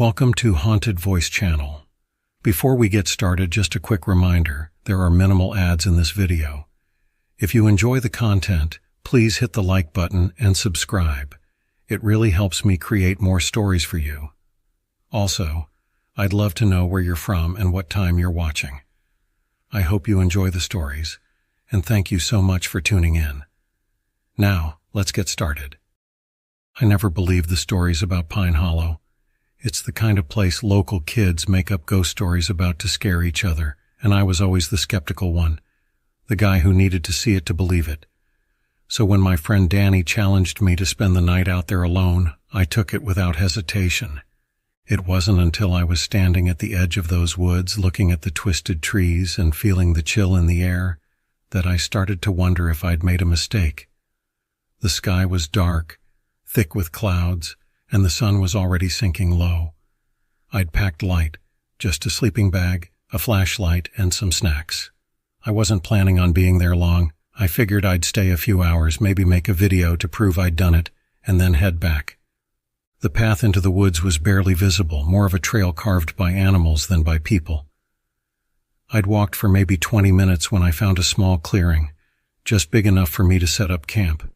Welcome to Haunted Voice Channel. Before we get started, just a quick reminder, there are minimal ads in this video. If you enjoy the content, please hit the like button and subscribe. It really helps me create more stories for you. Also, I'd love to know where you're from and what time you're watching. I hope you enjoy the stories, and thank you so much for tuning in. Now, let's get started. I never believed the stories about Pine Hollow. It's the kind of place local kids make up ghost stories about to scare each other, and I was always the skeptical one, the guy who needed to see it to believe it. So when my friend Danny challenged me to spend the night out there alone, I took it without hesitation. It wasn't until I was standing at the edge of those woods, looking at the twisted trees and feeling the chill in the air, that I started to wonder if I'd made a mistake. The sky was dark, thick with clouds, and the sun was already sinking low. I'd packed light, just a sleeping bag, a flashlight, and some snacks. I wasn't planning on being there long. I figured I'd stay a few hours, maybe make a video to prove I'd done it, and then head back. The path into the woods was barely visible, more of a trail carved by animals than by people. I'd walked for maybe 20 minutes when I found a small clearing, just big enough for me to set up camp.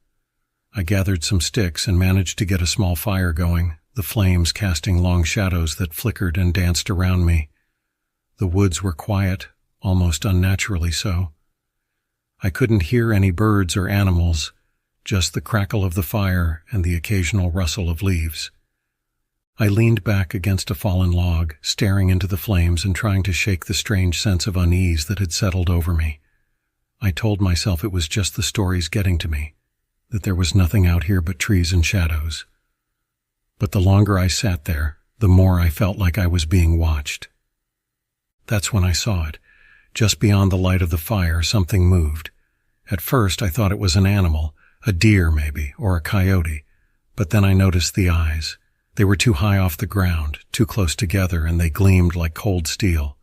I gathered some sticks and managed to get a small fire going, the flames casting long shadows that flickered and danced around me. The woods were quiet, almost unnaturally so. I couldn't hear any birds or animals, just the crackle of the fire and the occasional rustle of leaves. I leaned back against a fallen log, staring into the flames and trying to shake the strange sense of unease that had settled over me. I told myself it was just the stories getting to me, that there was nothing out here but trees and shadows. But the longer I sat there, the more I felt like I was being watched. That's when I saw it. Just beyond the light of the fire, something moved. At first, I thought it was an animal, a deer maybe, or a coyote. But then I noticed the eyes. They were too high off the ground, too close together, and they gleamed like cold steel.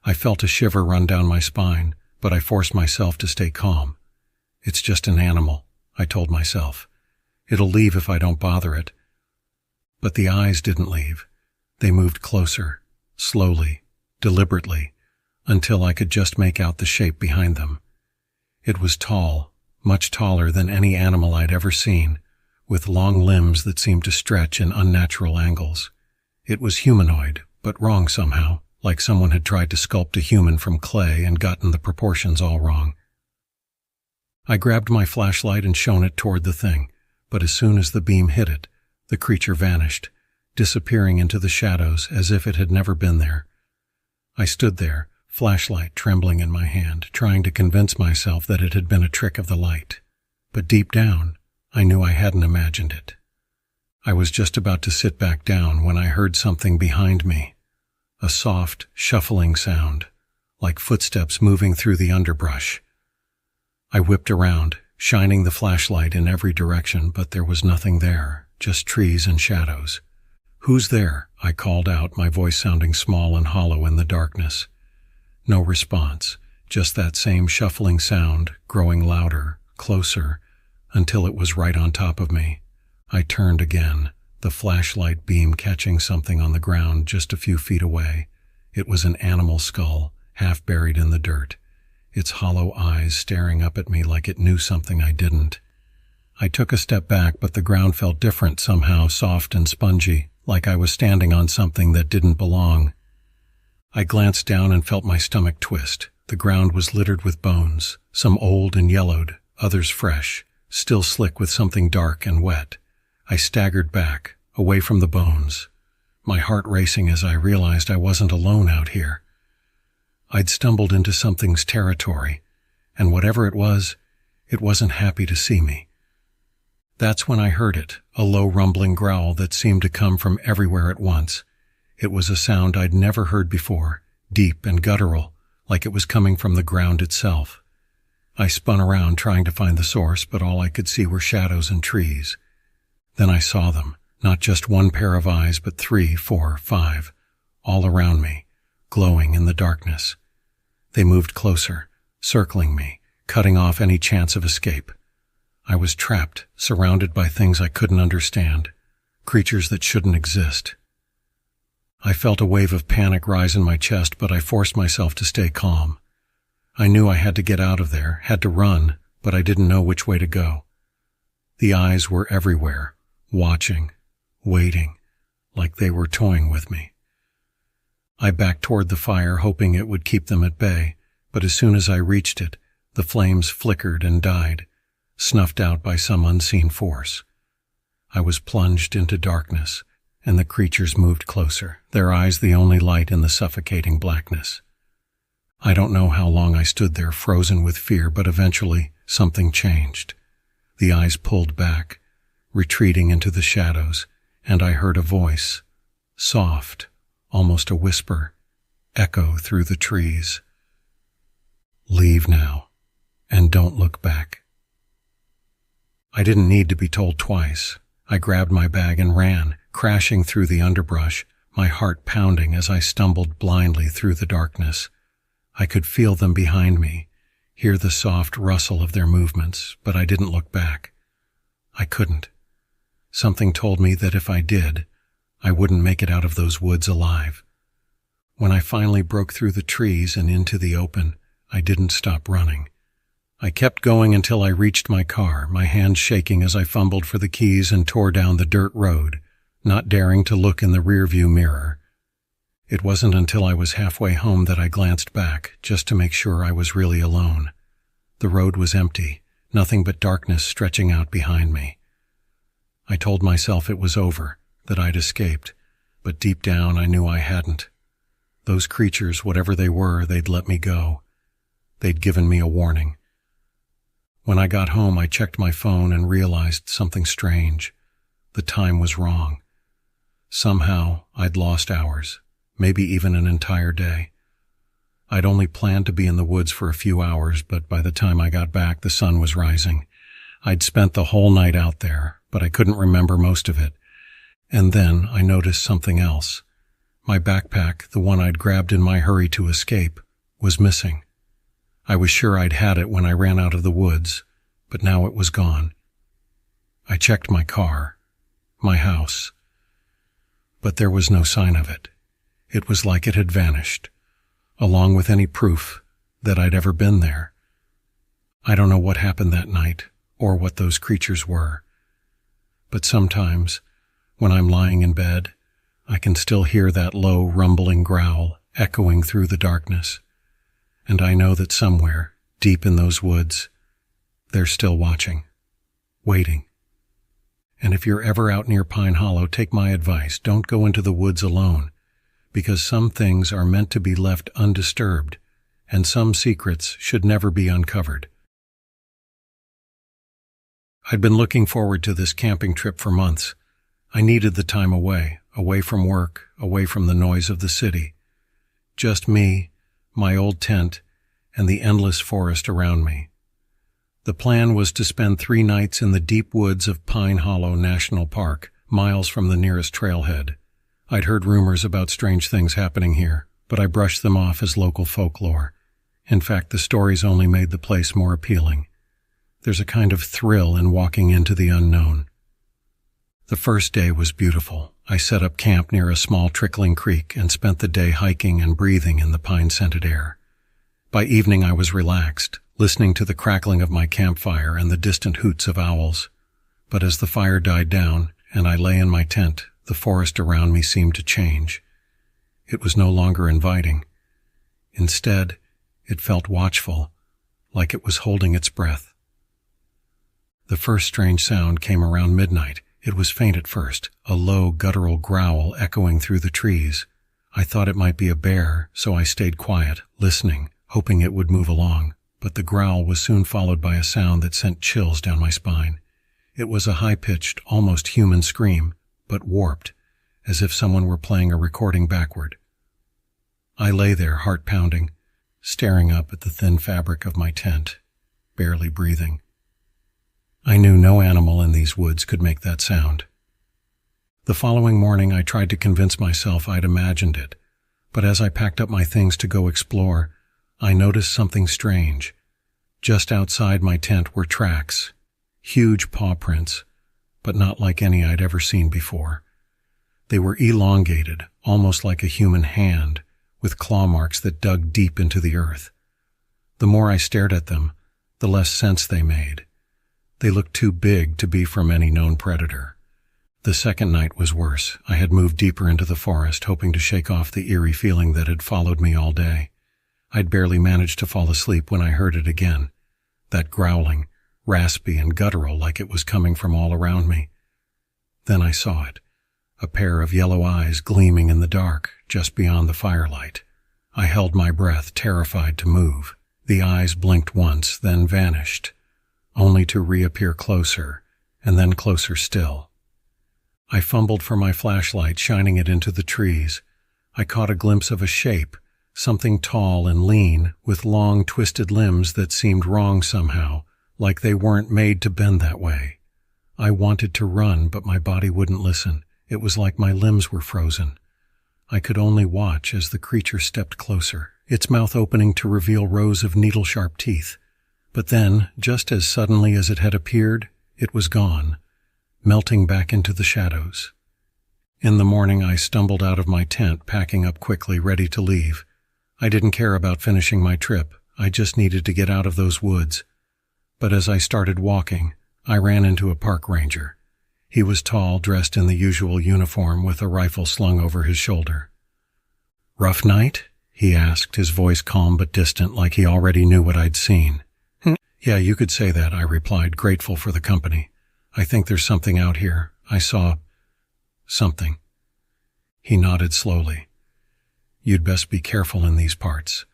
I felt a shiver run down my spine, but I forced myself to stay calm. It's just an animal, I told myself. It'll leave if I don't bother it. But the eyes didn't leave. They moved closer, slowly, deliberately, until I could just make out the shape behind them. It was tall, much taller than any animal I'd ever seen, with long limbs that seemed to stretch in unnatural angles. It was humanoid, but wrong somehow, like someone had tried to sculpt a human from clay and gotten the proportions all wrong. I grabbed my flashlight and shone it toward the thing, but as soon as the beam hit it, the creature vanished, disappearing into the shadows as if it had never been there. I stood there, flashlight trembling in my hand, trying to convince myself that it had been a trick of the light. But deep down, I knew I hadn't imagined it. I was just about to sit back down when I heard something behind me, a soft, shuffling sound, like footsteps moving through the underbrush. I whipped around, shining the flashlight in every direction, but there was nothing there, just trees and shadows. "Who's there?" I called out, my voice sounding small and hollow in the darkness. No response, just that same shuffling sound, growing louder, closer, until it was right on top of me. I turned again, the flashlight beam catching something on the ground just a few feet away. It was an animal skull, half buried in the dirt, its hollow eyes staring up at me like it knew something I didn't. I took a step back, but the ground felt different somehow, soft and spongy, like I was standing on something that didn't belong. I glanced down and felt my stomach twist. The ground was littered with bones, some old and yellowed, others fresh, still slick with something dark and wet. I staggered back, away from the bones, my heart racing as I realized I wasn't alone out here. I'd stumbled into something's territory, and whatever it wasn't happy to see me. That's when I heard it, a low rumbling growl that seemed to come from everywhere at once. It was a sound I'd never heard before, deep and guttural, like it was coming from the ground itself. I spun around trying to find the source, but all I could see were shadows and trees. Then I saw them, not just one pair of eyes, but 3, 4, 5, all around me, glowing in the darkness. They moved closer, circling me, cutting off any chance of escape. I was trapped, surrounded by things I couldn't understand, creatures that shouldn't exist. I felt a wave of panic rise in my chest, but I forced myself to stay calm. I knew I had to get out of there, had to run, but I didn't know which way to go. The eyes were everywhere, watching, waiting, like they were toying with me. I backed toward the fire, hoping it would keep them at bay, but as soon as I reached it, the flames flickered and died, snuffed out by some unseen force. I was plunged into darkness, and the creatures moved closer, their eyes the only light in the suffocating blackness. I don't know how long I stood there frozen with fear, but eventually something changed. The eyes pulled back, retreating into the shadows, and I heard a voice, soft, almost a whisper, echo through the trees. "Leave now, and don't look back." I didn't need to be told twice. I grabbed my bag and ran, crashing through the underbrush, my heart pounding as I stumbled blindly through the darkness. I could feel them behind me, hear the soft rustle of their movements, but I didn't look back. I couldn't. Something told me that if I did, I wouldn't make it out of those woods alive. When I finally broke through the trees and into the open, I didn't stop running. I kept going until I reached my car, my hands shaking as I fumbled for the keys and tore down the dirt road, not daring to look in the rearview mirror. It wasn't until I was halfway home that I glanced back, just to make sure I was really alone. The road was empty, nothing but darkness stretching out behind me. I told myself it was over, that I'd escaped, but deep down I knew I hadn't. Those creatures, whatever they were, they'd let me go. They'd given me a warning. When I got home, I checked my phone and realized something strange. The time was wrong. Somehow, I'd lost hours, maybe even an entire day. I'd only planned to be in the woods for a few hours, but by the time I got back, the sun was rising. I'd spent the whole night out there, but I couldn't remember most of it. And then I noticed something else. My backpack, the one I'd grabbed in my hurry to escape, was missing. I was sure I'd had it when I ran out of the woods, but now it was gone. I checked my car, my house, but there was no sign of it. It was like it had vanished, along with any proof that I'd ever been there. I don't know what happened that night or what those creatures were, but sometimes, when I'm lying in bed, I can still hear that low, rumbling growl echoing through the darkness. And I know that somewhere, deep in those woods, they're still watching, waiting. And if you're ever out near Pine Hollow, take my advice, don't go into the woods alone, because some things are meant to be left undisturbed, and some secrets should never be uncovered. I'd been looking forward to this camping trip for months. I needed the time away from work, away from the noise of the city. Just me, my old tent, and the endless forest around me. The plan was to spend 3 nights in the deep woods of Pine Hollow National Park, miles from the nearest trailhead. I'd heard rumors about strange things happening here, but I brushed them off as local folklore. In fact, the stories only made the place more appealing. There's a kind of thrill in walking into the unknown. The first day was beautiful. I set up camp near a small trickling creek and spent the day hiking and breathing in the pine-scented air. By evening I was relaxed, listening to the crackling of my campfire and the distant hoots of owls. But as the fire died down and I lay in my tent, the forest around me seemed to change. It was no longer inviting. Instead, it felt watchful, like it was holding its breath. The first strange sound came around midnight. It was faint at first, a low, guttural growl echoing through the trees. I thought it might be a bear, so I stayed quiet, listening, hoping it would move along. But the growl was soon followed by a sound that sent chills down my spine. It was a high-pitched, almost human scream, but warped, as if someone were playing a recording backward. I lay there, heart pounding, staring up at the thin fabric of my tent, barely breathing. I knew no animal in these woods could make that sound. The following morning I tried to convince myself I'd imagined it, but as I packed up my things to go explore, I noticed something strange. Just outside my tent were tracks, huge paw prints, but not like any I'd ever seen before. They were elongated, almost like a human hand, with claw marks that dug deep into the earth. The more I stared at them, the less sense they made. They looked too big to be from any known predator. The second night was worse. I had moved deeper into the forest, hoping to shake off the eerie feeling that had followed me all day. I'd barely managed to fall asleep when I heard it again. That growling, raspy and guttural, like it was coming from all around me. Then I saw it. A pair of yellow eyes gleaming in the dark, just beyond the firelight. I held my breath, terrified to move. The eyes blinked once, then vanished, only to reappear closer, and then closer still. I fumbled for my flashlight, shining it into the trees. I caught a glimpse of a shape, something tall and lean, with long, twisted limbs that seemed wrong somehow, like they weren't made to bend that way. I wanted to run, but my body wouldn't listen. It was like my limbs were frozen. I could only watch as the creature stepped closer, its mouth opening to reveal rows of needle-sharp teeth. But then, just as suddenly as it had appeared, it was gone, melting back into the shadows. In the morning, I stumbled out of my tent, packing up quickly, ready to leave. I didn't care about finishing my trip. I just needed to get out of those woods. But as I started walking, I ran into a park ranger. He was tall, dressed in the usual uniform with a rifle slung over his shoulder. "Rough night?" he asked, his voice calm but distant, like he already knew what I'd seen. "Yeah, you could say that," I replied, grateful for the company. "I think there's something out here. I saw something." He nodded slowly. "You'd best be careful in these parts.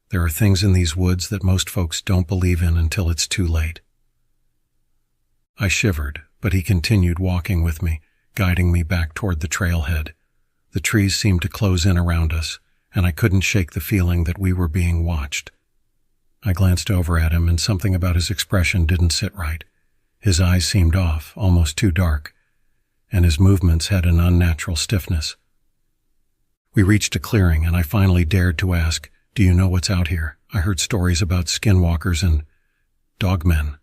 There are things in these woods that most folks don't believe in until it's too late." I shivered, but he continued walking with me, guiding me back toward the trailhead. The trees seemed to close in around us, and I couldn't shake the feeling that we were being watched. I glanced over at him, and something about his expression didn't sit right. His eyes seemed off, almost too dark, and his movements had an unnatural stiffness. We reached a clearing, and I finally dared to ask, "Do you know what's out here? I heard stories about skinwalkers and dogmen."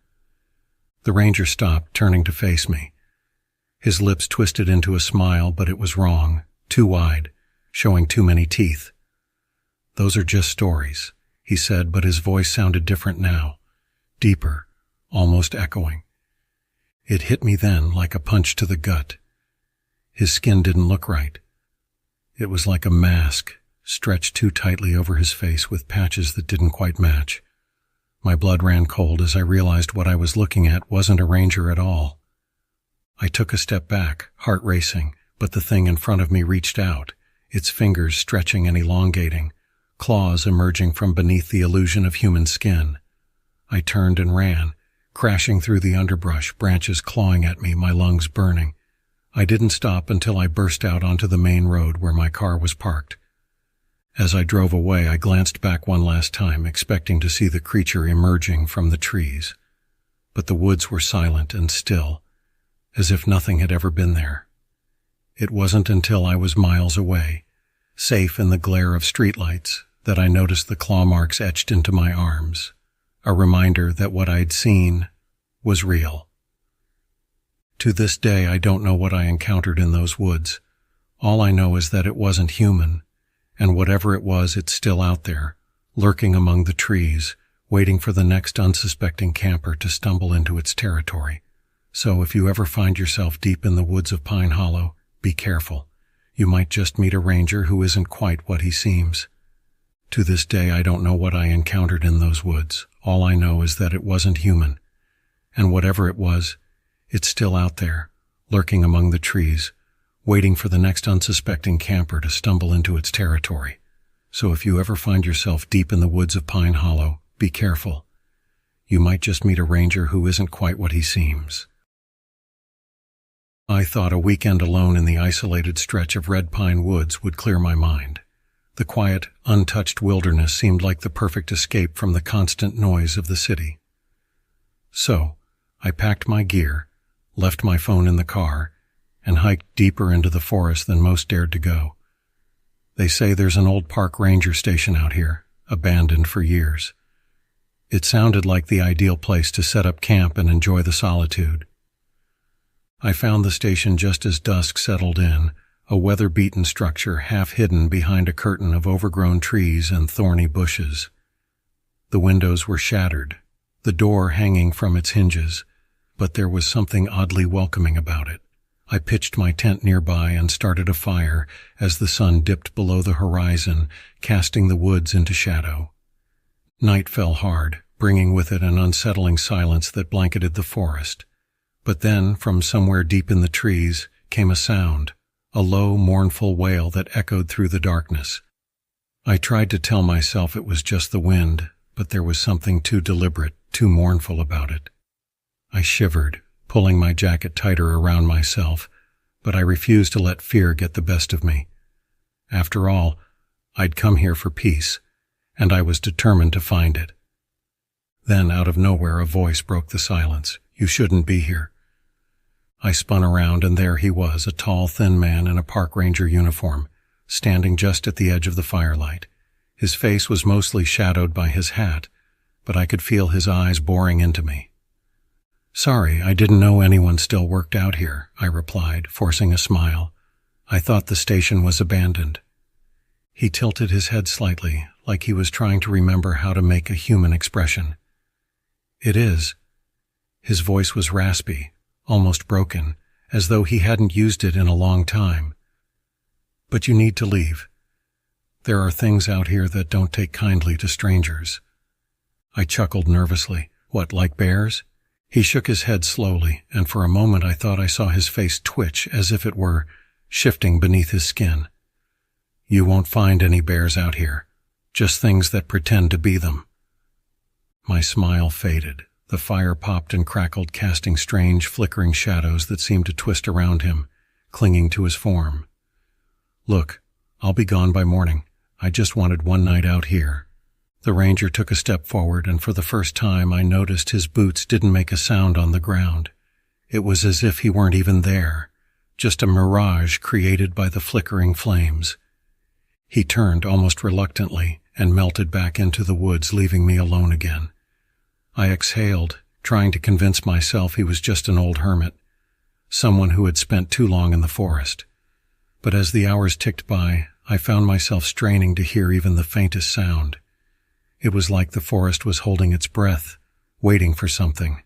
The ranger stopped, turning to face me. His lips twisted into a smile, but it was wrong, too wide, showing too many teeth. "Those are just stories," he said, but his voice sounded different now, deeper, almost echoing. It hit me then like a punch to the gut. His skin didn't look right. It was like a mask, stretched too tightly over his face with patches that didn't quite match. My blood ran cold as I realized what I was looking at wasn't a ranger at all. I took a step back, heart racing, but the thing in front of me reached out, its fingers stretching and elongating, claws emerging from beneath the illusion of human skin. I turned and ran, crashing through the underbrush, branches clawing at me, my lungs burning. I didn't stop until I burst out onto the main road where my car was parked. As I drove away, I glanced back one last time, expecting to see the creature emerging from the trees. But the woods were silent and still, as if nothing had ever been there. It wasn't until I was miles away, safe in the glare of streetlights, that I noticed the claw marks etched into my arms, a reminder that what I'd seen was real. To this day, I don't know what I encountered in those woods. All I know is that it wasn't human, and whatever it was, it's still out there, lurking among the trees, waiting for the next unsuspecting camper to stumble into its territory. So if you ever find yourself deep in the woods of Pine Hollow, be careful. You might just meet a ranger who isn't quite what he seems. To this day, I don't know what I encountered in those woods. All I know is that it wasn't human. And whatever it was, it's still out there, lurking among the trees, waiting for the next unsuspecting camper to stumble into its territory. So if you ever find yourself deep in the woods of Pine Hollow, be careful. You might just meet a ranger who isn't quite what he seems. I thought a weekend alone in the isolated stretch of red pine woods would clear my mind. The quiet, untouched wilderness seemed like the perfect escape from the constant noise of the city. So, I packed my gear, left my phone in the car, and hiked deeper into the forest than most dared to go. They say there's an old park ranger station out here, abandoned for years. It sounded like the ideal place to set up camp and enjoy the solitude. I found the station just as dusk settled in, a weather-beaten structure half hidden behind a curtain of overgrown trees and thorny bushes. The windows were shattered, the door hanging from its hinges, but there was something oddly welcoming about it. I pitched my tent nearby and started a fire as the sun dipped below the horizon, casting the woods into shadow. Night fell hard, bringing with it an unsettling silence that blanketed the forest. But then, from somewhere deep in the trees, came a sound, a low, mournful wail that echoed through the darkness. I tried to tell myself it was just the wind, but there was something too deliberate, too mournful about it. I shivered, pulling my jacket tighter around myself, but I refused to let fear get the best of me. After all, I'd come here for peace, and I was determined to find it. Then, out of nowhere, a voice broke the silence. "You shouldn't be here." I spun around, and there he was, a tall, thin man in a park ranger uniform, standing just at the edge of the firelight. His face was mostly shadowed by his hat, but I could feel his eyes boring into me. "Sorry, I didn't know anyone still worked out here," I replied, forcing a smile. "I thought the station was abandoned." He tilted his head slightly, like he was trying to remember how to make a human expression. "It is." His voice was raspy, almost broken, as though he hadn't used it in a long time. "But you need to leave. There are things out here that don't take kindly to strangers." I chuckled nervously. "What, like bears?" He shook his head slowly, and for a moment I thought I saw his face twitch as if it were shifting beneath his skin. "You won't find any bears out here, just things that pretend to be them." My smile faded. The fire popped and crackled, casting strange, flickering shadows that seemed to twist around him, clinging to his form. "Look, I'll be gone by morning. I just wanted one night out here." The ranger took a step forward, and for the first time I noticed his boots didn't make a sound on the ground. It was as if he weren't even there, just a mirage created by the flickering flames. He turned almost reluctantly and melted back into the woods, leaving me alone again. I exhaled, trying to convince myself he was just an old hermit, someone who had spent too long in the forest. But as the hours ticked by, I found myself straining to hear even the faintest sound. It was like the forest was holding its breath, waiting for something.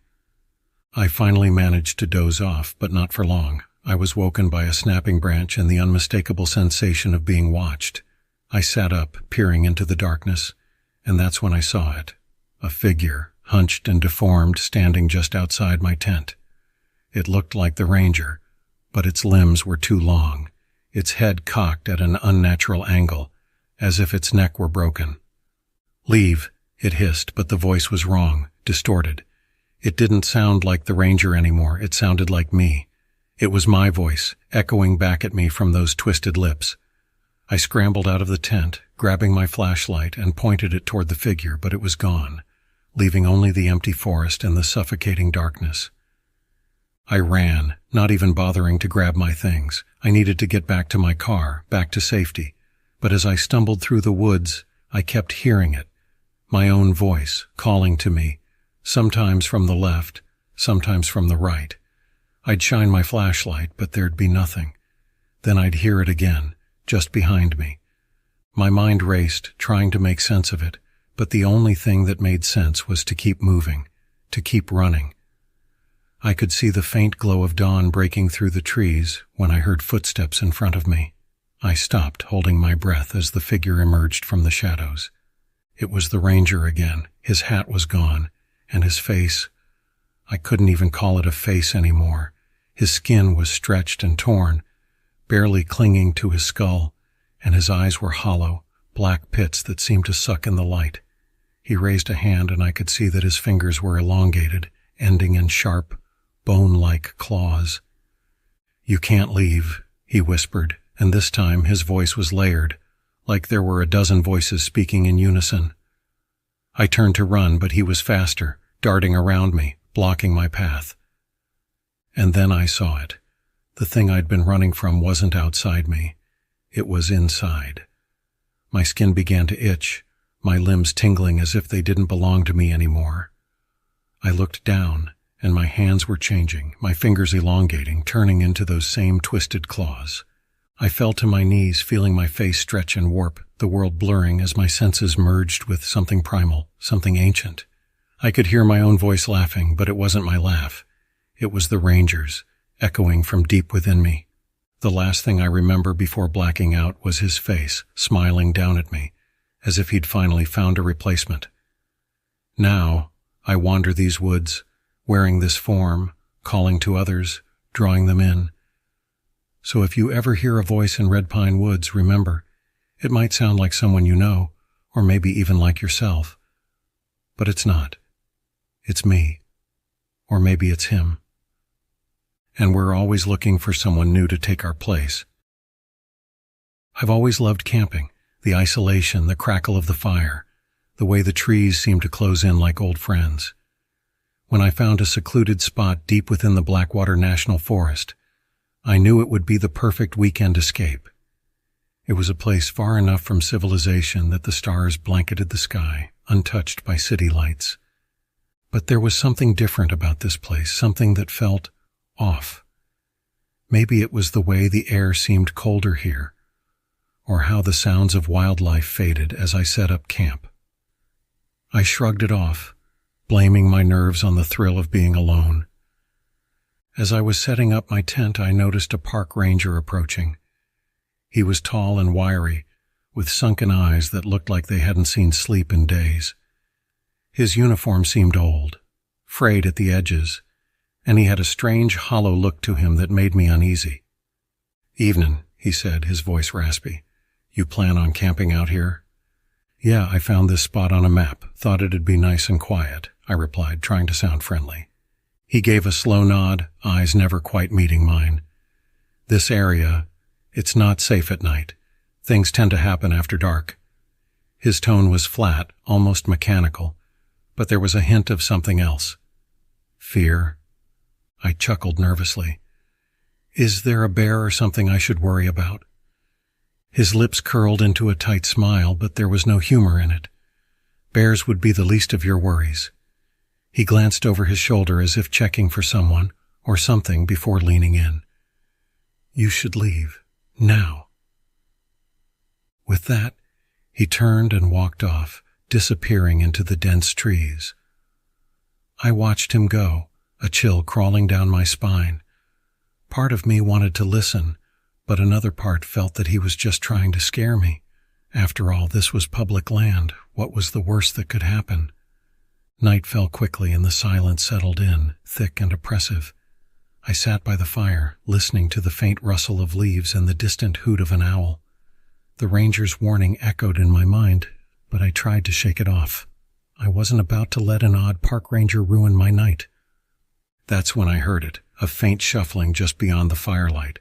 I finally managed to doze off, but not for long. I was woken by a snapping branch and the unmistakable sensation of being watched. I sat up, peering into the darkness, and that's when I saw it. A figure, hunched and deformed, standing just outside my tent. It looked like the ranger, but its limbs were too long, its head cocked at an unnatural angle, as if its neck were broken. "Leave," it hissed, but the voice was wrong, distorted. It didn't sound like the ranger anymore, it sounded like me. It was my voice, echoing back at me from those twisted lips. I scrambled out of the tent, grabbing my flashlight, and pointed it toward the figure, but it was gone, leaving only the empty forest and the suffocating darkness. I ran, not even bothering to grab my things. I needed to get back to my car, back to safety. But as I stumbled through the woods, I kept hearing it. My own voice, calling to me, sometimes from the left, sometimes from the right. I'd shine my flashlight, but there'd be nothing. Then I'd hear it again, just behind me. My mind raced, trying to make sense of it, but the only thing that made sense was to keep moving, to keep running. I could see the faint glow of dawn breaking through the trees when I heard footsteps in front of me. I stopped, holding my breath as the figure emerged from the shadows. It was the ranger again. His hat was gone, and his face, I couldn't even call it a face anymore. His skin was stretched and torn, barely clinging to his skull, and his eyes were hollow, black pits that seemed to suck in the light. He raised a hand, and I could see that his fingers were elongated, ending in sharp, bone-like claws. "You can't leave," he whispered, and this time his voice was layered, like there were a dozen voices speaking in unison. I turned to run, but he was faster, darting around me, blocking my path. And then I saw it. The thing I'd been running from wasn't outside me. It was inside. My skin began to itch, my limbs tingling as if they didn't belong to me anymore. I looked down, and my hands were changing, my fingers elongating, turning into those same twisted claws. I fell to my knees, feeling my face stretch and warp, the world blurring as my senses merged with something primal, something ancient. I could hear my own voice laughing, but it wasn't my laugh. It was the Ranger's, echoing from deep within me. The last thing I remember before blacking out was his face, smiling down at me, as if he'd finally found a replacement. Now, I wander these woods, wearing this form, calling to others, drawing them in. So if you ever hear a voice in Red Pine Woods, remember, it might sound like someone you know, or maybe even like yourself. But it's not. It's me. Or maybe it's him. And we're always looking for someone new to take our place. I've always loved camping, the isolation, the crackle of the fire, the way the trees seem to close in like old friends. When I found a secluded spot deep within the Blackwater National Forest, I knew it would be the perfect weekend escape. It was a place far enough from civilization that the stars blanketed the sky, untouched by city lights. But there was something different about this place, something that felt off. Maybe it was the way the air seemed colder here, or how the sounds of wildlife faded as I set up camp. I shrugged it off, blaming my nerves on the thrill of being alone. As I was setting up my tent, I noticed a park ranger approaching. He was tall and wiry, with sunken eyes that looked like they hadn't seen sleep in days. His uniform seemed old, frayed at the edges, and he had a strange, hollow look to him that made me uneasy. "Evenin'," he said, his voice raspy. "You plan on camping out here?" "Yeah, I found this spot on a map. Thought it'd be nice and quiet," I replied, trying to sound friendly. He gave a slow nod, eyes never quite meeting mine. "This area, it's not safe at night. Things tend to happen after dark." His tone was flat, almost mechanical, but there was a hint of something else. "Fear?" I chuckled nervously. "Is there a bear or something I should worry about?" His lips curled into a tight smile, but there was no humor in it. "Bears would be the least of your worries." He glanced over his shoulder as if checking for someone or something before leaning in. "You should leave. Now." With that, he turned and walked off, disappearing into the dense trees. I watched him go, a chill crawling down my spine. Part of me wanted to listen, but another part felt that he was just trying to scare me. After all, this was public land. What was the worst that could happen? Night fell quickly and the silence settled in, thick and oppressive. I sat by the fire, listening to the faint rustle of leaves and the distant hoot of an owl. The ranger's warning echoed in my mind, but I tried to shake it off. I wasn't about to let an odd park ranger ruin my night. That's when I heard it, a faint shuffling just beyond the firelight.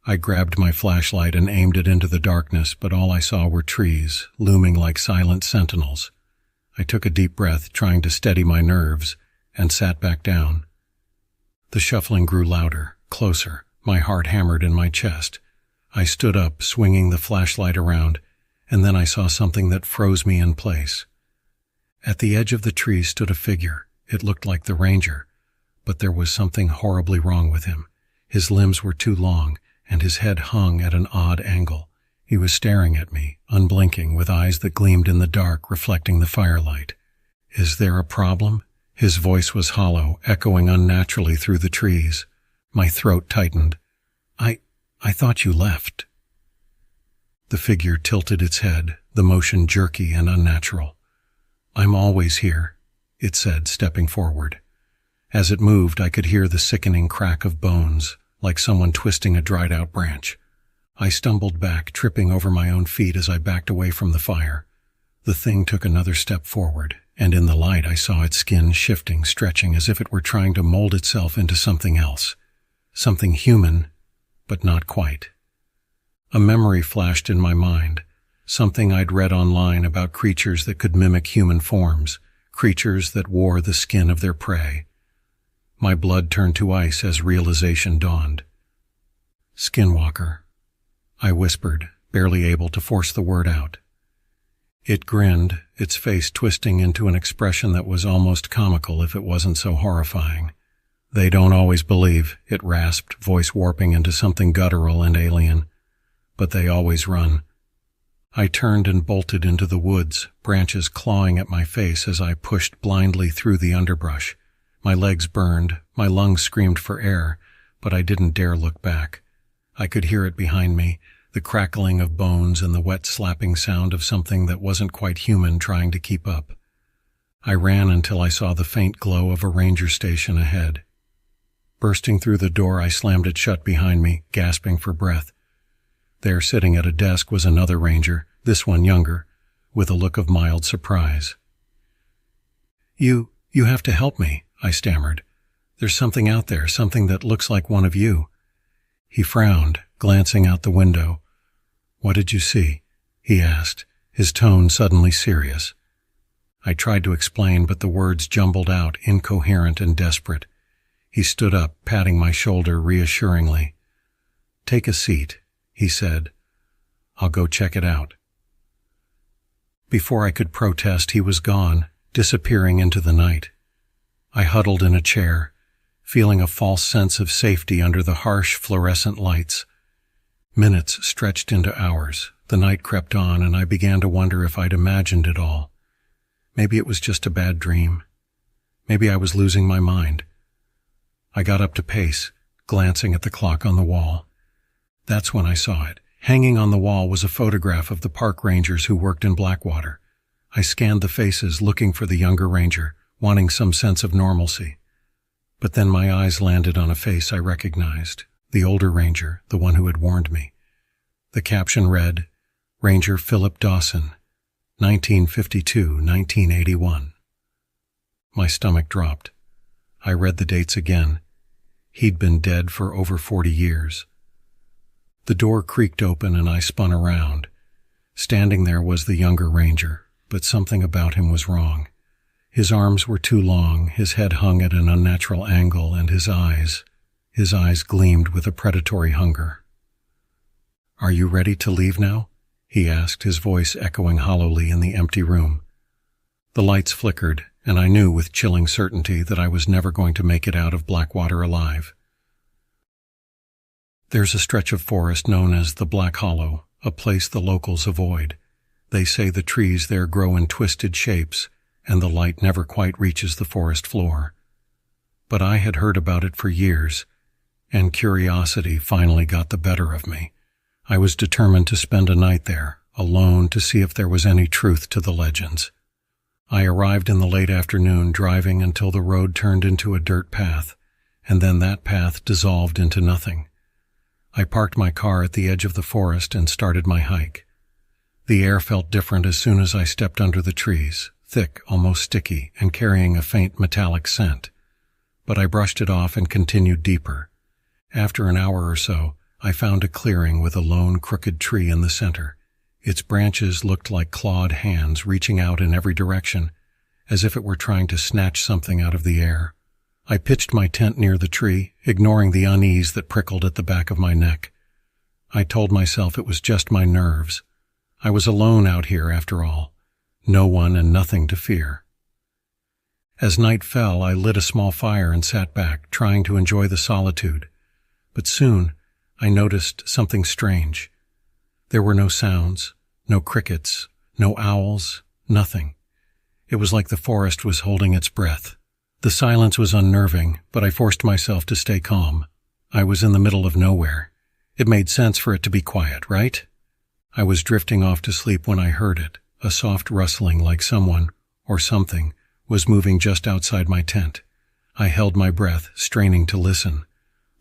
I grabbed my flashlight and aimed it into the darkness, but all I saw were trees, looming like silent sentinels. I took a deep breath, trying to steady my nerves, and sat back down. The shuffling grew louder, closer, my heart hammered in my chest. I stood up, swinging the flashlight around, and then I saw something that froze me in place. At the edge of the tree stood a figure. It looked like the ranger, but there was something horribly wrong with him. His limbs were too long, and his head hung at an odd angle. He was staring at me, unblinking, with eyes that gleamed in the dark, reflecting the firelight. "Is there a problem?" His voice was hollow, echoing unnaturally through the trees. My throat tightened. I thought you left." The figure tilted its head, the motion jerky and unnatural. "I'm always here," it said, stepping forward. As it moved, I could hear the sickening crack of bones, like someone twisting a dried-out branch. I stumbled back, tripping over my own feet as I backed away from the fire. The thing took another step forward, and in the light I saw its skin shifting, stretching as if it were trying to mold itself into something else. Something human, but not quite. A memory flashed in my mind, something I'd read online about creatures that could mimic human forms, creatures that wore the skin of their prey. My blood turned to ice as realization dawned. "Skinwalker," I whispered, barely able to force the word out. It grinned, its face twisting into an expression that was almost comical if it wasn't so horrifying. "They don't always believe," it rasped, voice warping into something guttural and alien. but they always run. I turned and bolted into the woods, branches clawing at my face as I pushed blindly through the underbrush. My legs burned, my lungs screamed for air, but I didn't dare look back. I could hear it behind me, the crackling of bones and the wet slapping sound of something that wasn't quite human trying to keep up. I ran until I saw the faint glow of a ranger station ahead. Bursting through the door, I slammed it shut behind me, gasping for breath. There, sitting at a desk, was another ranger, this one younger, with a look of mild surprise. You have to help me," I stammered. "There's something out there, something that looks like one of you." He frowned, glancing out the window. "What did you see?" he asked, his tone suddenly serious. I tried to explain, but the words jumbled out, incoherent and desperate. He stood up, patting my shoulder reassuringly. "Take a seat," he said. "I'll go check it out." Before I could protest, he was gone, disappearing into the night. I huddled in a chair, feeling a false sense of safety under the harsh fluorescent lights. Minutes stretched into hours. The night crept on, and I began to wonder if I'd imagined it all. Maybe it was just a bad dream. Maybe I was losing my mind. I got up to pace, glancing at the clock on the wall. That's when I saw it. Hanging on the wall was a photograph of the park rangers who worked in Blackwater. I scanned the faces, looking for the younger ranger, wanting some sense of normalcy. But then my eyes landed on a face I recognized, the older ranger, the one who had warned me. The caption read, "Ranger Philip Dawson, 1952-1981. My stomach dropped. I read the dates again. He'd been dead for over 40 years. The door creaked open and I spun around. Standing there was the younger ranger, but something about him was wrong. His arms were too long, his head hung at an unnatural angle, and his eyes gleamed with a predatory hunger. "Are you ready to leave now?" he asked, his voice echoing hollowly in the empty room. The lights flickered, and I knew with chilling certainty that I was never going to make it out of Blackwater alive. There's a stretch of forest known as the Black Hollow, a place the locals avoid. They say the trees there grow in twisted shapes, and the light never quite reaches the forest floor. But I had heard about it for years, and curiosity finally got the better of me. I was determined to spend a night there, alone, to see if there was any truth to the legends. I arrived in the late afternoon, driving until the road turned into a dirt path, and then that path dissolved into nothing. I parked my car at the edge of the forest and started my hike. The air felt different as soon as I stepped under the trees, thick, almost sticky, and carrying a faint metallic scent. But I brushed it off and continued deeper. After an hour or so, I found a clearing with a lone crooked tree in the center. Its branches looked like clawed hands reaching out in every direction, as if it were trying to snatch something out of the air. I pitched my tent near the tree, ignoring the unease that prickled at the back of my neck. I told myself it was just my nerves. I was alone out here after all. No one and nothing to fear. As night fell, I lit a small fire and sat back, trying to enjoy the solitude. But soon, I noticed something strange. There were no sounds, no crickets, no owls, nothing. It was like the forest was holding its breath. The silence was unnerving, but I forced myself to stay calm. I was in the middle of nowhere. It made sense for it to be quiet, right? I was drifting off to sleep when I heard it, a soft rustling like someone, or something, was moving just outside my tent. I held my breath, straining to listen.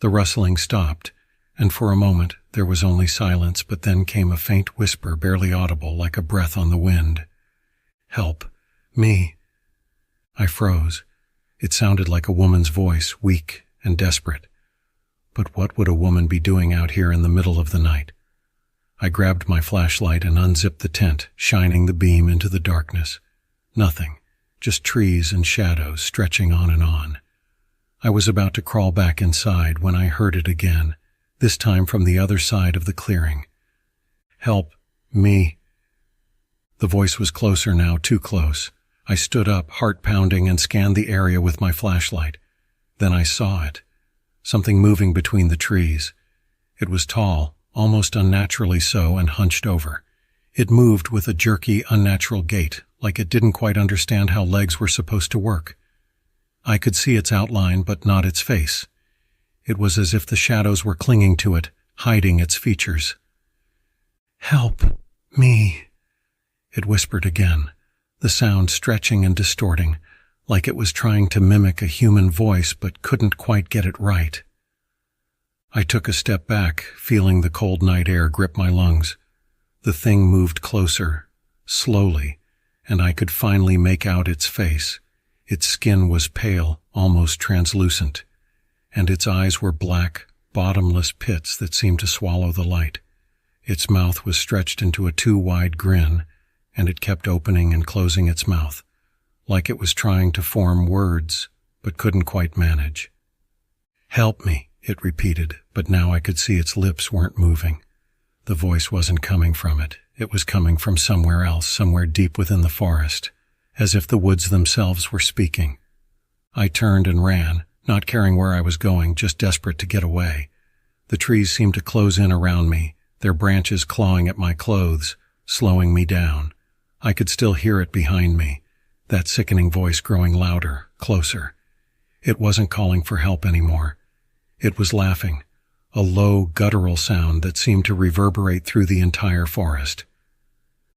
The rustling stopped, and for a moment there was only silence, but then came a faint whisper, barely audible, like a breath on the wind. "Help. Me." I froze. It sounded like a woman's voice, weak and desperate. But what would a woman be doing out here in the middle of the night? I grabbed my flashlight and unzipped the tent, shining the beam into the darkness. Nothing, just trees and shadows stretching on and on. I was about to crawl back inside when I heard it again, this time from the other side of the clearing. "Help. Me." The voice was closer now, too close. I stood up, heart pounding, and scanned the area with my flashlight. Then I saw it. Something moving between the trees. It was tall, almost unnaturally so, and hunched over. It moved with a jerky, unnatural gait, like it didn't quite understand how legs were supposed to work. I could see its outline, but not its face. It was as if the shadows were clinging to it, hiding its features. "Help me," it whispered again, the sound stretching and distorting, like it was trying to mimic a human voice but couldn't quite get it right. I took a step back, feeling the cold night air grip my lungs. The thing moved closer, slowly, and I could finally make out its face. Its skin was pale, almost translucent, and its eyes were black, bottomless pits that seemed to swallow the light. Its mouth was stretched into a too-wide grin, and it kept opening and closing its mouth, like it was trying to form words, but couldn't quite manage. "Help me," it repeated, but now I could see its lips weren't moving. The voice wasn't coming from it. It was coming from somewhere else, somewhere deep within the forest, as if the woods themselves were speaking. I turned and ran, not caring where I was going, just desperate to get away. The trees seemed to close in around me, their branches clawing at my clothes, slowing me down. I could still hear it behind me, that sickening voice growing louder, closer. It wasn't calling for help anymore. It was laughing, a low, guttural sound that seemed to reverberate through the entire forest.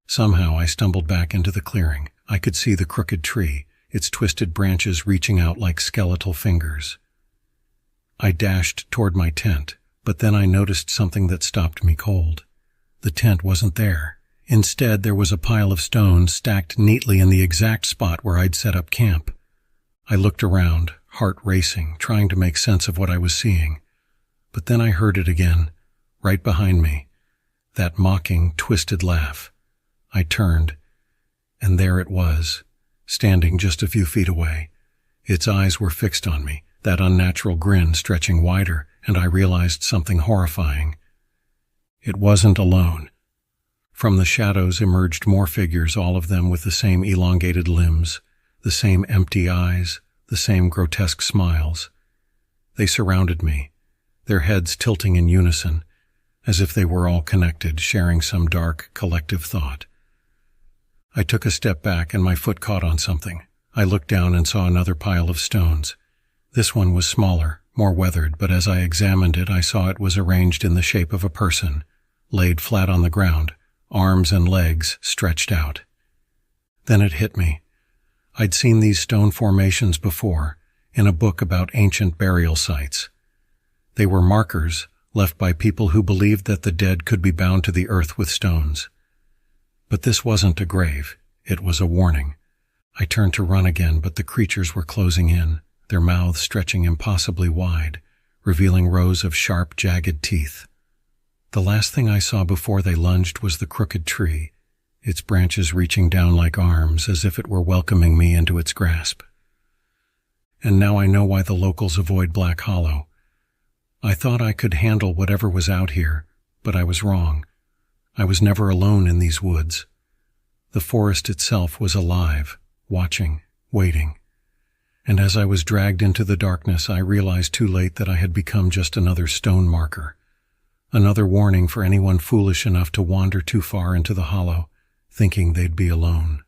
Somehow I stumbled back into the clearing. I could see the crooked tree, its twisted branches reaching out like skeletal fingers. I dashed toward my tent, but then I noticed something that stopped me cold. The tent wasn't there. Instead, there was a pile of stones stacked neatly in the exact spot where I'd set up camp. I looked around, heart racing, trying to make sense of what I was seeing. But then I heard it again, right behind me, that mocking, twisted laugh. I turned, and there it was, standing just a few feet away. Its eyes were fixed on me, that unnatural grin stretching wider, and I realized something horrifying. It wasn't alone. From the shadows emerged more figures, all of them with the same elongated limbs, the same empty eyes, the same grotesque smiles. They surrounded me, their heads tilting in unison, as if they were all connected, sharing some dark, collective thought. I took a step back and my foot caught on something. I looked down and saw another pile of stones. This one was smaller, more weathered, but as I examined it, I saw it was arranged in the shape of a person, laid flat on the ground, arms and legs stretched out. Then it hit me. I'd seen these stone formations before, in a book about ancient burial sites. They were markers left by people who believed that the dead could be bound to the earth with stones. But this wasn't a grave. It was a warning. I turned to run again, but the creatures were closing in, their mouths stretching impossibly wide, revealing rows of sharp, jagged teeth. The last thing I saw before they lunged was the crooked tree, its branches reaching down like arms as if it were welcoming me into its grasp. And now I know why the locals avoid Black Hollow. I thought I could handle whatever was out here, but I was wrong. I was never alone in these woods. The forest itself was alive, watching, waiting. And as I was dragged into the darkness, I realized too late that I had become just another stone marker, another warning for anyone foolish enough to wander too far into the hollow, thinking they'd be alone.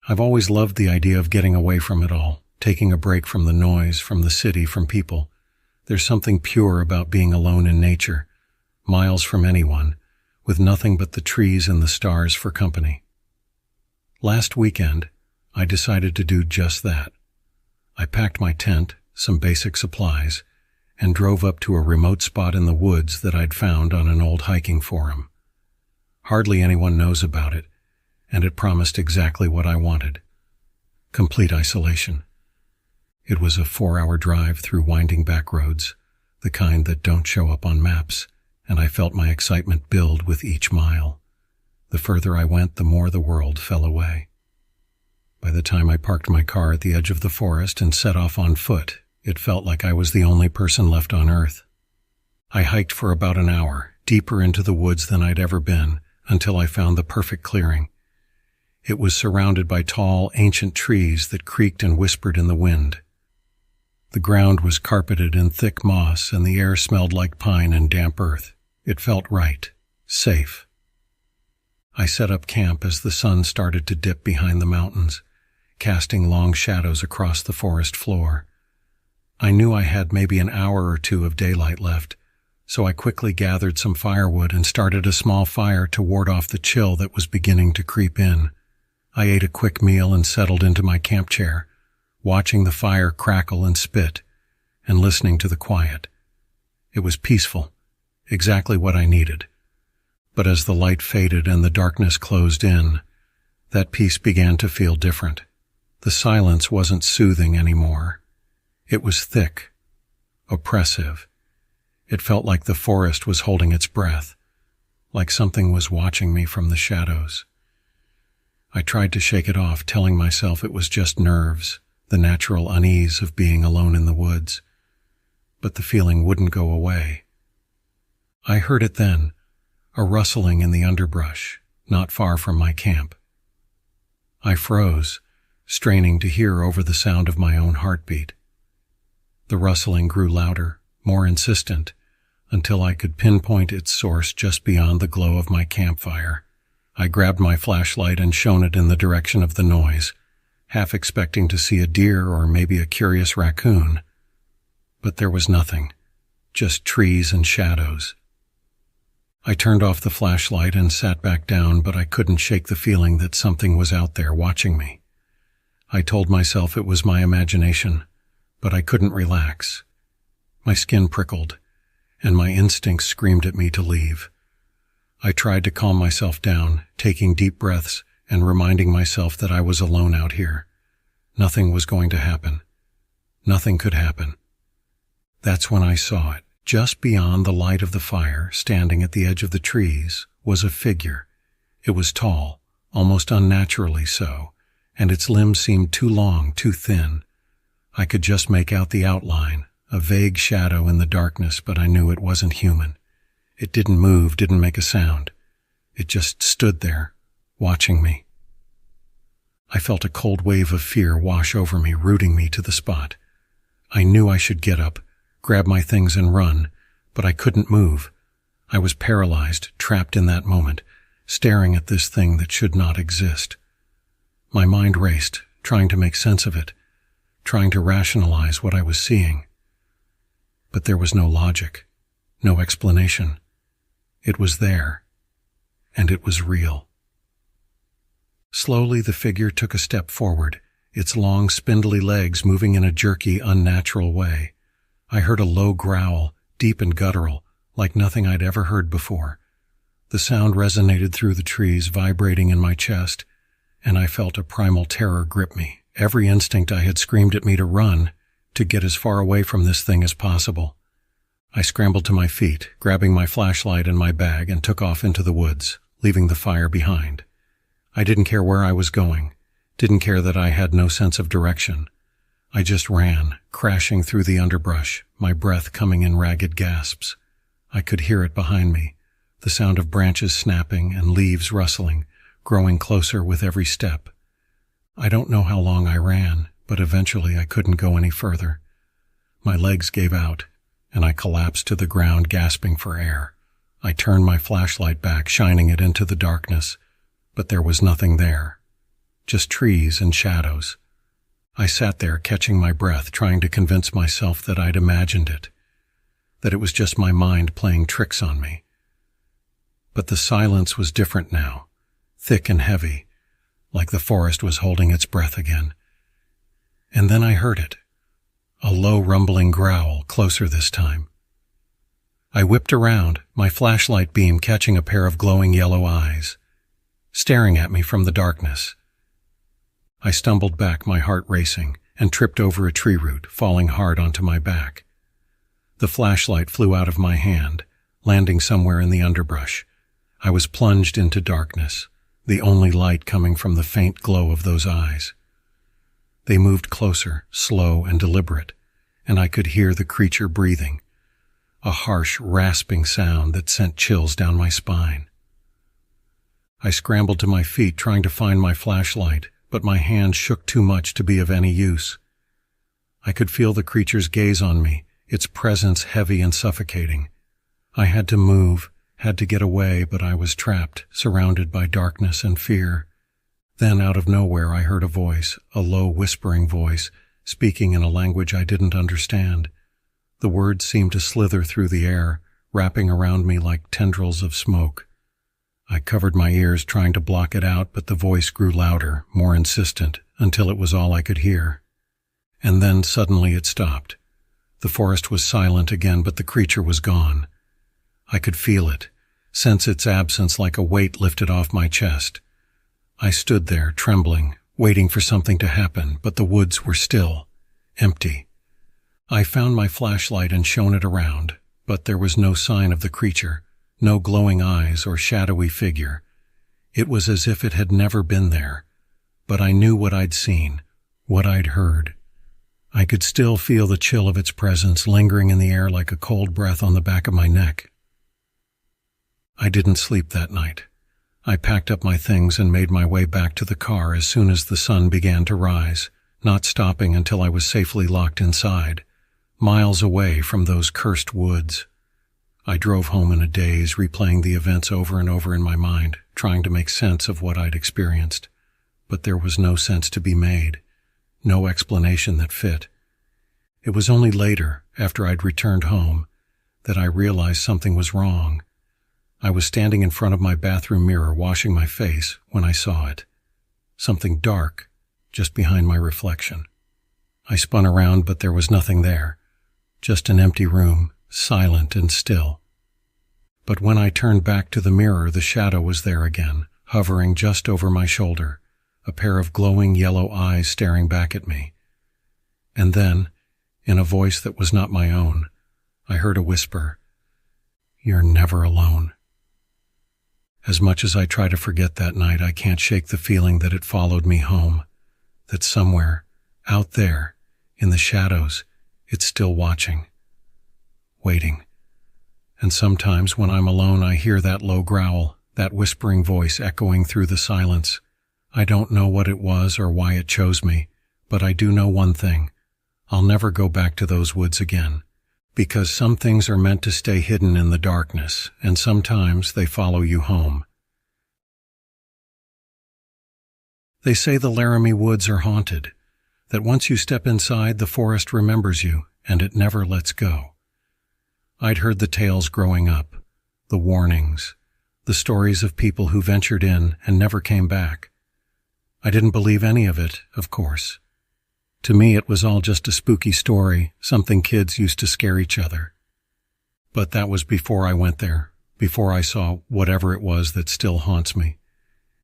I've always loved the idea of getting away from it all, taking a break from the noise, from the city, from people. There's something pure about being alone in nature, miles from anyone, with nothing but the trees and the stars for company. Last weekend, I decided to do just that. I packed my tent, some basic supplies, and drove up to a remote spot in the woods that I'd found on an old hiking forum. Hardly anyone knows about it, and it promised exactly what I wanted: complete isolation. It was a 4-hour drive through winding back roads, the kind that don't show up on maps, and I felt my excitement build with each mile. The further I went, the more the world fell away. By the time I parked my car at the edge of the forest and set off on foot, it felt like I was the only person left on Earth. I hiked for about an hour, deeper into the woods than I'd ever been, until I found the perfect clearing. It was surrounded by tall, ancient trees that creaked and whispered in the wind. The ground was carpeted in thick moss, and the air smelled like pine and damp earth. It felt right, safe. I set up camp as the sun started to dip behind the mountains, casting long shadows across the forest floor. I knew I had maybe an hour or two of daylight left, so I quickly gathered some firewood and started a small fire to ward off the chill that was beginning to creep in. I ate a quick meal and settled into my camp chair, watching the fire crackle and spit, and listening to the quiet. It was peaceful, exactly what I needed. But as the light faded and the darkness closed in, that peace began to feel different. The silence wasn't soothing anymore. It was thick, oppressive. It felt like the forest was holding its breath, like something was watching me from the shadows. I tried to shake it off, telling myself it was just nerves, the natural unease of being alone in the woods. But the feeling wouldn't go away. I heard it then, a rustling in the underbrush, not far from my camp. I froze, straining to hear over the sound of my own heartbeat. The rustling grew louder, more insistent, until I could pinpoint its source just beyond the glow of my campfire. I grabbed my flashlight and shone it in the direction of the noise, half expecting to see a deer or maybe a curious raccoon. But there was nothing, just trees and shadows. I turned off the flashlight and sat back down, but I couldn't shake the feeling that something was out there watching me. I told myself it was my imagination, but I couldn't relax. My skin prickled, and my instincts screamed at me to leave. I tried to calm myself down, taking deep breaths and reminding myself that I was alone out here. Nothing was going to happen. Nothing could happen. That's when I saw it. Just beyond the light of the fire, standing at the edge of the trees, was a figure. It was tall, almost unnaturally so, and its limbs seemed too long, too thin. I could just make out the outline, a vague shadow in the darkness, but I knew it wasn't human. It didn't move, didn't make a sound. It just stood there, watching me. I felt a cold wave of fear wash over me, rooting me to the spot. I knew I should get up, grab my things and run, but I couldn't move. I was paralyzed, trapped in that moment, staring at this thing that should not exist. My mind raced, trying to make sense of it, trying to rationalize what I was seeing. But there was no logic, no explanation. It was there, and it was real. Slowly the figure took a step forward, its long, spindly legs moving in a jerky, unnatural way. I heard a low growl, deep and guttural, like nothing I'd ever heard before. The sound resonated through the trees, vibrating in my chest, and I felt a primal terror grip me. Every instinct I had screamed at me to run, to get as far away from this thing as possible. I scrambled to my feet, grabbing my flashlight and my bag, and took off into the woods, leaving the fire behind. I didn't care where I was going, didn't care that I had no sense of direction. I just ran, crashing through the underbrush, my breath coming in ragged gasps. I could hear it behind me, the sound of branches snapping and leaves rustling, growing closer with every step. I don't know how long I ran, but eventually I couldn't go any further. My legs gave out, and I collapsed to the ground, gasping for air. I turned my flashlight back, shining it into the darkness, but there was nothing there, just trees and shadows. I sat there, catching my breath, trying to convince myself that I'd imagined it, that it was just my mind playing tricks on me. But the silence was different now, thick and heavy, like the forest was holding its breath again. And then I heard it, a low rumbling growl, closer this time. I whipped around, my flashlight beam catching a pair of glowing yellow eyes, staring at me from the darkness. I stumbled back, my heart racing, and tripped over a tree root, falling hard onto my back. The flashlight flew out of my hand, landing somewhere in the underbrush. I was plunged into darkness, the only light coming from the faint glow of those eyes. They moved closer, slow and deliberate, and I could hear the creature breathing, a harsh, rasping sound that sent chills down my spine. I scrambled to my feet, trying to find my flashlight, but my hand shook too much to be of any use. I could feel the creature's gaze on me, its presence heavy and suffocating. I had to move, had to get away, but I was trapped, surrounded by darkness and fear. Then, out of nowhere, I heard a voice, a low, whispering voice, speaking in a language I didn't understand. The words seemed to slither through the air, wrapping around me like tendrils of smoke. I covered my ears, trying to block it out, but the voice grew louder, more insistent, until it was all I could hear. And then, suddenly, it stopped. The forest was silent again, but the creature was gone. I could feel it, sense its absence like a weight lifted off my chest. I stood there, trembling, waiting for something to happen, but the woods were still, empty. I found my flashlight and shone it around, but there was no sign of the creature, no glowing eyes or shadowy figure. It was as if it had never been there, but I knew what I'd seen, what I'd heard. I could still feel the chill of its presence lingering in the air like a cold breath on the back of my neck. I didn't sleep that night. I packed up my things and made my way back to the car as soon as the sun began to rise, not stopping until I was safely locked inside, miles away from those cursed woods. I drove home in a daze, replaying the events over and over in my mind, trying to make sense of what I'd experienced. But there was no sense to be made, no explanation that fit. It was only later, after I'd returned home, that I realized something was wrong. I was standing in front of my bathroom mirror washing my face when I saw it. Something dark, just behind my reflection. I spun around, but there was nothing there. Just an empty room, silent and still. But when I turned back to the mirror, the shadow was there again, hovering just over my shoulder, a pair of glowing yellow eyes staring back at me. And then, in a voice that was not my own, I heard a whisper, "You're never alone." As much as I try to forget that night, I can't shake the feeling that it followed me home, that somewhere, out there, in the shadows, it's still watching, waiting. And sometimes when I'm alone, I hear that low growl, that whispering voice echoing through the silence. I don't know what it was or why it chose me, but I do know one thing. I'll never go back to those woods again, because some things are meant to stay hidden in the darkness, and sometimes they follow you home. They say the Laramie woods are haunted, that once you step inside, the forest remembers you, and it never lets go. I'd heard the tales growing up, the warnings, the stories of people who ventured in and never came back. I didn't believe any of it, of course. To me, it was all just a spooky story, something kids used to scare each other. But that was before I went there, before I saw whatever it was that still haunts me.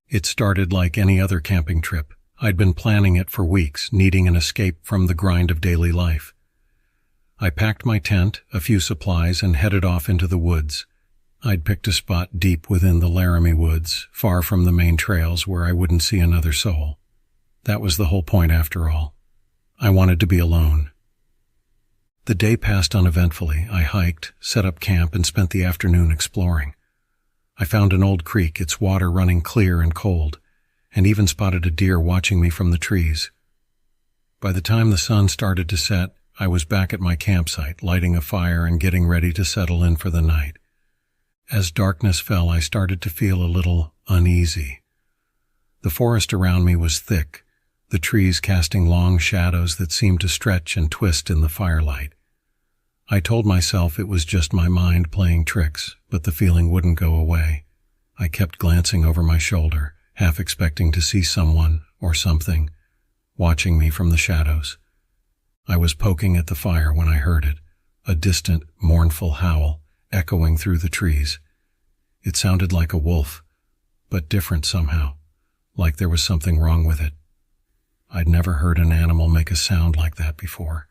It started like any other camping trip. I'd been planning it for weeks, needing an escape from the grind of daily life. I packed my tent, a few supplies, and headed off into the woods. I'd picked a spot deep within the Laramie woods, far from the main trails where I wouldn't see another soul. That was the whole point after all. I wanted to be alone. The day passed uneventfully. I hiked, set up camp, and spent the afternoon exploring. I found an old creek, its water running clear and cold, and even spotted a deer watching me from the trees. By the time the sun started to set, I was back at my campsite, lighting a fire and getting ready to settle in for the night. As darkness fell, I started to feel a little uneasy. The forest around me was thick, the trees casting long shadows that seemed to stretch and twist in the firelight. I told myself it was just my mind playing tricks, but the feeling wouldn't go away. I kept glancing over my shoulder, half expecting to see someone or something watching me from the shadows. I was poking at the fire when I heard it, a distant, mournful howl echoing through the trees. It sounded like a wolf, but different somehow, like there was something wrong with it. I'd never heard an animal make a sound like that before.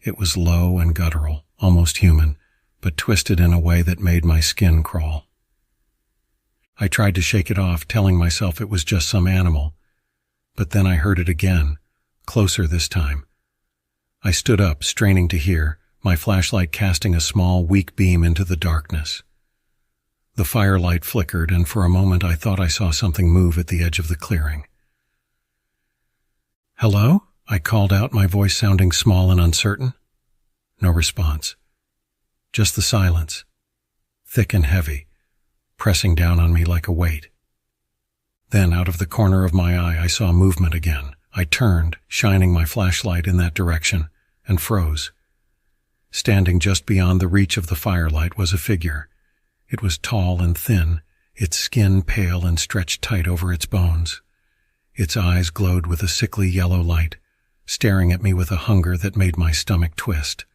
It was low and guttural, almost human, but twisted in a way that made my skin crawl. I tried to shake it off, telling myself it was just some animal, but then I heard it again, closer this time. I stood up, straining to hear, my flashlight casting a small, weak beam into the darkness. The firelight flickered, and for a moment I thought I saw something move at the edge of the clearing. "Hello?" I called out, my voice sounding small and uncertain. No response. Just the silence, thick and heavy, pressing down on me like a weight. Then, out of the corner of my eye, I saw movement again. I turned, shining my flashlight in that direction, and froze. Standing just beyond the reach of the firelight was a figure. It was tall and thin, its skin pale and stretched tight over its bones. Its eyes glowed with a sickly yellow light, staring at me with a hunger that made my stomach twist.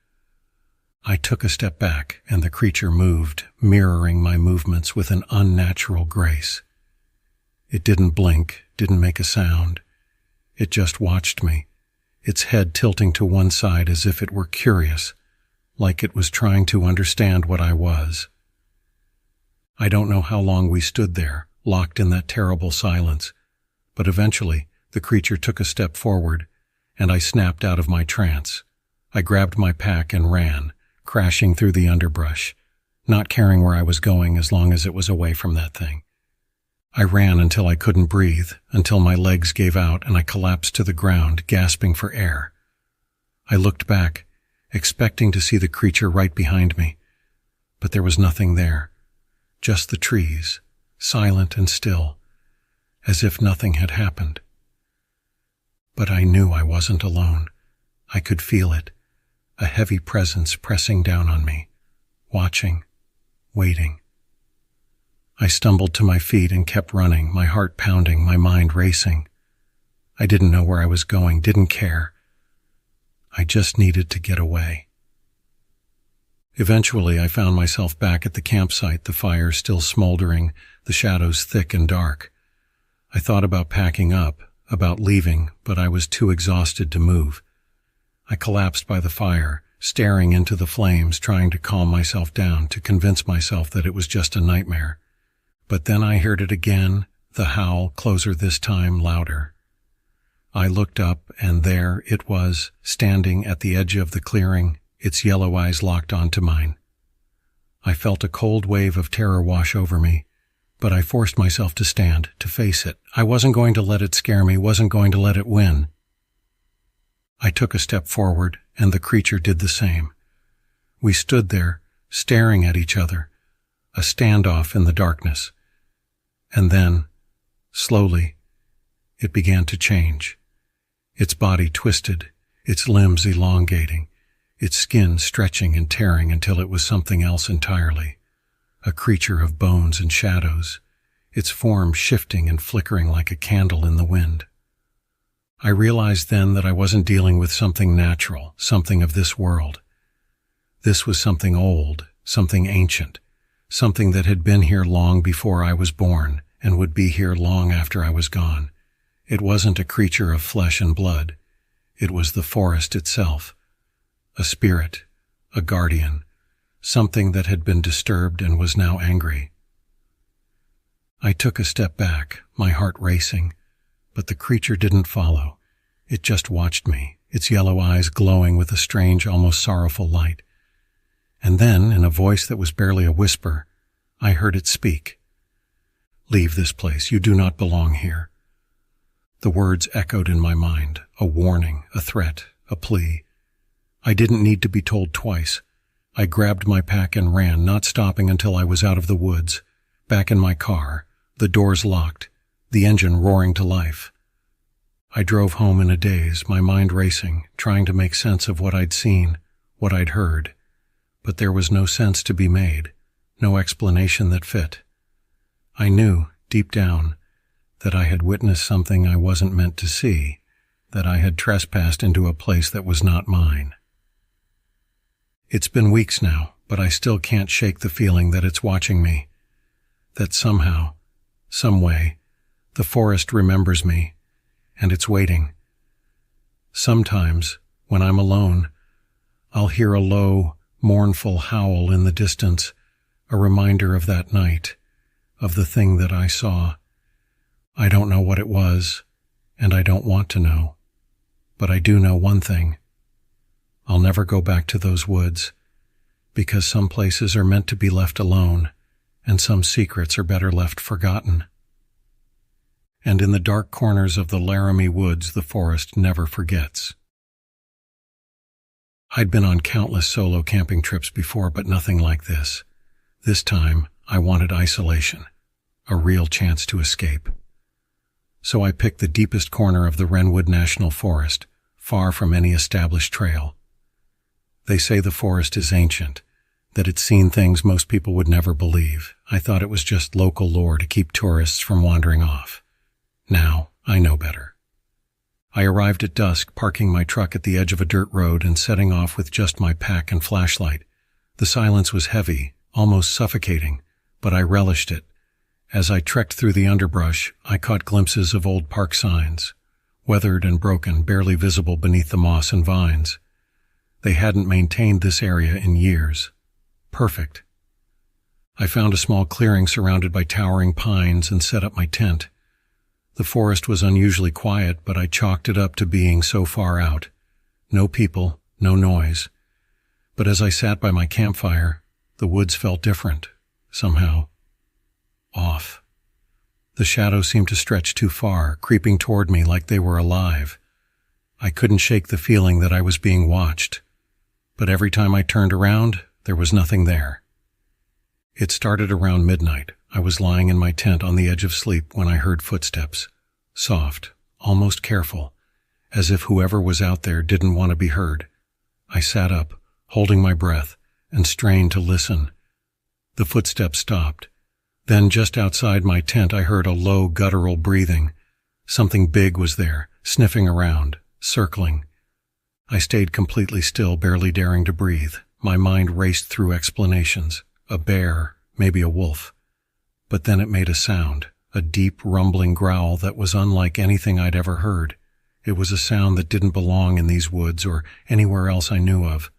I took a step back, and the creature moved, mirroring my movements with an unnatural grace. It didn't blink, didn't make a sound. It just watched me, its head tilting to one side as if it were curious, like it was trying to understand what I was. I don't know how long we stood there, locked in that terrible silence, but eventually the creature took a step forward, and I snapped out of my trance. I grabbed my pack and ran, crashing through the underbrush, not caring where I was going as long as it was away from that thing. I ran until I couldn't breathe, until my legs gave out and I collapsed to the ground, gasping for air. I looked back, expecting to see the creature right behind me, but there was nothing there, just the trees, silent and still, as if nothing had happened. But I knew I wasn't alone. I could feel it, a heavy presence pressing down on me, watching, waiting. I stumbled to my feet and kept running, my heart pounding, my mind racing. I didn't know where I was going, didn't care. I just needed to get away. Eventually, I found myself back at the campsite, the fire still smoldering, the shadows thick and dark. I thought about packing up, about leaving, but I was too exhausted to move. I collapsed by the fire, staring into the flames, trying to calm myself down, to convince myself that it was just a nightmare. But then I heard it again, the howl, closer this time, louder. I looked up, and there it was, standing at the edge of the clearing, its yellow eyes locked onto mine. I felt a cold wave of terror wash over me, but I forced myself to stand, to face it. I wasn't going to let it scare me, wasn't going to let it win. I took a step forward, and the creature did the same. We stood there, staring at each other, a standoff in the darkness. And then, slowly, it began to change. Its body twisted, its limbs elongating, its skin stretching and tearing until it was something else entirely, a creature of bones and shadows, its form shifting and flickering like a candle in the wind. I realized then that I wasn't dealing with something natural, something of this world. This was something old, something ancient, something that had been here long before I was born and would be here long after I was gone. It wasn't a creature of flesh and blood. It was the forest itself, a spirit, a guardian, something that had been disturbed and was now angry. I took a step back, my heart racing, but the creature didn't follow. It just watched me, its yellow eyes glowing with a strange, almost sorrowful light. And then, in a voice that was barely a whisper, I heard it speak. "Leave this place. You do not belong here." The words echoed in my mind, a warning, a threat, a plea. I didn't need to be told twice. I grabbed my pack and ran, not stopping until I was out of the woods, back in my car, the doors locked, the engine roaring to life. I drove home in a daze, my mind racing, trying to make sense of what I'd seen, what I'd heard. But there was no sense to be made, no explanation that fit. I knew, deep down, that I had witnessed something I wasn't meant to see, that I had trespassed into a place that was not mine. It's been weeks now, but I still can't shake the feeling that it's watching me, that somehow, some way, the forest remembers me, and it's waiting. Sometimes, when I'm alone, I'll hear a low, mournful howl in the distance, a reminder of that night, of the thing that I saw. I don't know what it was, and I don't want to know. But I do know one thing. I'll never go back to those woods, because some places are meant to be left alone, and some secrets are better left forgotten. And in the dark corners of the Laramie woods, the forest never forgets. I'd been on countless solo camping trips before, but nothing like this. This time, I wanted isolation, a real chance to escape. So I picked the deepest corner of the Wrenwood National Forest, far from any established trail. They say the forest is ancient, that it's seen things most people would never believe. I thought it was just local lore to keep tourists from wandering off. Now, I know better. I arrived at dusk, parking my truck at the edge of a dirt road and setting off with just my pack and flashlight. The silence was heavy, almost suffocating, but I relished it. As I trekked through the underbrush, I caught glimpses of old park signs, weathered and broken, barely visible beneath the moss and vines. They hadn't maintained this area in years. Perfect. I found a small clearing surrounded by towering pines and set up my tent. The forest was unusually quiet, but I chalked it up to being so far out. No people, no noise. But as I sat by my campfire, the woods felt different, somehow off. The shadows seemed to stretch too far, creeping toward me like they were alive. I couldn't shake the feeling that I was being watched. But every time I turned around, there was nothing there. It started around midnight. I was lying in my tent on the edge of sleep when I heard footsteps. Soft, almost careful, as if whoever was out there didn't want to be heard. I sat up, holding my breath, and strained to listen. The footsteps stopped. Then just outside my tent I heard a low, guttural breathing. Something big was there, sniffing around, circling. I stayed completely still, barely daring to breathe. My mind raced through explanations. A bear, maybe a wolf. But then it made a sound, a deep, rumbling growl that was unlike anything I'd ever heard. It was a sound that didn't belong in these woods or anywhere else I knew of.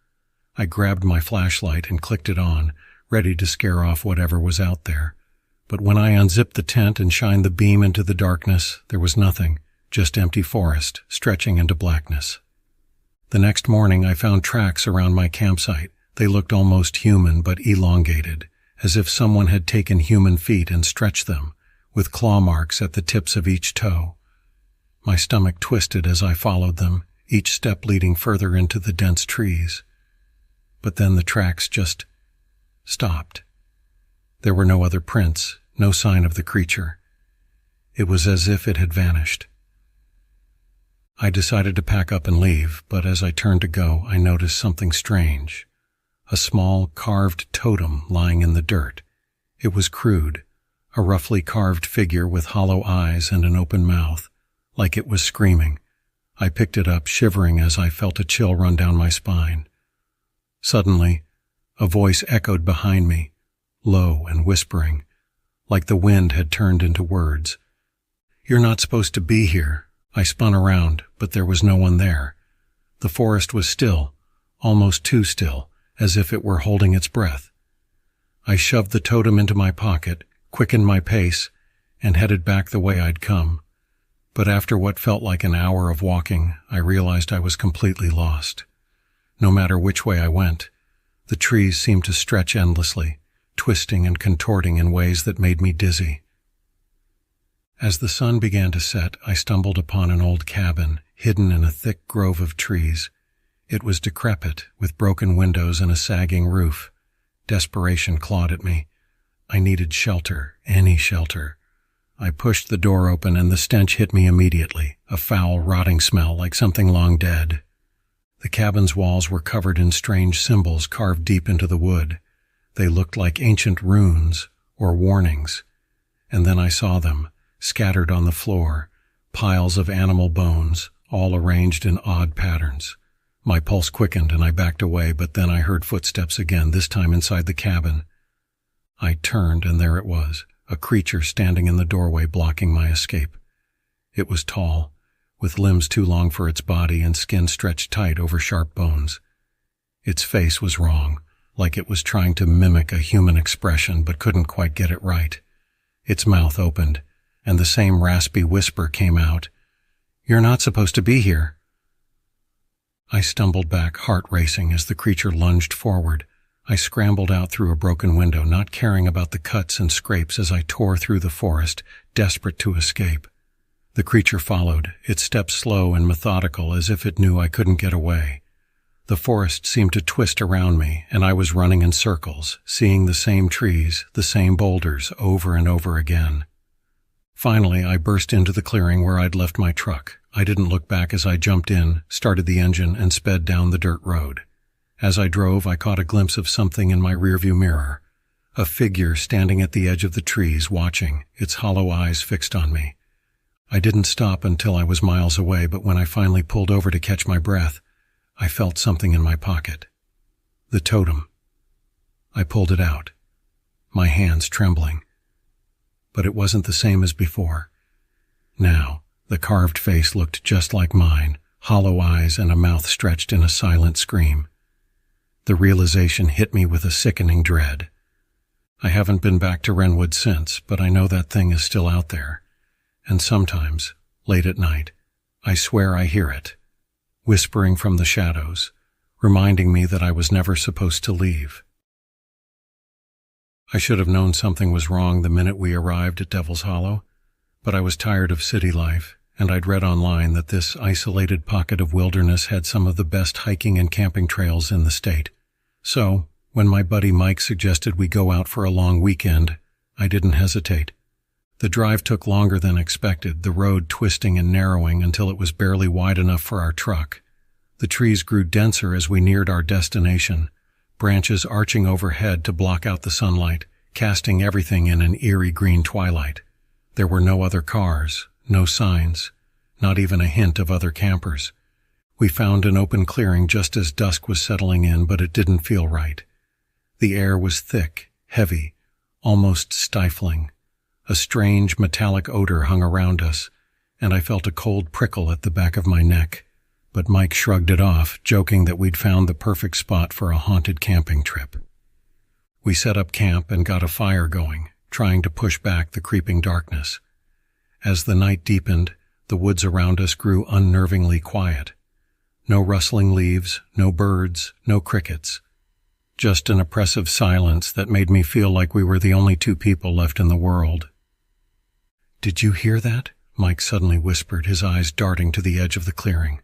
I grabbed my flashlight and clicked it on, ready to scare off whatever was out there. But when I unzipped the tent and shined the beam into the darkness, there was nothing, just empty forest, stretching into blackness. The next morning I found tracks around my campsite. They looked almost human but elongated, as if someone had taken human feet and stretched them, with claw marks at the tips of each toe. My stomach twisted as I followed them, each step leading further into the dense trees. But then the tracks just stopped. There were no other prints, no sign of the creature. It was as if it had vanished. I decided to pack up and leave, but as I turned to go, I noticed something strange. A small, carved totem lying in the dirt. It was crude, a roughly carved figure with hollow eyes and an open mouth, like it was screaming. I picked it up, shivering as I felt a chill run down my spine. Suddenly, a voice echoed behind me, low and whispering, like the wind had turned into words. "You're not supposed to be here." I spun around, but there was no one there. The forest was still, almost too still, as if it were holding its breath. I shoved the totem into my pocket, quickened my pace, and headed back the way I'd come. But after what felt like an hour of walking, I realized I was completely lost. No matter which way I went, the trees seemed to stretch endlessly, twisting and contorting in ways that made me dizzy. As the sun began to set, I stumbled upon an old cabin, hidden in a thick grove of trees. It was decrepit, with broken windows and a sagging roof. Desperation clawed at me. I needed shelter, any shelter. I pushed the door open and the stench hit me immediately, a foul, rotting smell like something long dead. The cabin's walls were covered in strange symbols carved deep into the wood. They looked like ancient runes or warnings. And then I saw them, scattered on the floor, piles of animal bones, all arranged in odd patterns. My pulse quickened and I backed away, but then I heard footsteps again, this time inside the cabin. I turned and there it was, a creature standing in the doorway blocking my escape. It was tall, with limbs too long for its body and skin stretched tight over sharp bones. Its face was wrong, like it was trying to mimic a human expression but couldn't quite get it right. Its mouth opened, and the same raspy whisper came out. "You're not supposed to be here." I stumbled back, heart racing, as the creature lunged forward. I scrambled out through a broken window, not caring about the cuts and scrapes as I tore through the forest, desperate to escape. The creature followed, its steps slow and methodical as if it knew I couldn't get away. The The forest seemed to twist around me, and I was running in circles, seeing the same trees, the same boulders, over and over again. Finally, I burst into the clearing where I'd left my truck. I didn't look back as I jumped in, started the engine, and sped down the dirt road. As I drove, I caught a glimpse of something in my rearview mirror. A figure standing at the edge of the trees, watching, its hollow eyes fixed on me. I didn't stop until I was miles away, but when I finally pulled over to catch my breath, I felt something in my pocket. The totem. I pulled it out, my hands trembling. But it wasn't the same as before. Now, the carved face looked just like mine, hollow eyes and a mouth stretched in a silent scream. The realization hit me with a sickening dread. I haven't been back to Wrenwood since, but I know that thing is still out there. And sometimes, late at night, I swear I hear it, whispering from the shadows, reminding me that I was never supposed to leave. I should have known something was wrong the minute we arrived at Devil's Hollow, but I was tired of city life, and I'd read online that this isolated pocket of wilderness had some of the best hiking and camping trails in the state. So, when my buddy Mike suggested we go out for a long weekend, I didn't hesitate. The drive took longer than expected, the road twisting and narrowing until it was barely wide enough for our truck. The trees grew denser as we neared our destination, branches arching overhead to block out the sunlight, casting everything in an eerie green twilight. There were no other cars, no signs, not even a hint of other campers. We found an open clearing just as dusk was settling in, but it didn't feel right. The air was thick, heavy, almost stifling. A strange metallic odor hung around us, and I felt a cold prickle at the back of my neck. But Mike shrugged it off, joking that we'd found the perfect spot for a haunted camping trip. We set up camp and got a fire going, trying to push back the creeping darkness. As the night deepened, the woods around us grew unnervingly quiet. No rustling leaves, no birds, no crickets. Just an oppressive silence that made me feel like we were the only two people left in the world. "Did you hear that?" Mike suddenly whispered, his eyes darting to the edge of the clearing.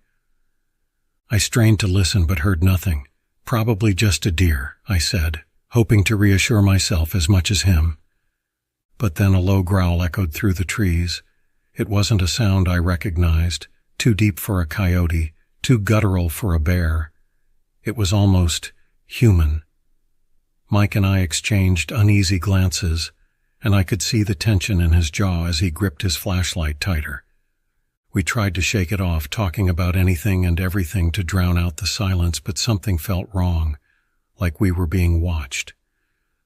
I strained to listen but heard nothing. "Probably just a deer," I said, hoping to reassure myself as much as him. But then a low growl echoed through the trees. It wasn't a sound I recognized, too deep for a coyote, too guttural for a bear. It was almost human. Mike and I exchanged uneasy glances, and I could see the tension in his jaw as he gripped his flashlight tighter. We tried to shake it off, talking about anything and everything to drown out the silence, but something felt wrong, like we were being watched.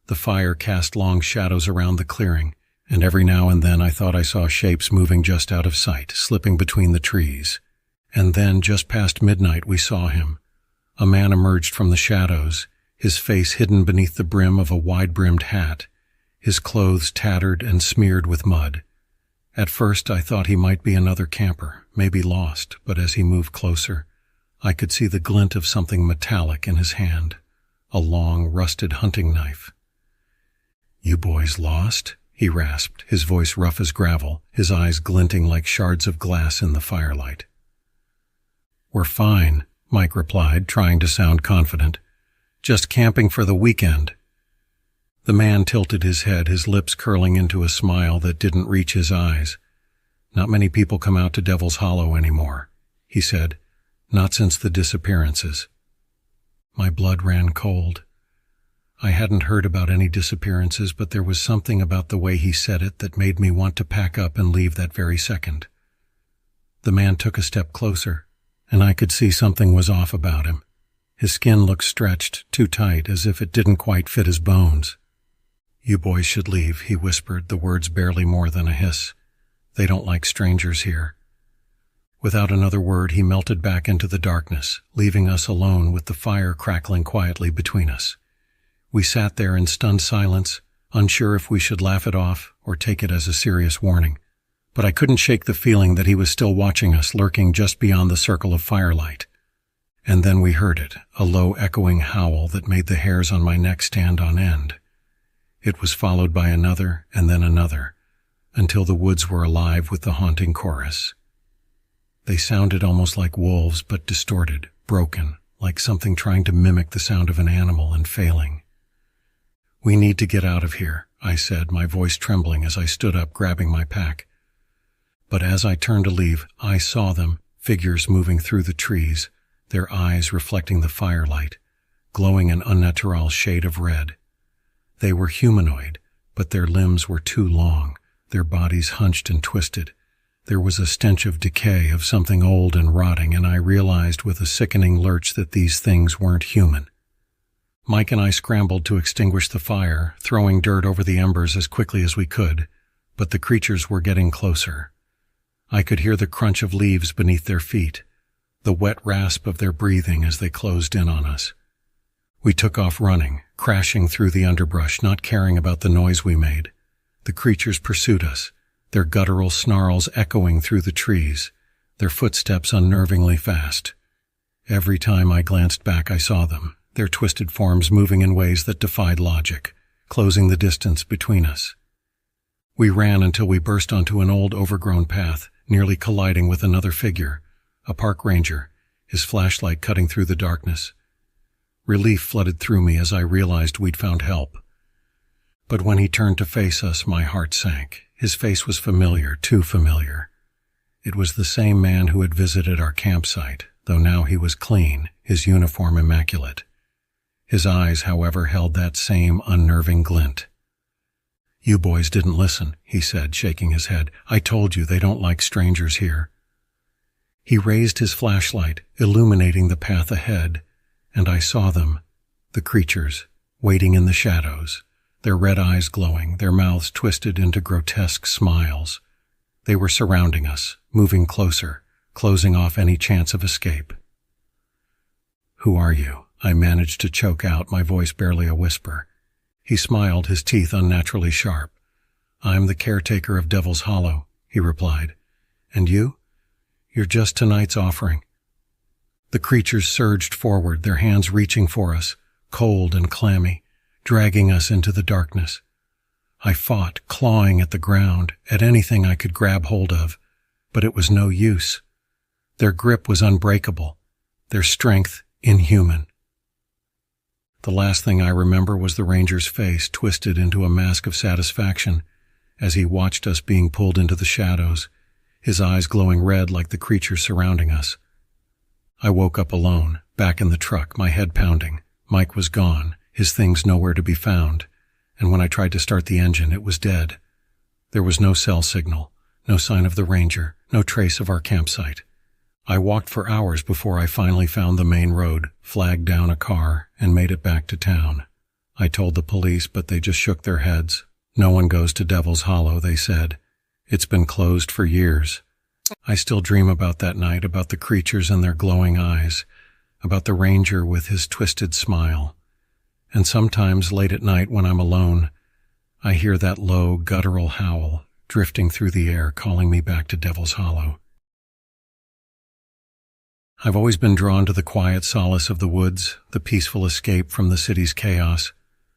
The fire cast long shadows around the clearing, and every now and then I thought I saw shapes moving just out of sight, slipping between the trees. And then, just past midnight, we saw him. A man emerged from the shadows, his face hidden beneath the brim of a wide-brimmed hat, his clothes tattered and smeared with mud. At first I thought he might be another camper, maybe lost, but as he moved closer, I could see the glint of something metallic in his hand, a long, rusted hunting knife. "You boys lost?" he rasped, his voice rough as gravel, his eyes glinting like shards of glass in the firelight. "We're fine," Mike replied, trying to sound confident. "Just camping for the weekend." The man tilted his head, his lips curling into a smile that didn't reach his eyes. "Not many people come out to Devil's Hollow anymore," he said. "Not since the disappearances." My blood ran cold. I hadn't heard about any disappearances, but there was something about the way he said it that made me want to pack up and leave that very second. The man took a step closer, and I could see something was off about him. His skin looked stretched, too tight, as if it didn't quite fit his bones. "You boys should leave," he whispered, the words barely more than a hiss. "They don't like strangers here." Without another word, he melted back into the darkness, leaving us alone with the fire crackling quietly between us. We sat there in stunned silence, unsure if we should laugh it off or take it as a serious warning. But I couldn't shake the feeling that he was still watching us, lurking just beyond the circle of firelight. And then we heard it, a low echoing howl that made the hairs on my neck stand on end. It was followed by another and then another, until the woods were alive with the haunting chorus. They sounded almost like wolves, but distorted, broken, like something trying to mimic the sound of an animal and failing. "We need to get out of here," I said, my voice trembling as I stood up, grabbing my pack. But as I turned to leave, I saw them, figures moving through the trees, their eyes reflecting the firelight, glowing an unnatural shade of red. They were humanoid, but their limbs were too long, their bodies hunched and twisted. There was a stench of decay, of something old and rotting, and I realized with a sickening lurch that these things weren't human. Mike and I scrambled to extinguish the fire, throwing dirt over the embers as quickly as we could, but the creatures were getting closer. I could hear the crunch of leaves beneath their feet, the wet rasp of their breathing as they closed in on us. We took off running, crashing through the underbrush, not caring about the noise we made. The creatures pursued us, their guttural snarls echoing through the trees, their footsteps unnervingly fast. Every time I glanced back, I saw them, their twisted forms moving in ways that defied logic, closing the distance between us. We ran until we burst onto an old overgrown path, nearly colliding with another figure, a park ranger, his flashlight cutting through the darkness. Relief flooded through me as I realized we'd found help. But when he turned to face us, my heart sank. His face was familiar, too familiar. It was the same man who had visited our campsite, though now he was clean, his uniform immaculate. His eyes, however, held that same unnerving glint. "You boys didn't listen," he said, shaking his head. "I told you they don't like strangers here." He raised his flashlight, illuminating the path ahead, and I saw them, the creatures, waiting in the shadows, their red eyes glowing, their mouths twisted into grotesque smiles. They were surrounding us, moving closer, closing off any chance of escape. "Who are you?" I managed to choke out, my voice barely a whisper. He smiled, his teeth unnaturally sharp. "I'm the caretaker of Devil's Hollow," he replied. "And you? You're just tonight's offering." The creatures surged forward, their hands reaching for us, cold and clammy, dragging us into the darkness. I fought, clawing at the ground, at anything I could grab hold of, but it was no use. Their grip was unbreakable, their strength inhuman. The last thing I remember was the ranger's face twisted into a mask of satisfaction as he watched us being pulled into the shadows, his eyes glowing red like the creatures surrounding us. I woke up alone, back in the truck, my head pounding. Mike was gone, his things nowhere to be found, and when I tried to start the engine, it was dead. There was no cell signal, no sign of the ranger, no trace of our campsite. I walked for hours before I finally found the main road, flagged down a car, and made it back to town. I told the police, but they just shook their heads. "No one goes to Devil's Hollow," they said. "It's been closed for years." I still dream about that night, about the creatures and their glowing eyes, about the ranger with his twisted smile. And sometimes, late at night when I'm alone, I hear that low, guttural howl drifting through the air, calling me back to Devil's Hollow. I've always been drawn to the quiet solace of the woods, the peaceful escape from the city's chaos.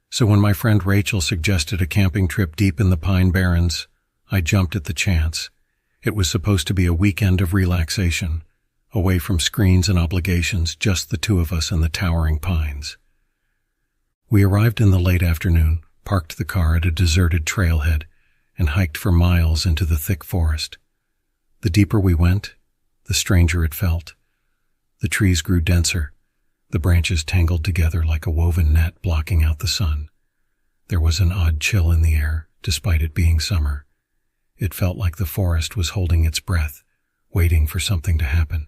So when my friend Rachel suggested a camping trip deep in the Pine Barrens, I jumped at the chance. It was supposed to be a weekend of relaxation, away from screens and obligations, just the two of us and the towering pines. We arrived in the late afternoon, parked the car at a deserted trailhead, and hiked for miles into the thick forest. The deeper we went, the stranger it felt. The trees grew denser, the branches tangled together like a woven net blocking out the sun. There was an odd chill in the air, despite it being summer. It felt like the forest was holding its breath, waiting for something to happen.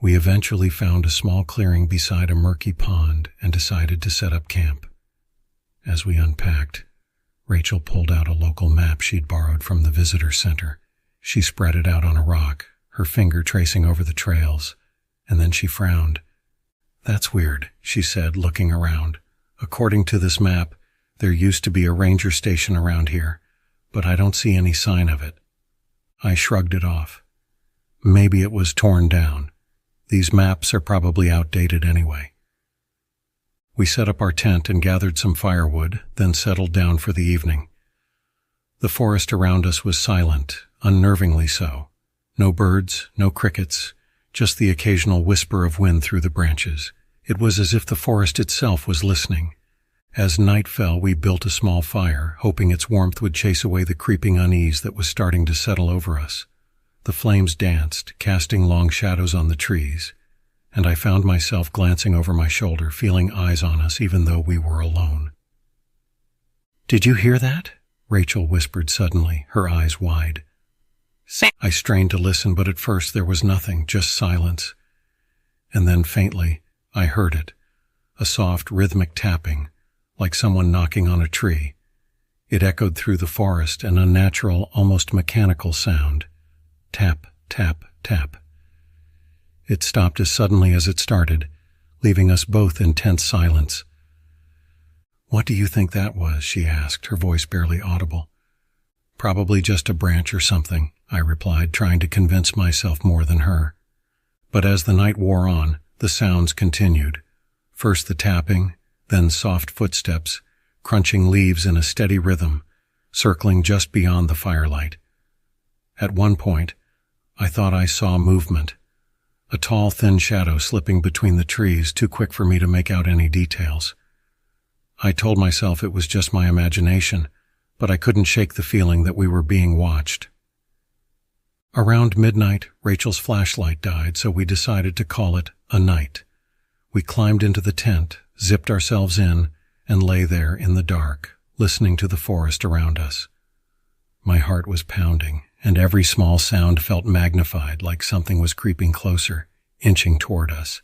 We eventually found a small clearing beside a murky pond and decided to set up camp. As we unpacked, Rachel pulled out a local map she'd borrowed from the visitor center. She spread it out on a rock, her finger tracing over the trails, and then she frowned. "That's weird," she said, looking around. "According to this map, there used to be a ranger station around here, but I don't see any sign of it." I shrugged it off. Maybe it was torn down. These maps are probably outdated anyway. We set up our tent and gathered some firewood, then settled down for the evening. The forest around us was silent, unnervingly so. No birds, no crickets, just the occasional whisper of wind through the branches. It was as if the forest itself was listening. As night fell, we built a small fire, hoping its warmth would chase away the creeping unease that was starting to settle over us. The flames danced, casting long shadows on the trees, and I found myself glancing over my shoulder, feeling eyes on us even though we were alone. "Did you hear that?" Rachel whispered suddenly, her eyes wide. I strained to listen, but at first there was nothing, just silence. And then faintly, I heard it, a soft, rhythmic tapping, like someone knocking on a tree. It echoed through the forest, an unnatural, almost mechanical sound. Tap, tap, tap. It stopped as suddenly as it started, leaving us both in tense silence. "What do you think that was?" she asked, her voice barely audible. "Probably just a branch or something," I replied, trying to convince myself more than her. But as the night wore on, the sounds continued. First the tapping, then soft footsteps, crunching leaves in a steady rhythm, circling just beyond the firelight. At one point, I thought I saw movement, a tall, thin shadow slipping between the trees, too quick for me to make out any details. I told myself it was just my imagination, but I couldn't shake the feeling that we were being watched. Around midnight, Rachel's flashlight died, so we decided to call it a night. We climbed into the tent, zipped ourselves in, and lay there in the dark, listening to the forest around us. My heart was pounding, and every small sound felt magnified, like something was creeping closer, inching toward us.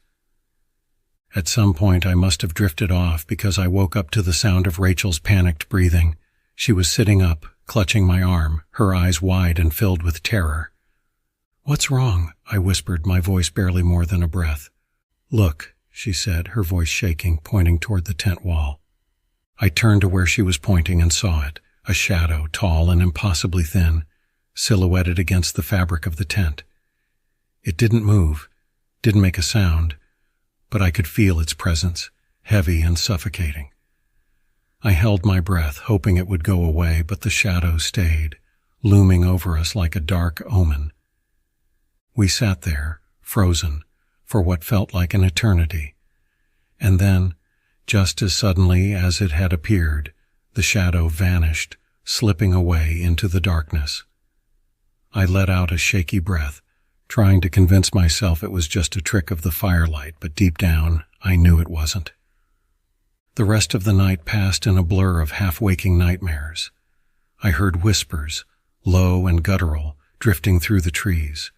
At some point I must have drifted off because I woke up to the sound of Rachel's panicked breathing. She was sitting up, clutching my arm, her eyes wide and filled with terror. "What's wrong?" I whispered, my voice barely more than a breath. "Look," she said, her voice shaking, pointing toward the tent wall. I turned to where she was pointing and saw it, a shadow, tall and impossibly thin, silhouetted against the fabric of the tent. It didn't move, didn't make a sound, but I could feel its presence, heavy and suffocating. I held my breath, hoping it would go away, but the shadow stayed, looming over us like a dark omen. We sat there, frozen, for what felt like an eternity. And then, just as suddenly as it had appeared, the shadow vanished, slipping away into the darkness. I let out a shaky breath, trying to convince myself it was just a trick of the firelight, but deep down, I knew it wasn't. The rest of the night passed in a blur of half-waking nightmares. I heard whispers, low and guttural, drifting through the trees.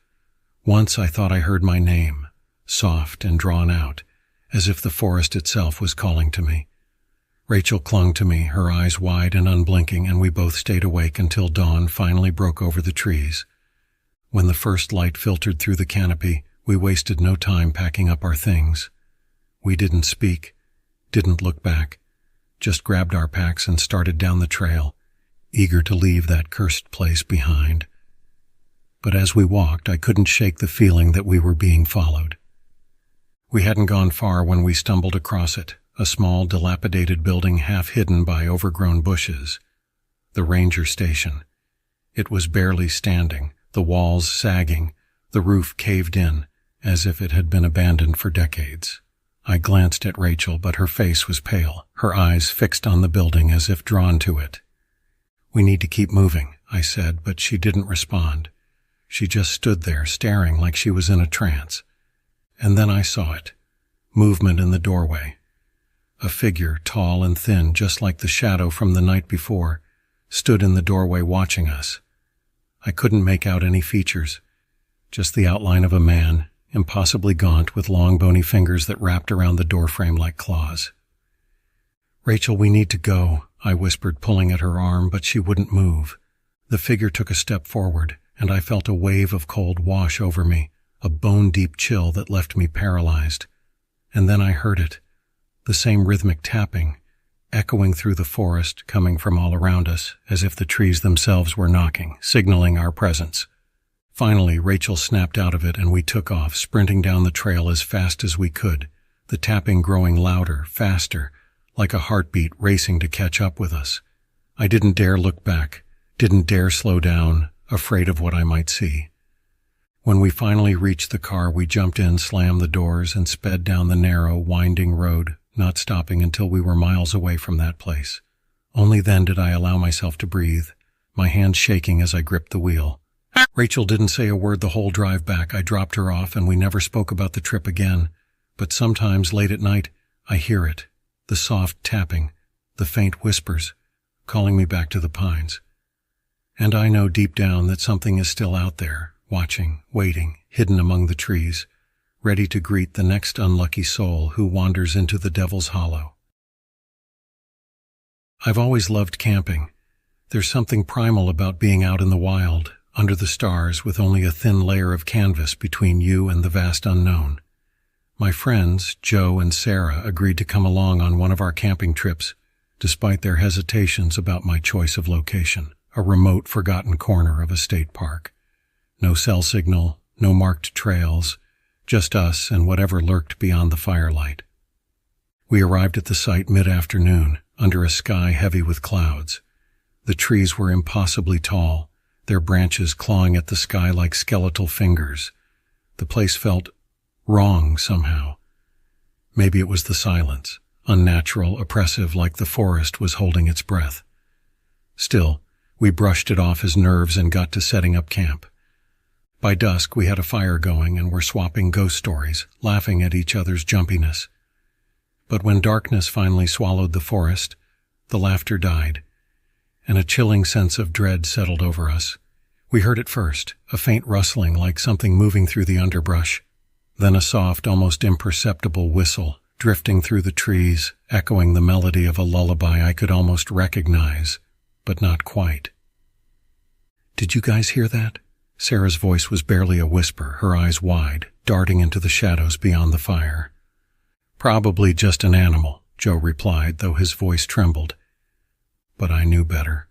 Once I thought I heard my name, soft and drawn out, as if the forest itself was calling to me. Rachel clung to me, her eyes wide and unblinking, and we both stayed awake until dawn finally broke over the trees. When the first light filtered through the canopy, we wasted no time packing up our things. We didn't speak, didn't look back, just grabbed our packs and started down the trail, eager to leave that cursed place behind. But as we walked, I couldn't shake the feeling that we were being followed. We hadn't gone far when we stumbled across it, a small, dilapidated building half hidden by overgrown bushes. The ranger station. It was barely standing, the walls sagging, the roof caved in, as if it had been abandoned for decades. I glanced at Rachel, but her face was pale, her eyes fixed on the building as if drawn to it. "We need to keep moving," I said, but she didn't respond. She just stood there, staring like she was in a trance. And then I saw it. Movement in the doorway. A figure, tall and thin, just like the shadow from the night before, stood in the doorway watching us. I couldn't make out any features, just the outline of a man, impossibly gaunt, with long bony fingers that wrapped around the doorframe like claws. "Rachel, we need to go," I whispered, pulling at her arm, but she wouldn't move. The figure took a step forward, and I felt a wave of cold wash over me, a bone-deep chill that left me paralyzed. And then I heard it, the same rhythmic tapping, echoing through the forest, coming from all around us, as if the trees themselves were knocking, signaling our presence. Finally, Rachel snapped out of it, and we took off, sprinting down the trail as fast as we could, the tapping growing louder, faster, like a heartbeat racing to catch up with us. I didn't dare look back, didn't dare slow down, afraid of what I might see. When we finally reached the car, we jumped in, slammed the doors, and sped down the narrow, winding road, not stopping until we were miles away from that place. Only then did I allow myself to breathe, my hands shaking as I gripped the wheel. Rachel didn't say a word the whole drive back. I dropped her off, and we never spoke about the trip again. But sometimes, late at night, I hear it, the soft tapping, the faint whispers, calling me back to the pines. And I know deep down that something is still out there, watching, waiting, hidden among the trees, ready to greet the next unlucky soul who wanders into the Devil's Hollow. I've always loved camping. There's something primal about being out in the wild, under the stars, with only a thin layer of canvas between you and the vast unknown. My friends, Joe and Sarah, agreed to come along on one of our camping trips, despite their hesitations about my choice of location, a remote, forgotten corner of a state park. No cell signal, no marked trails, just us and whatever lurked beyond the firelight. We arrived at the site mid-afternoon, under a sky heavy with clouds. The trees were impossibly tall, their branches clawing at the sky like skeletal fingers. The place felt wrong somehow. Maybe it was the silence, unnatural, oppressive, like the forest was holding its breath. Still, we brushed it off as nerves and got to setting up camp. By dusk, we had a fire going and were swapping ghost stories, laughing at each other's jumpiness. But when darkness finally swallowed the forest, the laughter died, and a chilling sense of dread settled over us. We heard it first, a faint rustling like something moving through the underbrush, then a soft, almost imperceptible whistle drifting through the trees, echoing the melody of a lullaby I could almost recognize, but not quite. "Did you guys hear that?" Sarah's voice was barely a whisper, her eyes wide, darting into the shadows beyond the fire. "Probably just an animal," Joe replied, though his voice trembled. But I knew better.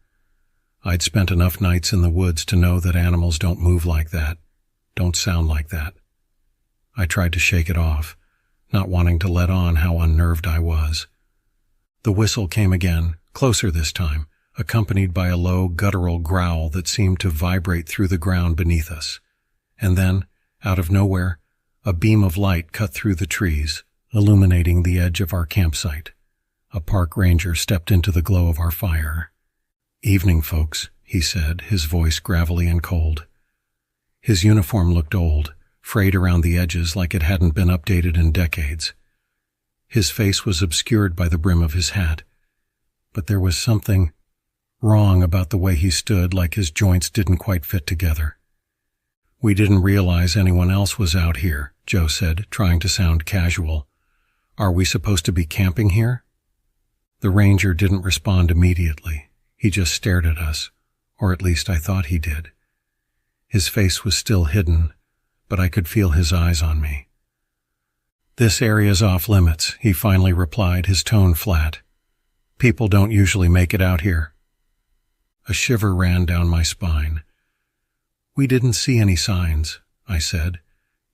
I'd spent enough nights in the woods to know that animals don't move like that, don't sound like that. I tried to shake it off, not wanting to let on how unnerved I was. The whistle came again, closer this time, accompanied by a low, guttural growl that seemed to vibrate through the ground beneath us. And then, out of nowhere, a beam of light cut through the trees, illuminating the edge of our campsite. A park ranger stepped into the glow of our fire. "Evening, folks," he said, his voice gravelly and cold. His uniform looked old, frayed around the edges like it hadn't been updated in decades. His face was obscured by the brim of his hat, but there was something wrong about the way he stood, like his joints didn't quite fit together. "We didn't realize anyone else was out here," Joe said, trying to sound casual. "Are we supposed to be camping here?" The ranger didn't respond immediately. He just stared at us, or at least I thought he did. His face was still hidden, but I could feel his eyes on me. "This area's off limits," he finally replied, his tone flat. "People don't usually make it out here." A shiver ran down my spine. "We didn't see any signs," I said,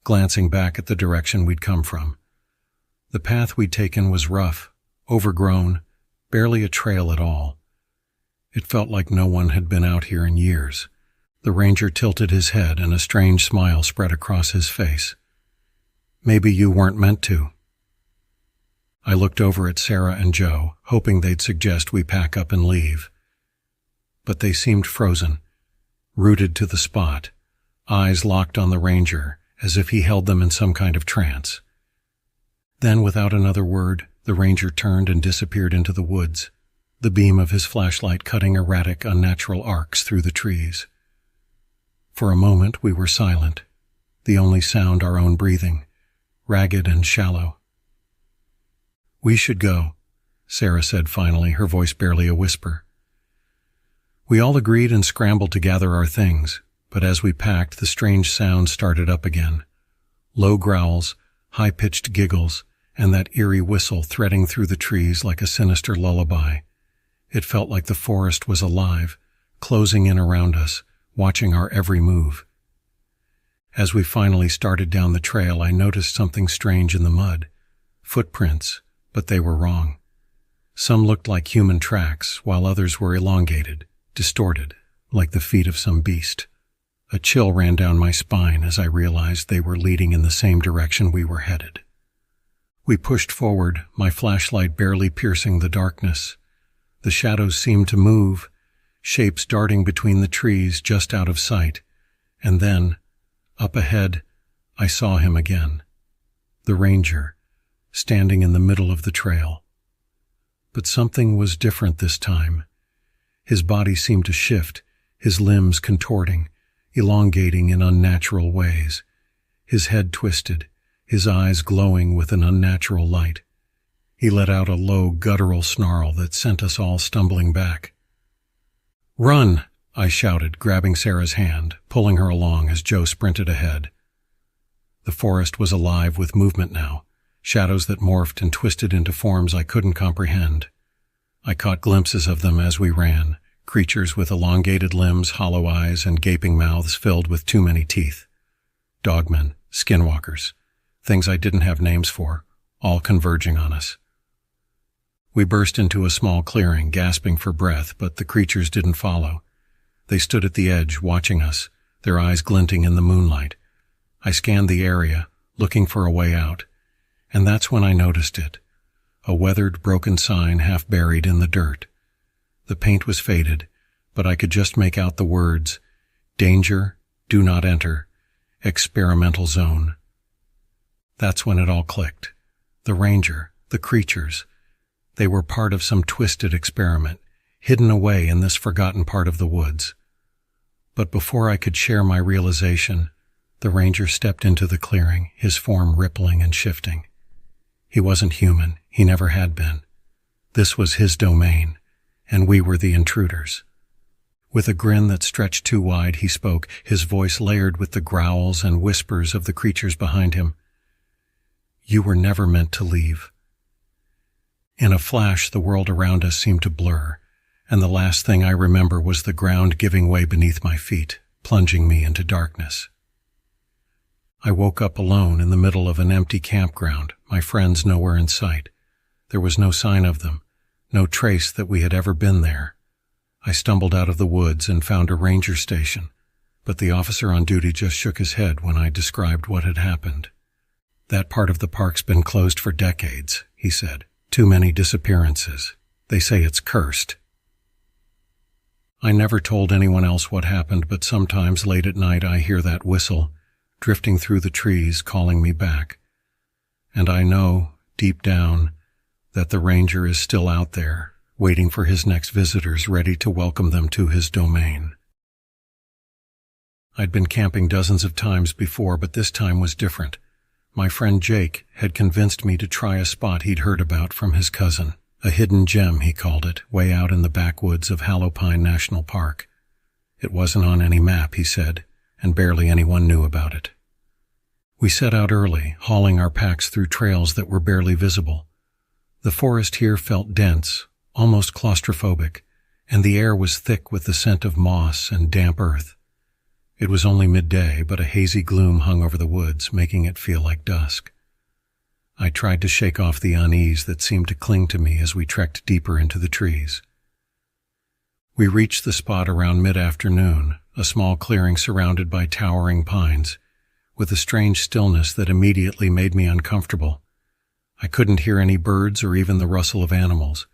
glancing back at the direction we'd come from. The path we'd taken was rough, overgrown, barely a trail at all. It felt like no one had been out here in years. The ranger tilted his head and a strange smile spread across his face. "Maybe you weren't meant to." I looked over at Sarah and Joe, hoping they'd suggest we pack up and leave. But they seemed frozen, rooted to the spot, eyes locked on the ranger, as if he held them in some kind of trance. Then, without another word, the ranger turned and disappeared into the woods, the beam of his flashlight cutting erratic, unnatural arcs through the trees. For a moment we were silent, the only sound our own breathing, ragged and shallow. "We should go," Sarah said finally, her voice barely a whisper. We all agreed and scrambled to gather our things, but as we packed, the strange sounds started up again. Low growls, high-pitched giggles, and that eerie whistle threading through the trees like a sinister lullaby. It felt like the forest was alive, closing in around us, watching our every move. As we finally started down the trail, I noticed something strange in the mud. Footprints, but they were wrong. Some looked like human tracks, while others were elongated, distorted, like the feet of some beast. A chill ran down my spine as I realized they were leading in the same direction we were headed. We pushed forward, my flashlight barely piercing the darkness. The shadows seemed to move, shapes darting between the trees just out of sight. And then, up ahead, I saw him again. The ranger, standing in the middle of the trail. But something was different this time. His body seemed to shift, his limbs contorting, elongating in unnatural ways. His head twisted, his eyes glowing with an unnatural light. He let out a low, guttural snarl that sent us all stumbling back. "Run!" I shouted, grabbing Sarah's hand, pulling her along as Joe sprinted ahead. The forest was alive with movement now, shadows that morphed and twisted into forms I couldn't comprehend. I caught glimpses of them as we ran, creatures with elongated limbs, hollow eyes, and gaping mouths filled with too many teeth. Dogmen, skinwalkers, things I didn't have names for, all converging on us. We burst into a small clearing, gasping for breath, but the creatures didn't follow. They stood at the edge, watching us, their eyes glinting in the moonlight. I scanned the area, looking for a way out, and that's when I noticed it. A weathered, broken sign half buried in the dirt. The paint was faded, but I could just make out the words, "Danger, do not enter, experimental zone." That's when it all clicked. The ranger, the creatures, they were part of some twisted experiment, hidden away in this forgotten part of the woods. But before I could share my realization, the ranger stepped into the clearing, his form rippling and shifting. He wasn't human, he never had been. This was his domain, and we were the intruders. With a grin that stretched too wide, he spoke, his voice layered with the growls and whispers of the creatures behind him. "You were never meant to leave." In a flash, the world around us seemed to blur, and the last thing I remember was the ground giving way beneath my feet, plunging me into darkness. I woke up alone in the middle of an empty campground, my friends nowhere in sight. There was no sign of them, no trace that we had ever been there. I stumbled out of the woods and found a ranger station, but the officer on duty just shook his head when I described what had happened. "That part of the park's been closed for decades," he said. "Too many disappearances. They say it's cursed." I never told anyone else what happened, but sometimes late at night I hear that whistle, drifting through the trees, calling me back. And I know, deep down, that the ranger is still out there, waiting for his next visitors, ready to welcome them to his domain. I'd been camping dozens of times before, but this time was different. My friend Jake had convinced me to try a spot he'd heard about from his cousin, a hidden gem, he called it, way out in the backwoods of Hallowpine National Park. It wasn't on any map, he said, and barely anyone knew about it. We set out early, hauling our packs through trails that were barely visible. The forest here felt dense, almost claustrophobic, and the air was thick with the scent of moss and damp earth. It was only midday, but a hazy gloom hung over the woods, making it feel like dusk. I tried to shake off the unease that seemed to cling to me as we trekked deeper into the trees. We reached the spot around mid-afternoon, a small clearing surrounded by towering pines, with a strange stillness that immediately made me uncomfortable. I couldn't hear any birds or even the rustle of animals,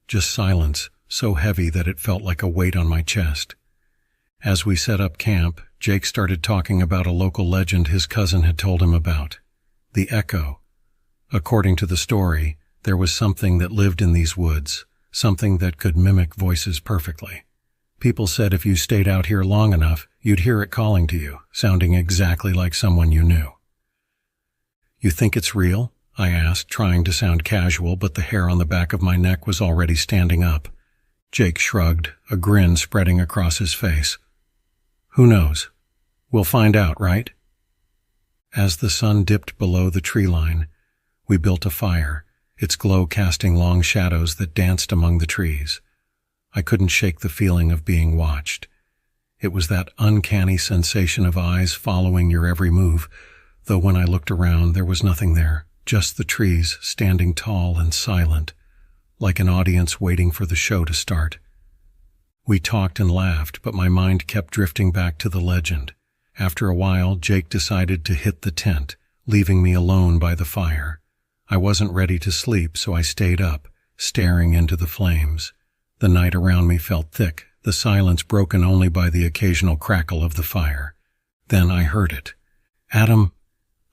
just silence, so heavy that it felt like a weight on my chest. As we set up camp, Jake started talking about a local legend his cousin had told him about, the Echo. According to the story, there was something that lived in these woods, something that could mimic voices perfectly. People said if you stayed out here long enough, you'd hear it calling to you, sounding exactly like someone you knew. "You think it's real?" I asked, trying to sound casual, but the hair on the back of my neck was already standing up. Jake shrugged, a grin spreading across his face. "Who knows? We'll find out, right?" As the sun dipped below the tree line, we built a fire, its glow casting long shadows that danced among the trees. I couldn't shake the feeling of being watched. It was that uncanny sensation of eyes following your every move, though when I looked around there was nothing there, just the trees standing tall and silent, like an audience waiting for the show to start. We talked and laughed, but my mind kept drifting back to the legend, After a while, Jake decided to hit the tent, leaving me alone by the fire. I wasn't ready to sleep, so I stayed up, staring into the flames. The night around me felt thick, the silence broken only by the occasional crackle of the fire. Then I heard it. "Adam,"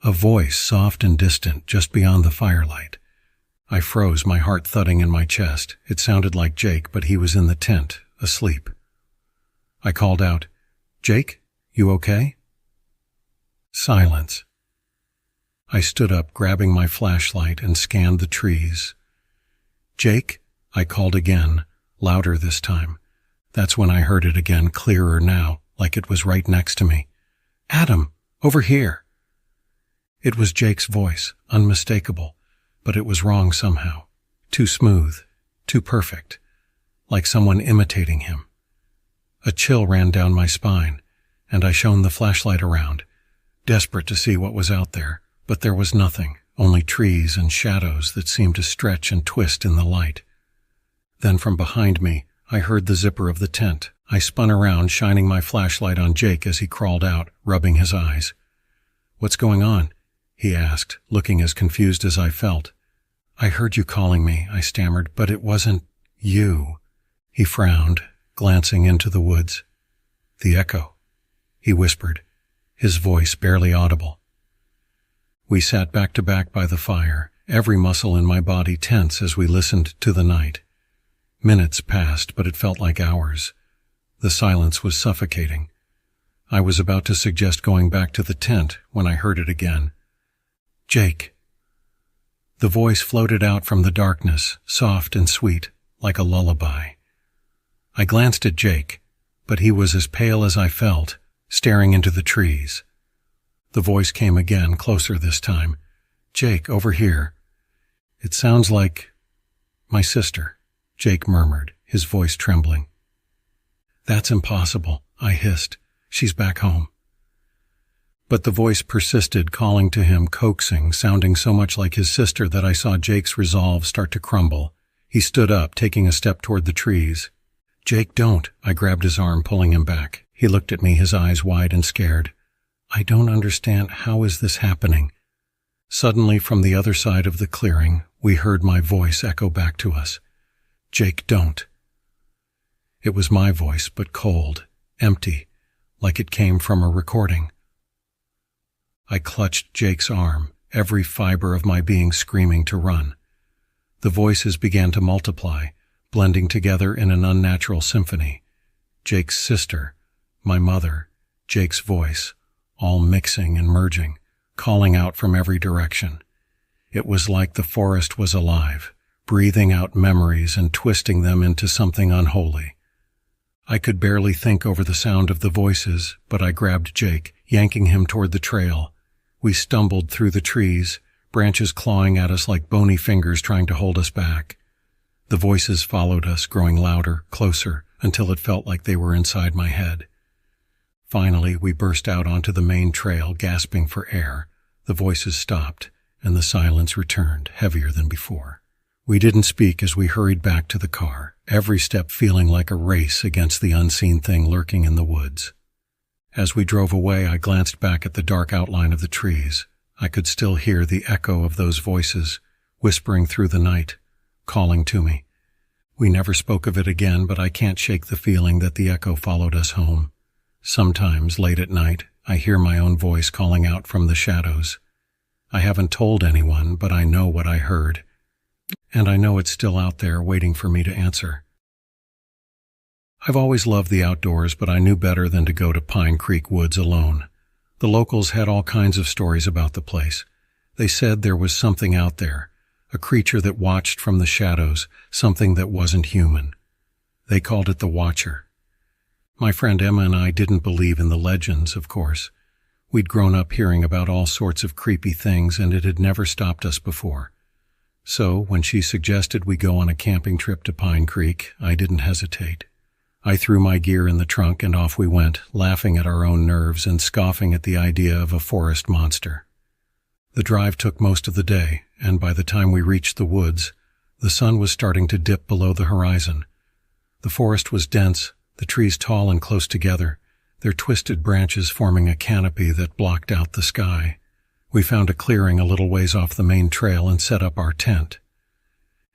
a voice, soft and distant, just beyond the firelight. I froze, my heart thudding in my chest. It sounded like Jake, but he was in the tent, asleep. I called out, "Jake, you okay?" Silence. I stood up, grabbing my flashlight, and scanned the trees. "Jake," I called again, louder this time. That's when I heard it again, clearer now, like it was right next to me. "Adam, over here." It was Jake's voice, unmistakable, but it was wrong somehow. Too smooth, too perfect, like someone imitating him. A chill ran down my spine, and I shone the flashlight around, desperate to see what was out there, but there was nothing, only trees and shadows that seemed to stretch and twist in the light. Then from behind me, I heard the zipper of the tent. I spun around, shining my flashlight on Jake as he crawled out, rubbing his eyes. "What's going on?" he asked, looking as confused as I felt. "I heard you calling me," I stammered, "but it wasn't you." He frowned, glancing into the woods. "The echo," he whispered, his voice barely audible. We sat back to back by the fire, every muscle in my body tense as we listened to the night. Minutes passed, but it felt like hours. The silence was suffocating. I was about to suggest going back to the tent when I heard it again. "Jake." The voice floated out from the darkness, soft and sweet, like a lullaby. I glanced at Jake, but he was as pale as I felt, staring into the trees. The voice came again, closer this time. "Jake, over here." "It sounds like my sister," Jake murmured, his voice trembling. "That's impossible," I hissed. "She's back home." But the voice persisted, calling to him, coaxing, sounding so much like his sister that I saw Jake's resolve start to crumble. He stood up, taking a step toward the trees. "Jake, don't." I grabbed his arm, pulling him back. He looked at me, his eyes wide and scared. "I don't understand. How is this happening?" Suddenly, from the other side of the clearing, we heard my voice echo back to us. "Jake, don't." It was my voice, but cold, empty, like it came from a recording. I clutched Jake's arm, every fiber of my being screaming to run. The voices began to multiply, blending together in an unnatural symphony. Jake's sister, my mother, Jake's voice, all mixing and merging, calling out from every direction. It was like the forest was alive, breathing out memories and twisting them into something unholy. I could barely think over the sound of the voices, but I grabbed Jake, yanking him toward the trail. We stumbled through the trees, branches clawing at us like bony fingers trying to hold us back. The voices followed us, growing louder, closer, until it felt like they were inside my head. Finally, we burst out onto the main trail, gasping for air. The voices stopped, and the silence returned, heavier than before. We didn't speak as we hurried back to the car, every step feeling like a race against the unseen thing lurking in the woods. As we drove away, I glanced back at the dark outline of the trees. I could still hear the echo of those voices, whispering through the night, calling to me. We never spoke of it again, but I can't shake the feeling that the echo followed us home. Sometimes, late at night, I hear my own voice calling out from the shadows. I haven't told anyone, but I know what I heard. And I know it's still out there waiting for me to answer. I've always loved the outdoors, but I knew better than to go to Pine Creek Woods alone. The locals had all kinds of stories about the place. They said there was something out there, a creature that watched from the shadows, something that wasn't human. They called it the Watcher. My friend Emma and I didn't believe in the legends, of course. We'd grown up hearing about all sorts of creepy things, and it had never stopped us before. So, when she suggested we go on a camping trip to Pine Creek, I didn't hesitate. I threw my gear in the trunk and off we went, laughing at our own nerves and scoffing at the idea of a forest monster. The drive took most of the day, and by the time we reached the woods, the sun was starting to dip below the horizon. The forest was dense, the trees tall and close together, their twisted branches forming a canopy that blocked out the sky. We found a clearing a little ways off the main trail and set up our tent.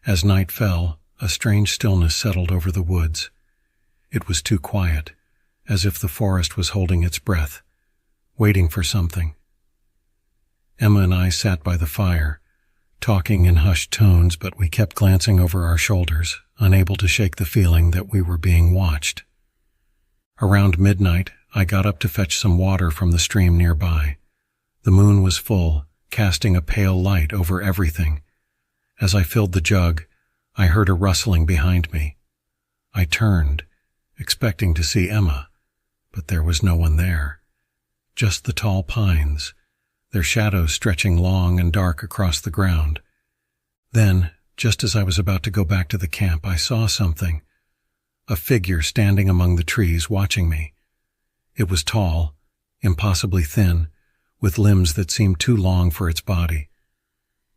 As night fell, a strange stillness settled over the woods. It was too quiet, as if the forest was holding its breath, waiting for something. Emma and I sat by the fire, talking in hushed tones, but we kept glancing over our shoulders, unable to shake the feeling that we were being watched. Around midnight, I got up to fetch some water from the stream nearby. The moon was full, casting a pale light over everything. As I filled the jug, I heard a rustling behind me. I turned, expecting to see Emma, but there was no one there. Just the tall pines, their shadows stretching long and dark across the ground. Then, just as I was about to go back to the camp, I saw something. A figure standing among the trees watching me. It was tall, impossibly thin, with limbs that seemed too long for its body.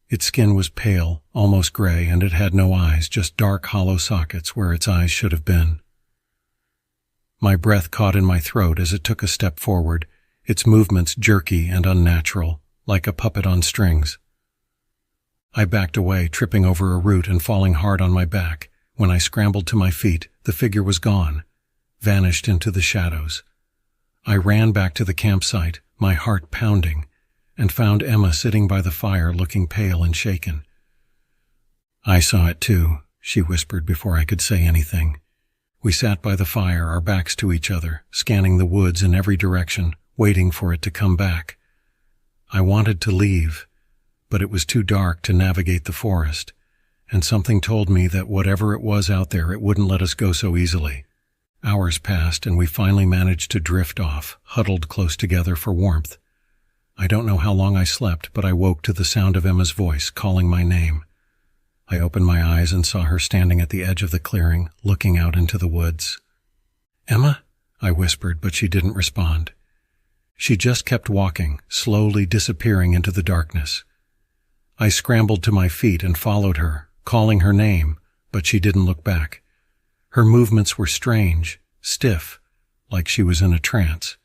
Its skin was pale, almost gray, and it had no eyes, just dark, hollow sockets where its eyes should have been. My breath caught in my throat as it took a step forward, its movements jerky and unnatural, like a puppet on strings. I backed away, tripping over a root and falling hard on my back. When I scrambled to my feet, the figure was gone, vanished into the shadows. I ran back to the campsite, my heart pounding, and found Emma sitting by the fire looking pale and shaken. "I saw it too," she whispered before I could say anything. We sat by the fire, our backs to each other, scanning the woods in every direction, waiting for it to come back. I wanted to leave, but it was too dark to navigate the forest, and something told me that whatever it was out there, it wouldn't let us go so easily. Hours passed, and we finally managed to drift off, huddled close together for warmth. I don't know how long I slept, but I woke to the sound of Emma's voice calling my name. I opened my eyes and saw her standing at the edge of the clearing, looking out into the woods. "Emma?" I whispered, but she didn't respond. She just kept walking, slowly disappearing into the darkness. I scrambled to my feet and followed her, calling her name, but she didn't look back. Her movements were strange, stiff, like she was in a trance.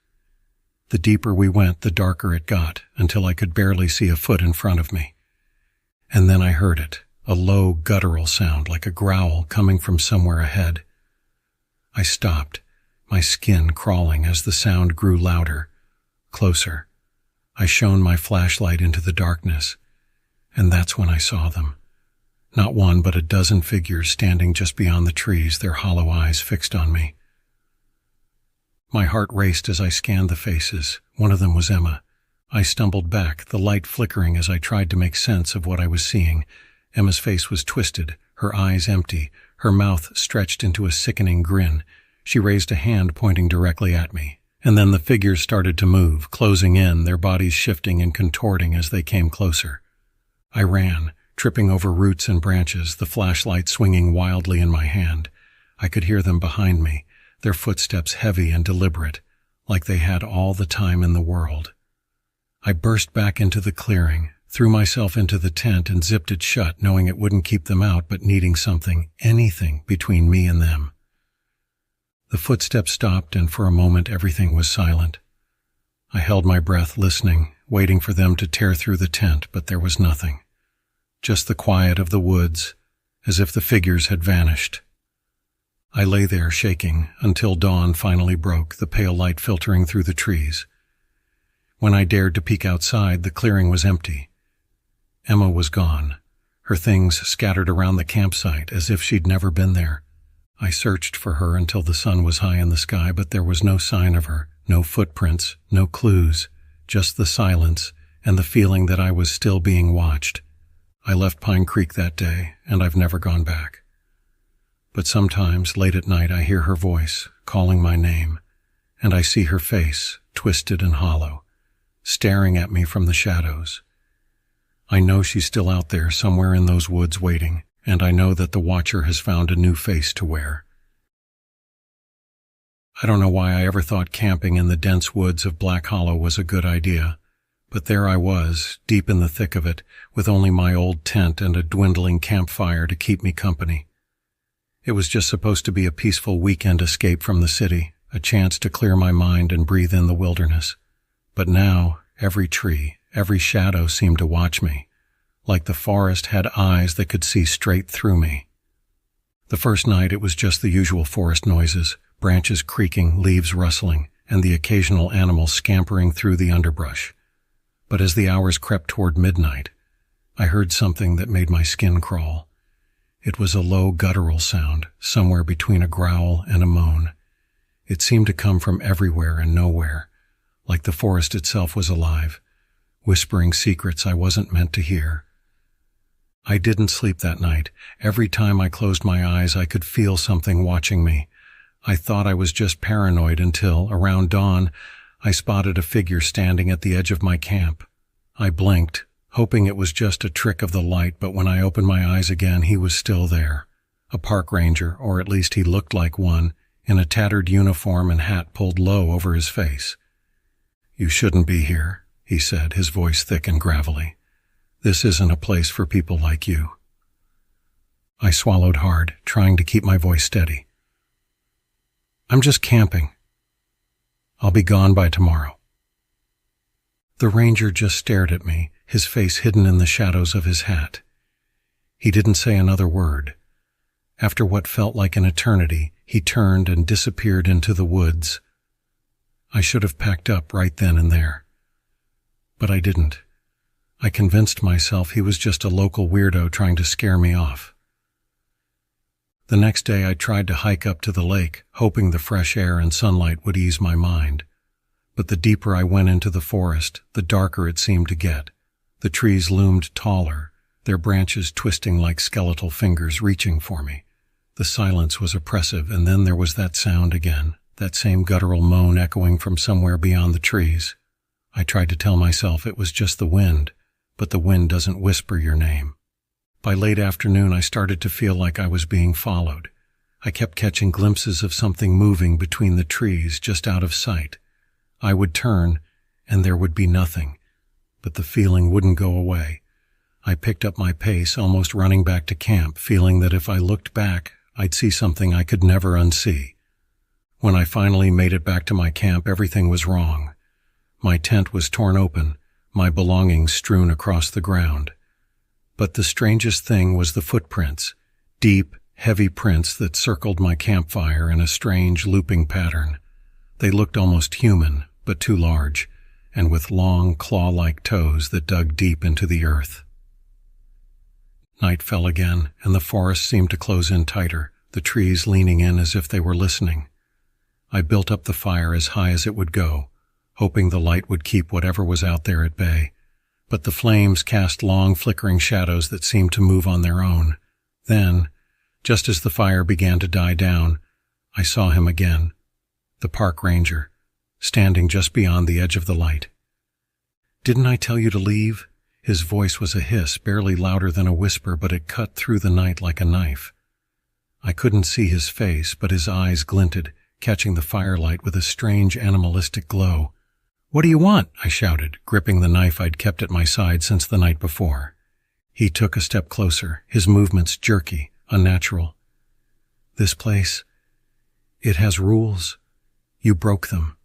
The deeper we went, the darker it got, until I could barely see a foot in front of me. And then I heard it, a low, guttural sound like a growl coming from somewhere ahead. I stopped, my skin crawling as the sound grew louder, closer. I shone my flashlight into the darkness, and that's when I saw them. Not one, but a dozen figures standing just beyond the trees, their hollow eyes fixed on me. My heart raced as I scanned the faces. One of them was Emma. I stumbled back, the light flickering as I tried to make sense of what I was seeing. Emma's face was twisted, her eyes empty, her mouth stretched into a sickening grin. She raised a hand pointing directly at me. And then the figures started to move, closing in, their bodies shifting and contorting as they came closer. I ran, tripping over roots and branches, the flashlight swinging wildly in my hand. I could hear them behind me, their footsteps heavy and deliberate, like they had all the time in the world. I burst back into the clearing, threw myself into the tent and zipped it shut, knowing it wouldn't keep them out, but needing something, anything, between me and them. The footsteps stopped, and for a moment everything was silent. I held my breath, listening, waiting for them to tear through the tent, but there was nothing. Just the quiet of the woods, as if the figures had vanished. I lay there shaking until dawn finally broke, the pale light filtering through the trees. When I dared to peek outside, the clearing was empty. Emma was gone, her things scattered around the campsite as if she'd never been there. I searched for her until the sun was high in the sky, but there was no sign of her, no footprints, no clues, just the silence and the feeling that I was still being watched. I left Pine Creek that day, and I've never gone back. But sometimes, late at night, I hear her voice, calling my name, and I see her face, twisted and hollow, staring at me from the shadows. I know she's still out there, somewhere in those woods waiting, and I know that the Watcher has found a new face to wear. I don't know why I ever thought camping in the dense woods of Black Hollow was a good idea, but there I was, deep in the thick of it, with only my old tent and a dwindling campfire to keep me company. It was just supposed to be a peaceful weekend escape from the city, a chance to clear my mind and breathe in the wilderness. But now, every tree, every shadow seemed to watch me, like the forest had eyes that could see straight through me. The first night it was just the usual forest noises, branches creaking, leaves rustling, and the occasional animal scampering through the underbrush. But as the hours crept toward midnight, I heard something that made my skin crawl. It was a low guttural sound, somewhere between a growl and a moan. It seemed to come from everywhere and nowhere, like the forest itself was alive, whispering secrets I wasn't meant to hear. I didn't sleep that night. Every time I closed my eyes, I could feel something watching me. I thought I was just paranoid until, around dawn, I spotted a figure standing at the edge of my camp. I blinked, hoping it was just a trick of the light, but when I opened my eyes again, he was still there. A park ranger, or at least he looked like one, in a tattered uniform and hat pulled low over his face. "You shouldn't be here," he said, his voice thick and gravelly. "This isn't a place for people like you." I swallowed hard, trying to keep my voice steady. "I'm just camping. I'll be gone by tomorrow." The ranger just stared at me, his face hidden in the shadows of his hat. He didn't say another word. After what felt like an eternity, he turned and disappeared into the woods. I should have packed up right then and there. But I didn't. I convinced myself he was just a local weirdo trying to scare me off. The next day I tried to hike up to the lake, hoping the fresh air and sunlight would ease my mind. But the deeper I went into the forest, the darker it seemed to get. The trees loomed taller, their branches twisting like skeletal fingers reaching for me. The silence was oppressive, and then there was that sound again, that same guttural moan echoing from somewhere beyond the trees. I tried to tell myself it was just the wind, but the wind doesn't whisper your name. By late afternoon, I started to feel like I was being followed. I kept catching glimpses of something moving between the trees just out of sight. I would turn, and there would be nothing, but the feeling wouldn't go away. I picked up my pace, almost running back to camp, feeling that if I looked back, I'd see something I could never unsee. When I finally made it back to my camp, everything was wrong. My tent was torn open, my belongings strewn across the ground. But the strangest thing was the footprints, deep, heavy prints that circled my campfire in a strange, looping pattern. They looked almost human, but too large, and with long, claw-like toes that dug deep into the earth. Night fell again, and the forest seemed to close in tighter, the trees leaning in as if they were listening. I built up the fire as high as it would go, hoping the light would keep whatever was out there at bay. But the flames cast long, flickering shadows that seemed to move on their own. Then, just as the fire began to die down, I saw him again, the park ranger, standing just beyond the edge of the light. "Didn't I tell you to leave?" His voice was a hiss, barely louder than a whisper, but it cut through the night like a knife. I couldn't see his face, but his eyes glinted, catching the firelight with a strange animalistic glow. "What do you want?" I shouted, gripping the knife I'd kept at my side since the night before. He took a step closer, his movements jerky, unnatural. "This place, it has rules. You broke them."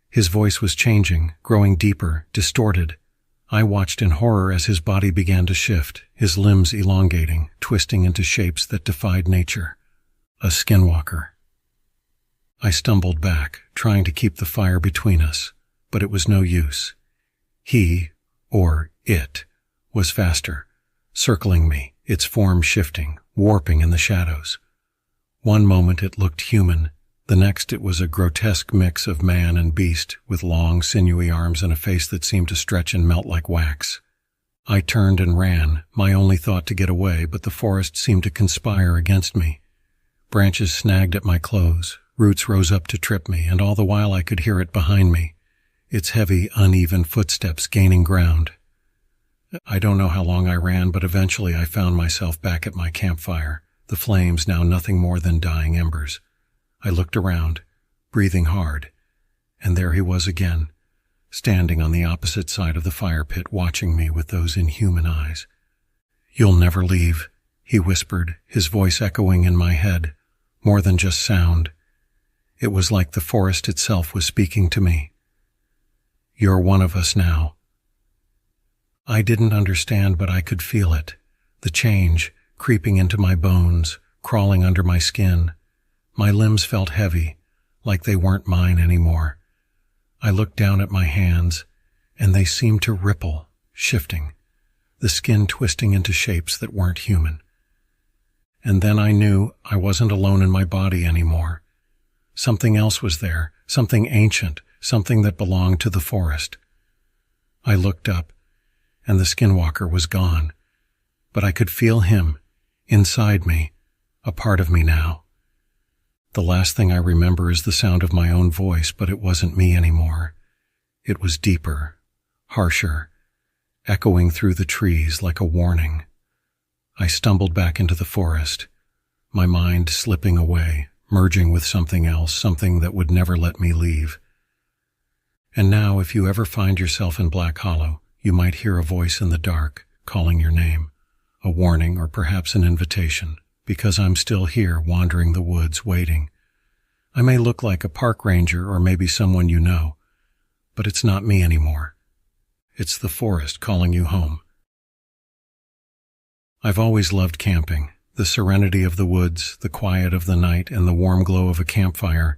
His voice was changing, growing deeper, distorted. I watched in horror as his body began to shift, his limbs elongating, twisting into shapes that defied nature. A skinwalker. I stumbled back, trying to keep the fire between us, but it was no use. He, or it, was faster, circling me, its form shifting, warping in the shadows. One moment it looked human, the next it was a grotesque mix of man and beast, with long, sinewy arms and a face that seemed to stretch and melt like wax. I turned and ran, my only thought to get away, but the forest seemed to conspire against me. Branches snagged at my clothes, roots rose up to trip me, and all the while I could hear it behind me, its heavy, uneven footsteps gaining ground. I don't know how long I ran, but eventually I found myself back at my campfire, the flames now nothing more than dying embers. I looked around, breathing hard, and there he was again, standing on the opposite side of the fire pit, watching me with those inhuman eyes. "You'll never leave," he whispered, his voice echoing in my head, more than just sound. It was like the forest itself was speaking to me. "You're one of us now." I didn't understand, but I could feel it. The change, creeping into my bones, crawling under my skin. My limbs felt heavy, like they weren't mine anymore. I looked down at my hands, and they seemed to ripple, shifting, the skin twisting into shapes that weren't human. And then I knew I wasn't alone in my body anymore. Something else was there, something ancient, something that belonged to the forest. I looked up, and the skinwalker was gone, but I could feel him, inside me, a part of me now. The last thing I remember is the sound of my own voice, but it wasn't me anymore. It was deeper, harsher, echoing through the trees like a warning. I stumbled back into the forest, my mind slipping away, merging with something else, something that would never let me leave. And now, if you ever find yourself in Black Hollow, you might hear a voice in the dark calling your name, a warning or perhaps an invitation, because I'm still here wandering the woods waiting. I may look like a park ranger or maybe someone you know, but it's not me anymore. It's the forest calling you home. I've always loved camping, the serenity of the woods, the quiet of the night, and the warm glow of a campfire.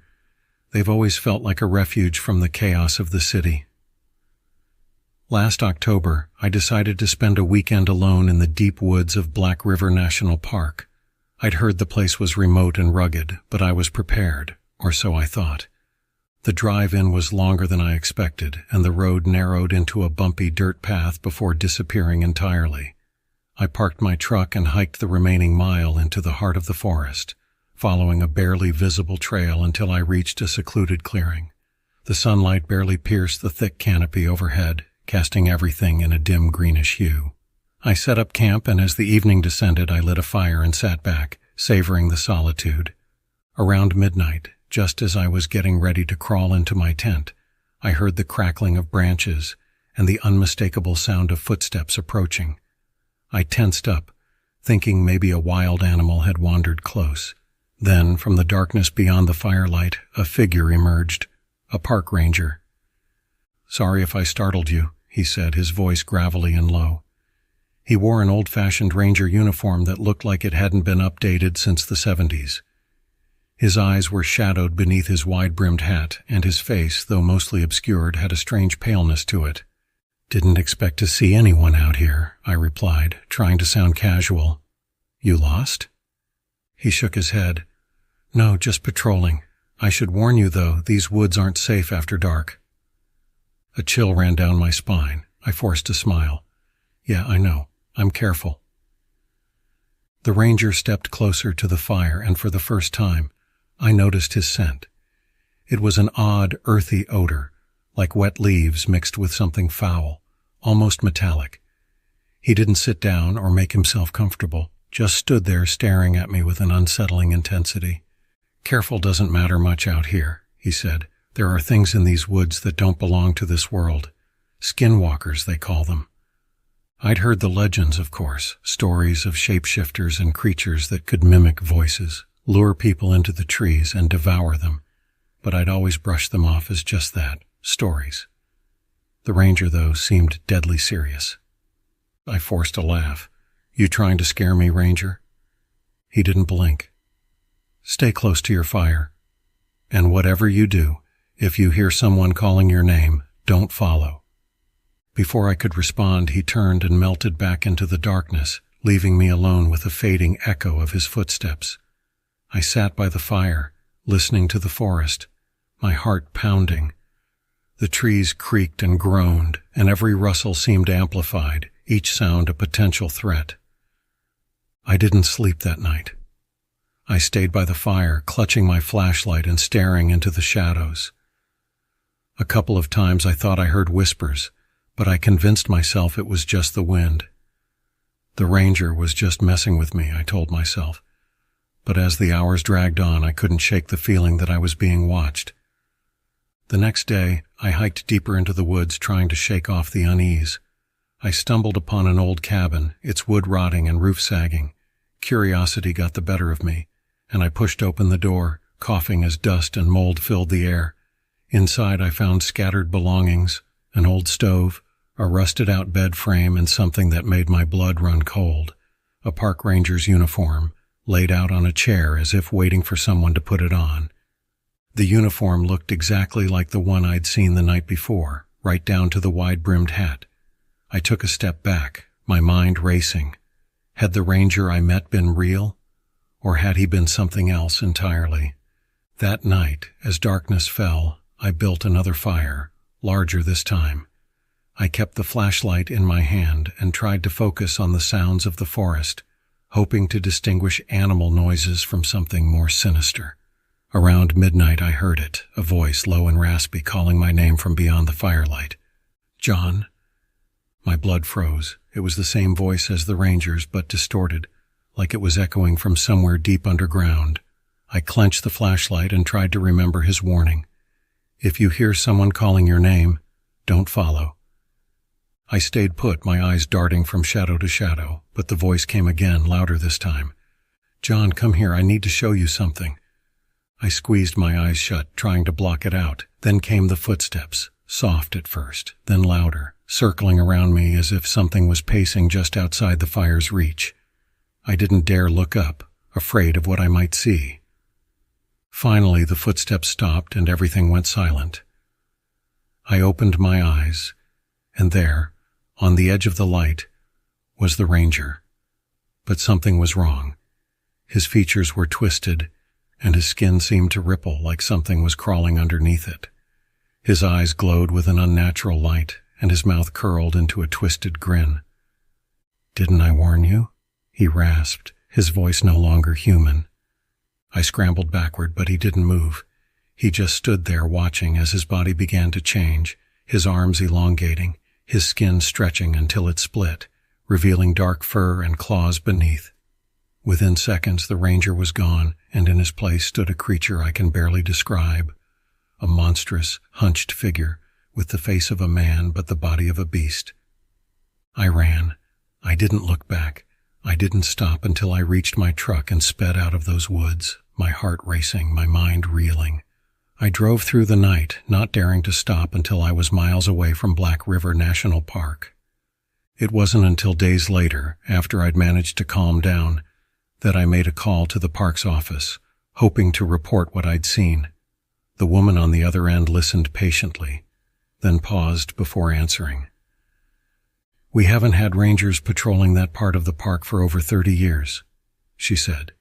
They've always felt like a refuge from the chaos of the city. Last October, I decided to spend a weekend alone in the deep woods of Black River National Park. I'd heard the place was remote and rugged, but I was prepared, or so I thought. The drive-in was longer than I expected, and the road narrowed into a bumpy dirt path before disappearing entirely. I parked my truck and hiked the remaining mile into the heart of the forest, following a barely visible trail until I reached a secluded clearing. The sunlight barely pierced the thick canopy overhead, casting everything in a dim greenish hue. I set up camp, and as the evening descended, I lit a fire and sat back, savoring the solitude. Around midnight, just as I was getting ready to crawl into my tent, I heard the crackling of branches and the unmistakable sound of footsteps approaching. I tensed up, thinking maybe a wild animal had wandered close. Then, from the darkness beyond the firelight, a figure emerged, a park ranger. "Sorry if I startled you," he said, his voice gravelly and low. He wore an old-fashioned ranger uniform that looked like it hadn't been updated since the 70s. His eyes were shadowed beneath his wide-brimmed hat, and his face, though mostly obscured, had a strange paleness to it. "Didn't expect to see anyone out here," I replied, trying to sound casual. "You lost?" He shook his head. "No, just patrolling. I should warn you, though, these woods aren't safe after dark." A chill ran down my spine. I forced a smile. "Yeah, I know. I'm careful." The ranger stepped closer to the fire, and for the first time, I noticed his scent. It was an odd, earthy odor, like wet leaves mixed with something foul, almost metallic. He didn't sit down or make himself comfortable, just stood there staring at me with an unsettling intensity. "Careful doesn't matter much out here," he said. "There are things in these woods that don't belong to this world. Skinwalkers, they call them." I'd heard the legends, of course, stories of shapeshifters and creatures that could mimic voices, lure people into the trees and devour them, but I'd always brushed them off as just that, stories. The ranger, though, seemed deadly serious. I forced a laugh. "You trying to scare me, Ranger?" He didn't blink. "Stay close to your fire. And whatever you do, if you hear someone calling your name, don't follow." Before I could respond, he turned and melted back into the darkness, leaving me alone with a fading echo of his footsteps. I sat by the fire, listening to the forest, my heart pounding. The trees creaked and groaned, and every rustle seemed amplified, each sound a potential threat. I didn't sleep that night. I stayed by the fire, clutching my flashlight and staring into the shadows. A couple of times I thought I heard whispers, but I convinced myself it was just the wind. The ranger was just messing with me, I told myself. But as the hours dragged on, I couldn't shake the feeling that I was being watched. The next day, I hiked deeper into the woods, trying to shake off the unease. I stumbled upon an old cabin, its wood rotting and roof sagging. Curiosity got the better of me, and I pushed open the door, coughing as dust and mold filled the air. Inside I found scattered belongings, an old stove, a rusted-out bed frame, and something that made my blood run cold, a park ranger's uniform, laid out on a chair as if waiting for someone to put it on. The uniform looked exactly like the one I'd seen the night before, right down to the wide-brimmed hat. I took a step back, my mind racing. Had the ranger I met been real, or had he been something else entirely? That night, as darkness fell, I built another fire, larger this time. I kept the flashlight in my hand and tried to focus on the sounds of the forest, hoping to distinguish animal noises from something more sinister. Around midnight I heard it, a voice low and raspy calling my name from beyond the firelight. "John?" My blood froze. It was the same voice as the ranger's, but distorted, like it was echoing from somewhere deep underground. I clenched the flashlight and tried to remember his warning. If you hear someone calling your name, don't follow. I stayed put, my eyes darting from shadow to shadow, but the voice came again, louder this time. "John, come here, I need to show you something." I squeezed my eyes shut, trying to block it out. Then came the footsteps, soft at first, then louder, circling around me as if something was pacing just outside the fire's reach. I didn't dare look up, afraid of what I might see. Finally, the footsteps stopped and everything went silent. I opened my eyes, and there, on the edge of the light, was the ranger. But something was wrong. His features were twisted, and his skin seemed to ripple like something was crawling underneath it. His eyes glowed with an unnatural light, and his mouth curled into a twisted grin. "Didn't I warn you?" he rasped, his voice no longer human. I scrambled backward, but he didn't move. He just stood there watching as his body began to change, his arms elongating, his skin stretching until it split, revealing dark fur and claws beneath. Within seconds, the ranger was gone, and in his place stood a creature I can barely describe. A monstrous, hunched figure, with the face of a man but the body of a beast. I ran. I didn't look back. I didn't stop until I reached my truck and sped out of those woods, my heart racing, my mind reeling. I drove through the night, not daring to stop until I was miles away from Black River National Park. It wasn't until days later, after I'd managed to calm down, that I made a call to the park's office, hoping to report what I'd seen. The woman on the other end listened patiently, then paused before answering. "We haven't had rangers patrolling that part of the park for over 30 years, she said.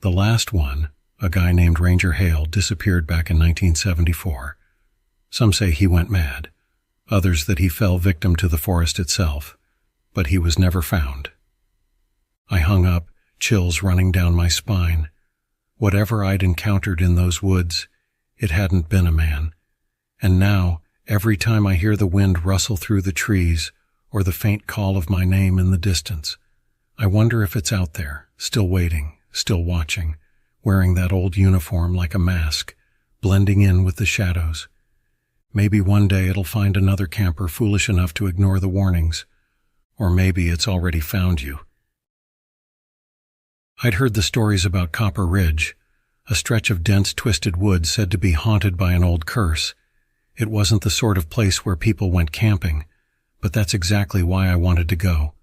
"The last one, a guy named Ranger Hale, disappeared back in 1974. Some say he went mad, others that he fell victim to the forest itself, but he was never found." I hung up, chills running down my spine. Whatever I'd encountered in those woods, it hadn't been a man. And now, every time I hear the wind rustle through the trees or the faint call of my name in the distance, I wonder if it's out there, still waiting, still watching, wearing that old uniform like a mask, blending in with the shadows. Maybe one day it'll find another camper foolish enough to ignore the warnings, or maybe it's already found you. I'd heard the stories about Copper Ridge, a stretch of dense, twisted woods said to be haunted by an old curse. It wasn't the sort of place where people went camping, but that's exactly why I wanted to go.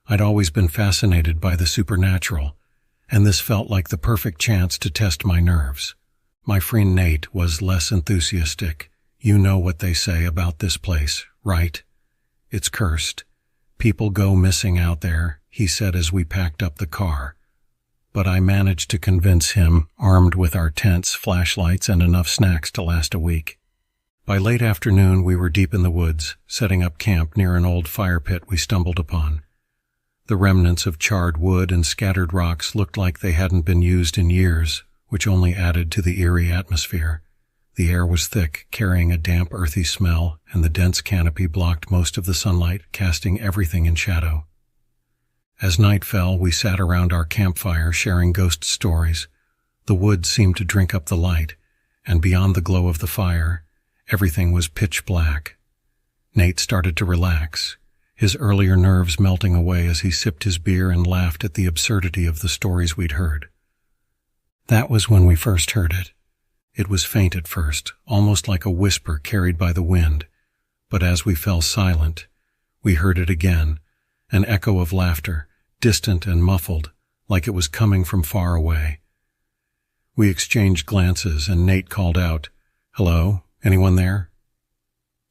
I'd always been fascinated by the supernatural, and this felt like the perfect chance to test my nerves. My friend Nate was less enthusiastic. "You know what they say about this place, right? It's cursed. People go missing out there," he said as we packed up the car. But I managed to convince him, armed with our tents, flashlights, and enough snacks to last a week. By late afternoon, we were deep in the woods, setting up camp near an old fire pit we stumbled upon. The remnants of charred wood and scattered rocks looked like they hadn't been used in years, which only added to the eerie atmosphere. The air was thick, carrying a damp, earthy smell, and the dense canopy blocked most of the sunlight, casting everything in shadow. As night fell, we sat around our campfire sharing ghost stories. The woods seemed to drink up the light, and beyond the glow of the fire, everything was pitch black. Nate started to relax, his earlier nerves melting away as he sipped his beer and laughed at the absurdity of the stories we'd heard. That was when we first heard it. It was faint at first, almost like a whisper carried by the wind, but as we fell silent, we heard it again, an echo of laughter, distant and muffled, like it was coming from far away. We exchanged glances, and Nate called out, "Hello, anyone there?"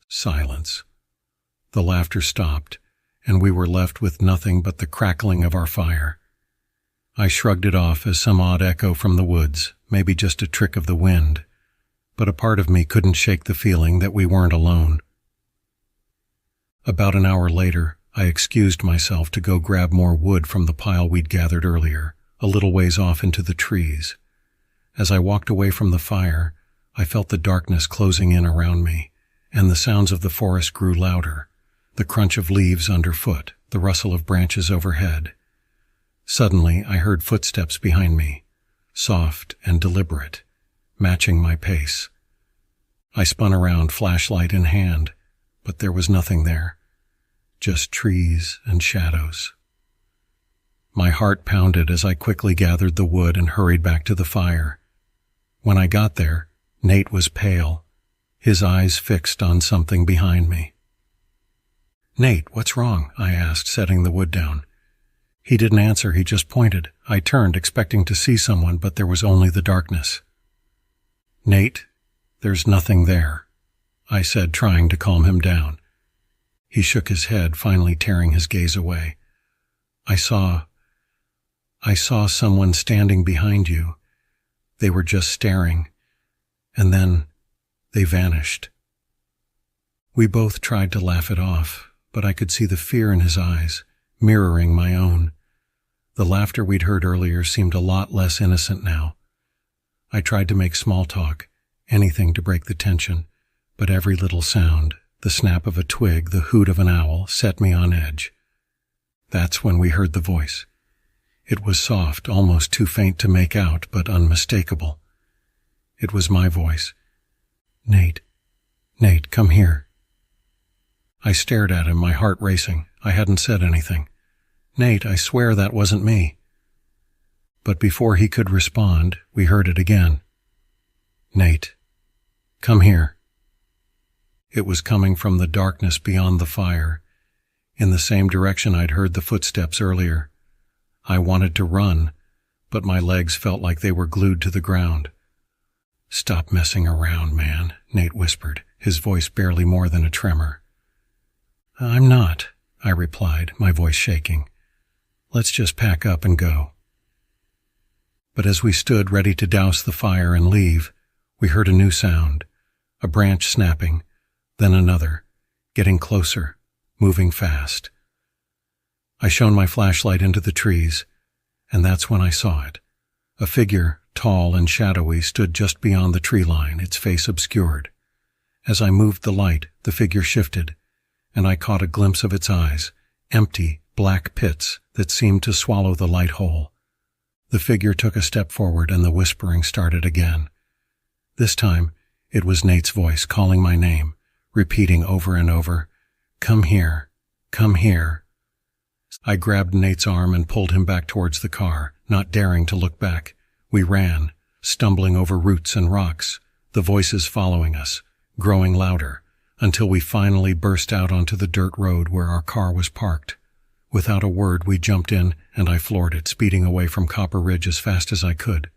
Silence. The laughter stopped, and we were left with nothing but the crackling of our fire. I shrugged it off as some odd echo from the woods, maybe just a trick of the wind, but a part of me couldn't shake the feeling that we weren't alone. About an hour later, I excused myself to go grab more wood from the pile we'd gathered earlier, a little ways off into the trees. As I walked away from the fire, I felt the darkness closing in around me, and the sounds of the forest grew louder, the crunch of leaves underfoot, the rustle of branches overhead. Suddenly, I heard footsteps behind me, soft and deliberate, matching my pace. I spun around, flashlight in hand, but there was nothing there, just trees and shadows. My heart pounded as I quickly gathered the wood and hurried back to the fire. When I got there, Nate was pale, his eyes fixed on something behind me. "Nate, what's wrong?" I asked, setting the wood down. He didn't answer, he just pointed. I turned, expecting to see someone, but there was only the darkness. "Nate, there's nothing there," I said, trying to calm him down. He shook his head, finally tearing his gaze away. I saw someone standing behind you. They were just staring, and then they vanished." We both tried to laugh it off, but I could see the fear in his eyes, mirroring my own. The laughter we'd heard earlier seemed a lot less innocent now. I tried to make small talk, anything to break the tension, but every little sound, the snap of a twig, the hoot of an owl, set me on edge. That's when we heard the voice. It was soft, almost too faint to make out, but unmistakable. It was my voice. Nate, come here." I stared at him, my heart racing. I hadn't said anything. "Nate, I swear that wasn't me." But before he could respond, we heard it again. "Nate, come here." It was coming from the darkness beyond the fire, in the same direction I'd heard the footsteps earlier. I wanted to run, but my legs felt like they were glued to the ground. "Stop messing around, man," Nate whispered, his voice barely more than a tremor. "I'm not," I replied, my voice shaking. "Let's just pack up and go." But as we stood ready to douse the fire and leave, we heard a new sound, a branch snapping, then another, getting closer, moving fast. I shone my flashlight into the trees, and that's when I saw it. A figure, tall and shadowy, stood just beyond the tree line, its face obscured. As I moved the light, the figure shifted, and I caught a glimpse of its eyes, empty, black pits that seemed to swallow the light whole. The figure took a step forward, and the whispering started again. This time, it was Nate's voice calling my name, repeating over and over, "Come here, come here." I grabbed Nate's arm and pulled him back towards the car, not daring to look back. We ran, stumbling over roots and rocks, the voices following us, growing louder, until we finally burst out onto the dirt road where our car was parked. Without a word, we jumped in, and I floored it, speeding away from Copper Ridge as fast as I could.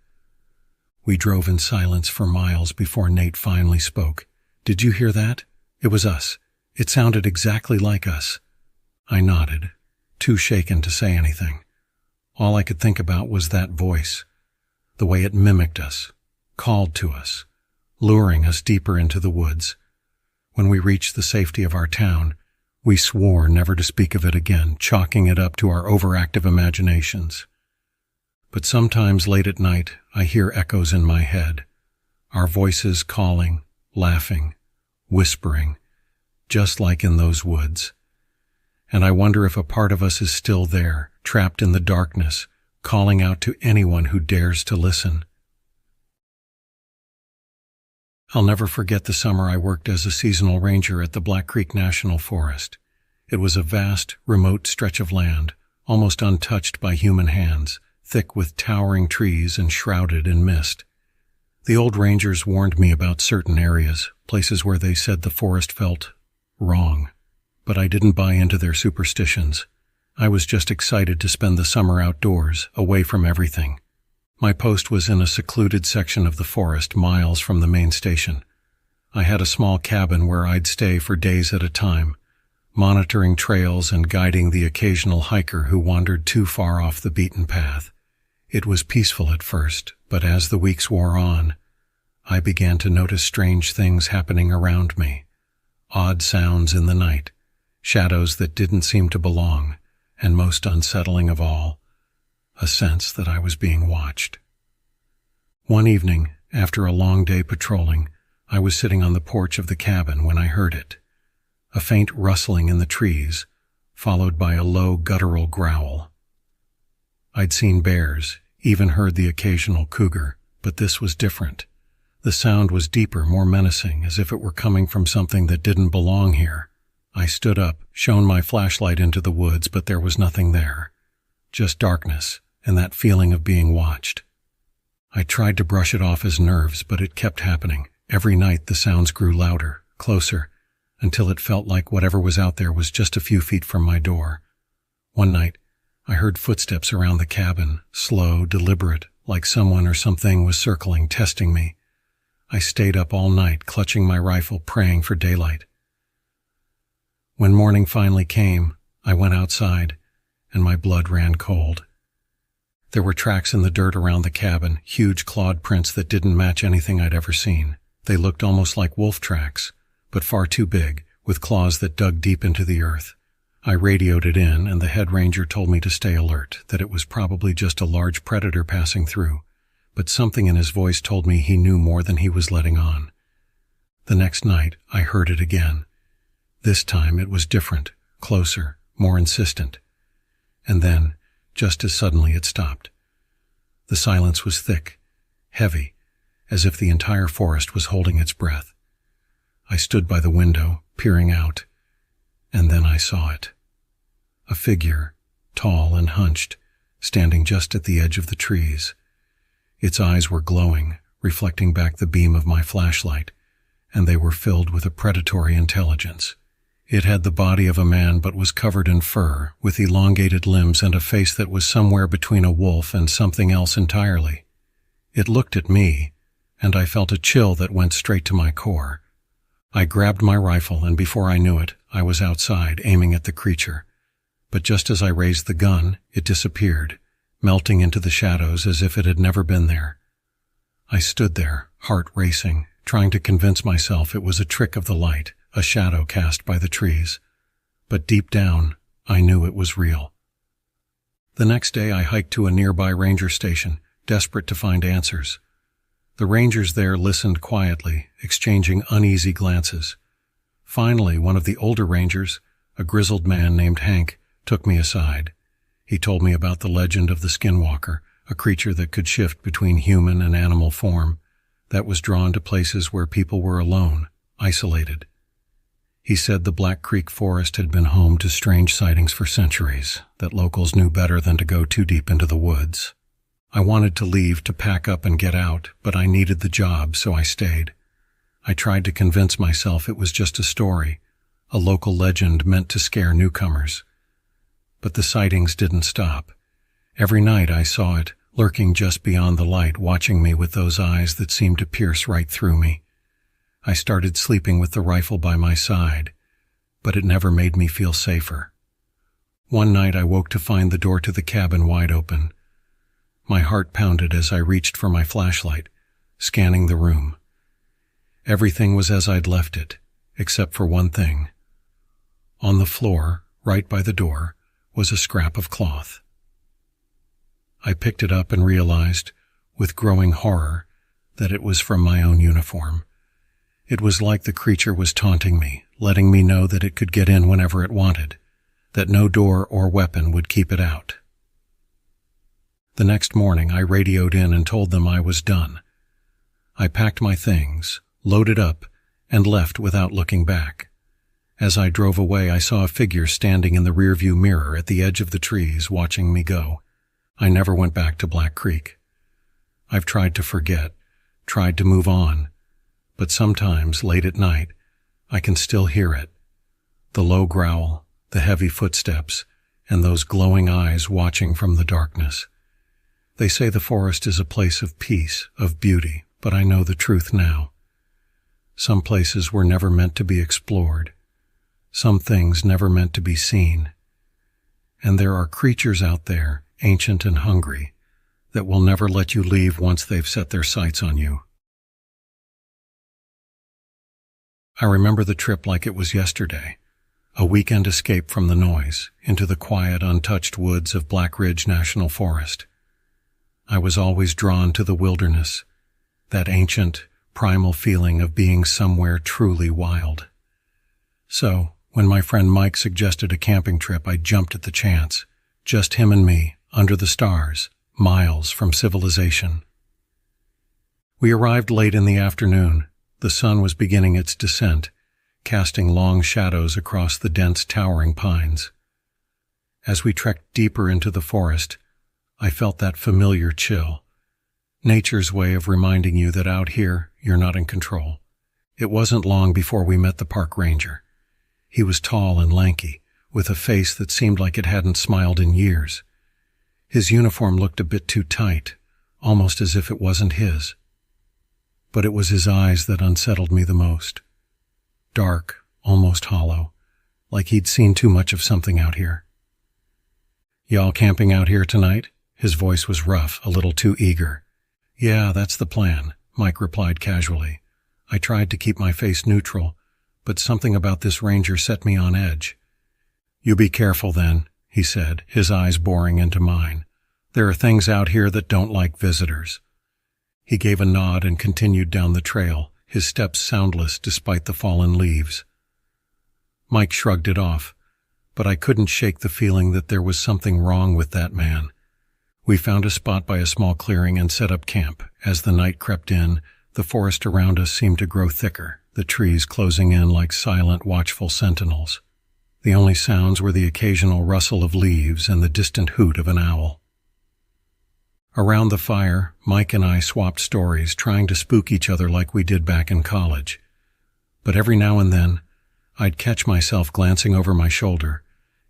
We drove in silence for miles before Nate finally spoke. "Did you hear that? It was us. It sounded exactly like us." I nodded, too shaken to say anything. All I could think about was that voice, the way it mimicked us, called to us, luring us deeper into the woods. When we reached the safety of our town, we swore never to speak of it again, chalking it up to our overactive imaginations. But sometimes late at night, I hear echoes in my head, our voices calling, laughing, whispering, just like in those woods. And I wonder if a part of us is still there, trapped in the darkness, calling out to anyone who dares to listen. I'll never forget the summer I worked as a seasonal ranger at the Black Creek National Forest. It was a vast, remote stretch of land, almost untouched by human hands, thick with towering trees and shrouded in mist. The old rangers warned me about certain areas, places where they said the forest felt wrong, but I didn't buy into their superstitions. I was just excited to spend the summer outdoors, away from everything. My post was in a secluded section of the forest, miles from the main station. I had a small cabin where I'd stay for days at a time, monitoring trails and guiding the occasional hiker who wandered too far off the beaten path. It was peaceful at first, but as the weeks wore on, I began to notice strange things happening around me. Odd sounds in the night, shadows that didn't seem to belong, and most unsettling of all, a sense that I was being watched. One evening, after a long day patrolling, I was sitting on the porch of the cabin when I heard it. A faint rustling in the trees, followed by a low guttural growl. I'd seen bears, even heard the occasional cougar, but this was different. The sound was deeper, more menacing, as if it were coming from something that didn't belong here. I stood up, shone my flashlight into the woods, but there was nothing there. Just darkness, and that feeling of being watched. I tried to brush it off as nerves, but it kept happening. Every night the sounds grew louder, closer, until it felt like whatever was out there was just a few feet from my door. One night, I heard footsteps around the cabin, slow, deliberate, like someone or something was circling, testing me. I stayed up all night, clutching my rifle, praying for daylight. When morning finally came, I went outside, and my blood ran cold. There were tracks in the dirt around the cabin, huge clawed prints that didn't match anything I'd ever seen. They looked almost like wolf tracks, but far too big, with claws that dug deep into the earth. I radioed it in, and the head ranger told me to stay alert, that it was probably just a large predator passing through, but something in his voice told me he knew more than he was letting on. The next night, I heard it again. This time it was different, closer, more insistent. And then, just as suddenly, it stopped. The silence was thick, heavy, as if the entire forest was holding its breath. I stood by the window, peering out, and then I saw it. A figure, tall and hunched, standing just at the edge of the trees. Its eyes were glowing, reflecting back the beam of my flashlight, and they were filled with a predatory intelligence. It had the body of a man but was covered in fur, with elongated limbs and a face that was somewhere between a wolf and something else entirely. It looked at me, and I felt a chill that went straight to my core. I grabbed my rifle, and before I knew it, I was outside, aiming at the creature. But just as I raised the gun, it disappeared, melting into the shadows as if it had never been there. I stood there, heart racing, trying to convince myself it was a trick of the light, a shadow cast by the trees. But deep down, I knew it was real. The next day I hiked to a nearby ranger station, desperate to find answers. The rangers there listened quietly, exchanging uneasy glances. Finally, one of the older rangers, a grizzled man named Hank, took me aside. He told me about the legend of the skinwalker, a creature that could shift between human and animal form, that was drawn to places where people were alone, isolated. He said the Black Creek Forest had been home to strange sightings for centuries, that locals knew better than to go too deep into the woods. I wanted to leave, to pack up and get out, but I needed the job, so I stayed. I tried to convince myself it was just a story, a local legend meant to scare newcomers. But the sightings didn't stop. Every night I saw it, lurking just beyond the light, watching me with those eyes that seemed to pierce right through me. I started sleeping with the rifle by my side, but it never made me feel safer. One night I woke to find the door to the cabin wide open. My heart pounded as I reached for my flashlight, scanning the room. Everything was as I'd left it, except for one thing. On the floor, right by the door, was a scrap of cloth. I picked it up and realized, with growing horror, that it was from my own uniform. It was like the creature was taunting me, letting me know that it could get in whenever it wanted, that no door or weapon would keep it out. The next morning I radioed in and told them I was done. I packed my things, loaded up, and left without looking back. As I drove away, I saw a figure standing in the rearview mirror at the edge of the trees, watching me go. I never went back to Black Creek. I've tried to forget, tried to move on, but sometimes, late at night, I can still hear it. The low growl, the heavy footsteps, and those glowing eyes watching from the darkness. They say the forest is a place of peace, of beauty, but I know the truth now. Some places were never meant to be explored. Some things never meant to be seen. And there are creatures out there, ancient and hungry, that will never let you leave once they've set their sights on you. I remember the trip like it was yesterday, a weekend escape from the noise into the quiet, untouched woods of Black Ridge National Forest. I was always drawn to the wilderness, that ancient, primal feeling of being somewhere truly wild. So, when my friend Mike suggested a camping trip, I jumped at the chance. Just him and me, under the stars, miles from civilization. We arrived late in the afternoon. The sun was beginning its descent, casting long shadows across the dense, towering pines. As we trekked deeper into the forest, I felt that familiar chill. Nature's way of reminding you that out here, you're not in control. It wasn't long before we met the park ranger. He was tall and lanky, with a face that seemed like it hadn't smiled in years. His uniform looked a bit too tight, almost as if it wasn't his. But it was his eyes that unsettled me the most. Dark, almost hollow, like he'd seen too much of something out here. "Y'all camping out here tonight?" His voice was rough, a little too eager. "Yeah, that's the plan," Mike replied casually. I tried to keep my face neutral, but something about this ranger set me on edge. "You be careful then," he said, his eyes boring into mine. "There are things out here that don't like visitors." He gave a nod and continued down the trail, his steps soundless despite the fallen leaves. Mike shrugged it off, but I couldn't shake the feeling that there was something wrong with that man. We found a spot by a small clearing and set up camp. As the night crept in, the forest around us seemed to grow thicker, the trees closing in like silent, watchful sentinels. The only sounds were the occasional rustle of leaves and the distant hoot of an owl. Around the fire, Mike and I swapped stories, trying to spook each other like we did back in college. But every now and then, I'd catch myself glancing over my shoulder,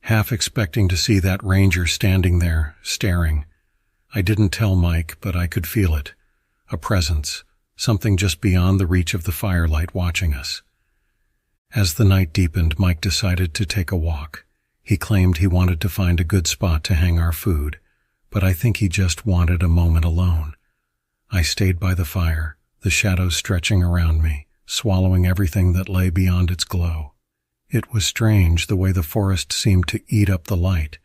half expecting to see that ranger standing there, staring. I didn't tell Mike, but I could feel it. A presence, something just beyond the reach of the firelight watching us. As the night deepened, Mike decided to take a walk. He claimed he wanted to find a good spot to hang our food, but I think he just wanted a moment alone. I stayed by the fire, the shadows stretching around me, swallowing everything that lay beyond its glow. It was strange the way the forest seemed to eat up the light,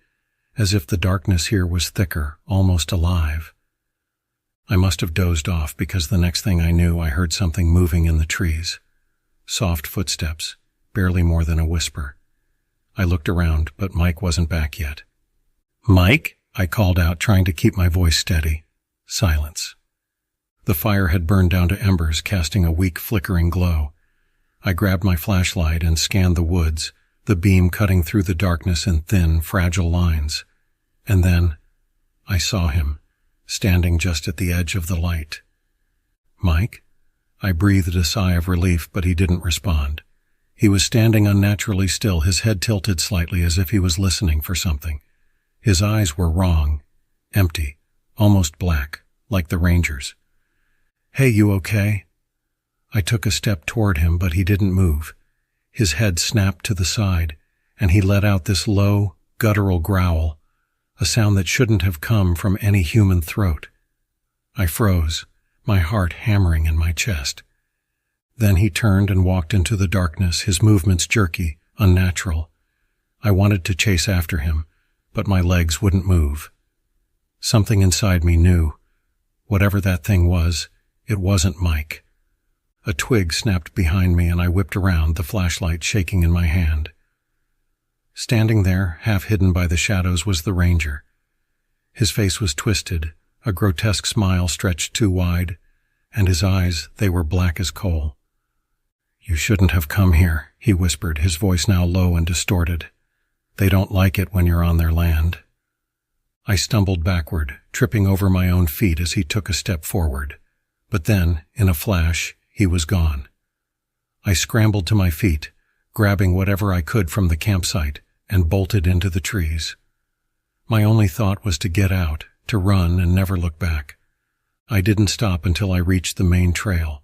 as if the darkness here was thicker, almost alive. I must have dozed off because the next thing I knew I heard something moving in the trees. Soft footsteps, barely more than a whisper. I looked around, but Mike wasn't back yet. "Mike?" I called out, trying to keep my voice steady. Silence. The fire had burned down to embers, casting a weak, flickering glow. I grabbed my flashlight and scanned the woods, the beam cutting through the darkness in thin, fragile lines. And then I saw him, standing just at the edge of the light. "Mike?" I breathed a sigh of relief, but he didn't respond. He was standing unnaturally still, his head tilted slightly as if he was listening for something. His eyes were wrong, empty, almost black, like the ranger's. "Hey, you okay?" I took a step toward him, but he didn't move. His head snapped to the side, and he let out this low, guttural growl, a sound that shouldn't have come from any human throat. I froze, my heart hammering in my chest. Then he turned and walked into the darkness, his movements jerky, unnatural. I wanted to chase after him, but my legs wouldn't move. Something inside me knew. Whatever that thing was, it wasn't Mike. A twig snapped behind me and I whipped around, the flashlight shaking in my hand. Standing there, half hidden by the shadows, was the ranger. His face was twisted, a grotesque smile stretched too wide, and his eyes, they were black as coal. "You shouldn't have come here," he whispered, his voice now low and distorted. "They don't like it when you're on their land." I stumbled backward, tripping over my own feet as he took a step forward. But then, in a flash, he was gone. I scrambled to my feet, grabbing whatever I could from the campsite, and bolted into the trees. My only thought was to get out, to run and never look back. I didn't stop until I reached the main trail.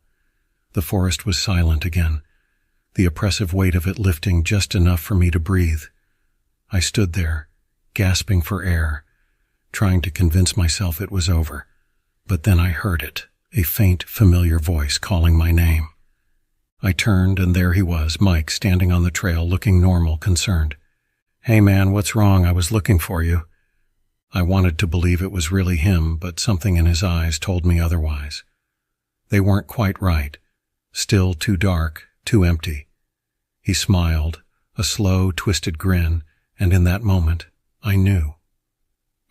The forest was silent again, the oppressive weight of it lifting just enough for me to breathe. I stood there, gasping for air, trying to convince myself it was over. But then I heard it, a faint, familiar voice calling my name. I turned, and there he was, Mike, standing on the trail, looking normal, concerned. "Hey man, what's wrong? I was looking for you." I wanted to believe it was really him, but something in his eyes told me otherwise. They weren't quite right. Still too dark, too empty. He smiled, a slow, twisted grin, and in that moment, I knew.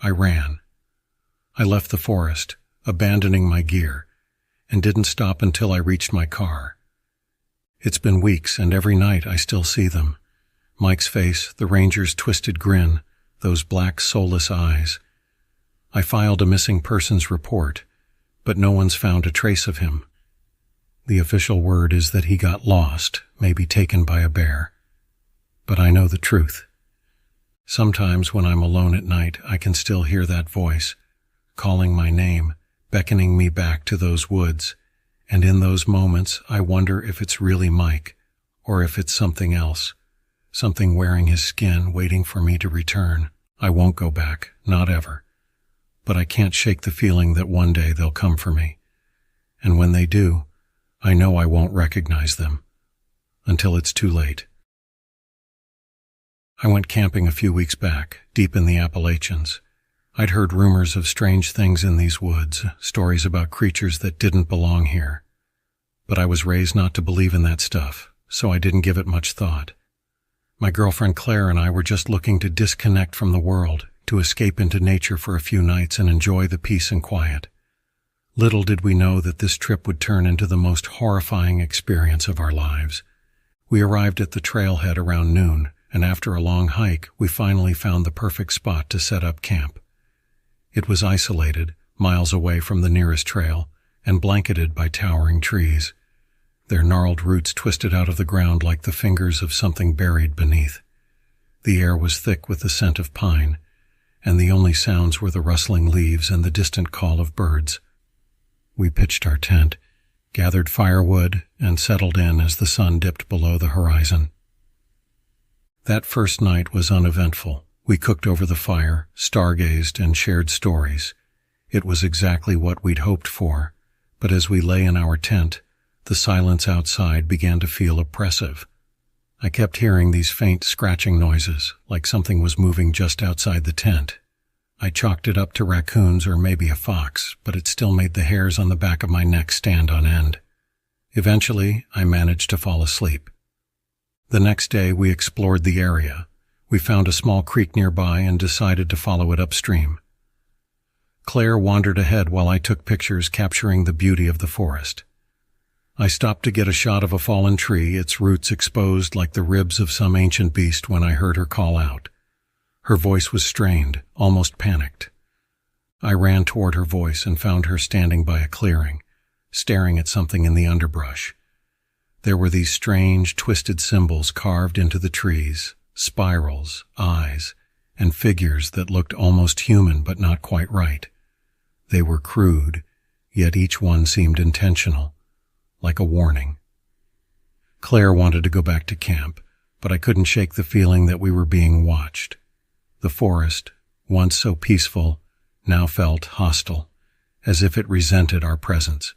I ran. I left the forest, abandoning my gear, and didn't stop until I reached my car. It's been weeks, and every night I still see them. Mike's face, the ranger's twisted grin, those black, soulless eyes. I filed a missing persons report, but no one's found a trace of him. The official word is that he got lost, maybe taken by a bear. But I know the truth. Sometimes when I'm alone at night, I can still hear that voice, calling my name, beckoning me back to those woods, and in those moments I wonder if it's really Mike, or if it's something else, something wearing his skin, waiting for me to return. I won't go back, not ever. But I can't shake the feeling that one day they'll come for me. And when they do, I know I won't recognize them, until it's too late. I went camping a few weeks back, deep in the Appalachians. I'd heard rumors of strange things in these woods, stories about creatures that didn't belong here. But I was raised not to believe in that stuff, so I didn't give it much thought. My girlfriend Claire and I were just looking to disconnect from the world, to escape into nature for a few nights and enjoy the peace and quiet. Little did we know that this trip would turn into the most horrifying experience of our lives. We arrived at the trailhead around noon, and after a long hike, we finally found the perfect spot to set up camp. It was isolated, miles away from the nearest trail, and blanketed by towering trees. Their gnarled roots twisted out of the ground like the fingers of something buried beneath. The air was thick with the scent of pine, and the only sounds were the rustling leaves and the distant call of birds. We pitched our tent, gathered firewood, and settled in as the sun dipped below the horizon. That first night was uneventful. We cooked over the fire, stargazed, and shared stories. It was exactly what we'd hoped for, but as we lay in our tent, the silence outside began to feel oppressive. I kept hearing these faint scratching noises, like something was moving just outside the tent. I chalked it up to raccoons or maybe a fox, but it still made the hairs on the back of my neck stand on end. Eventually, I managed to fall asleep. The next day, we explored the area. We found a small creek nearby and decided to follow it upstream. Claire wandered ahead while I took pictures capturing the beauty of the forest. I stopped to get a shot of a fallen tree, its roots exposed like the ribs of some ancient beast when I heard her call out. Her voice was strained, almost panicked. I ran toward her voice and found her standing by a clearing, staring at something in the underbrush. There were these strange, twisted symbols carved into the trees, spirals, eyes, and figures that looked almost human but not quite right. They were crude, yet each one seemed intentional, like a warning. Claire wanted to go back to camp, but I couldn't shake the feeling that we were being watched. The forest, once so peaceful, now felt hostile, as if it resented our presence.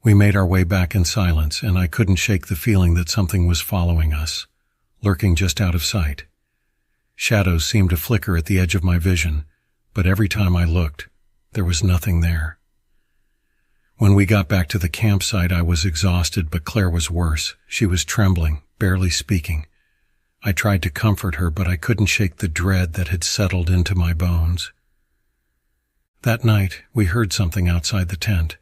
We made our way back in silence, and I couldn't shake the feeling that something was following us, lurking just out of sight. Shadows seemed to flicker at the edge of my vision, but every time I looked, there was nothing there. When we got back to the campsite, I was exhausted, but Claire was worse. She was trembling, barely speaking. I tried to comfort her, but I couldn't shake the dread that had settled into my bones. That night, we heard something outside the tent.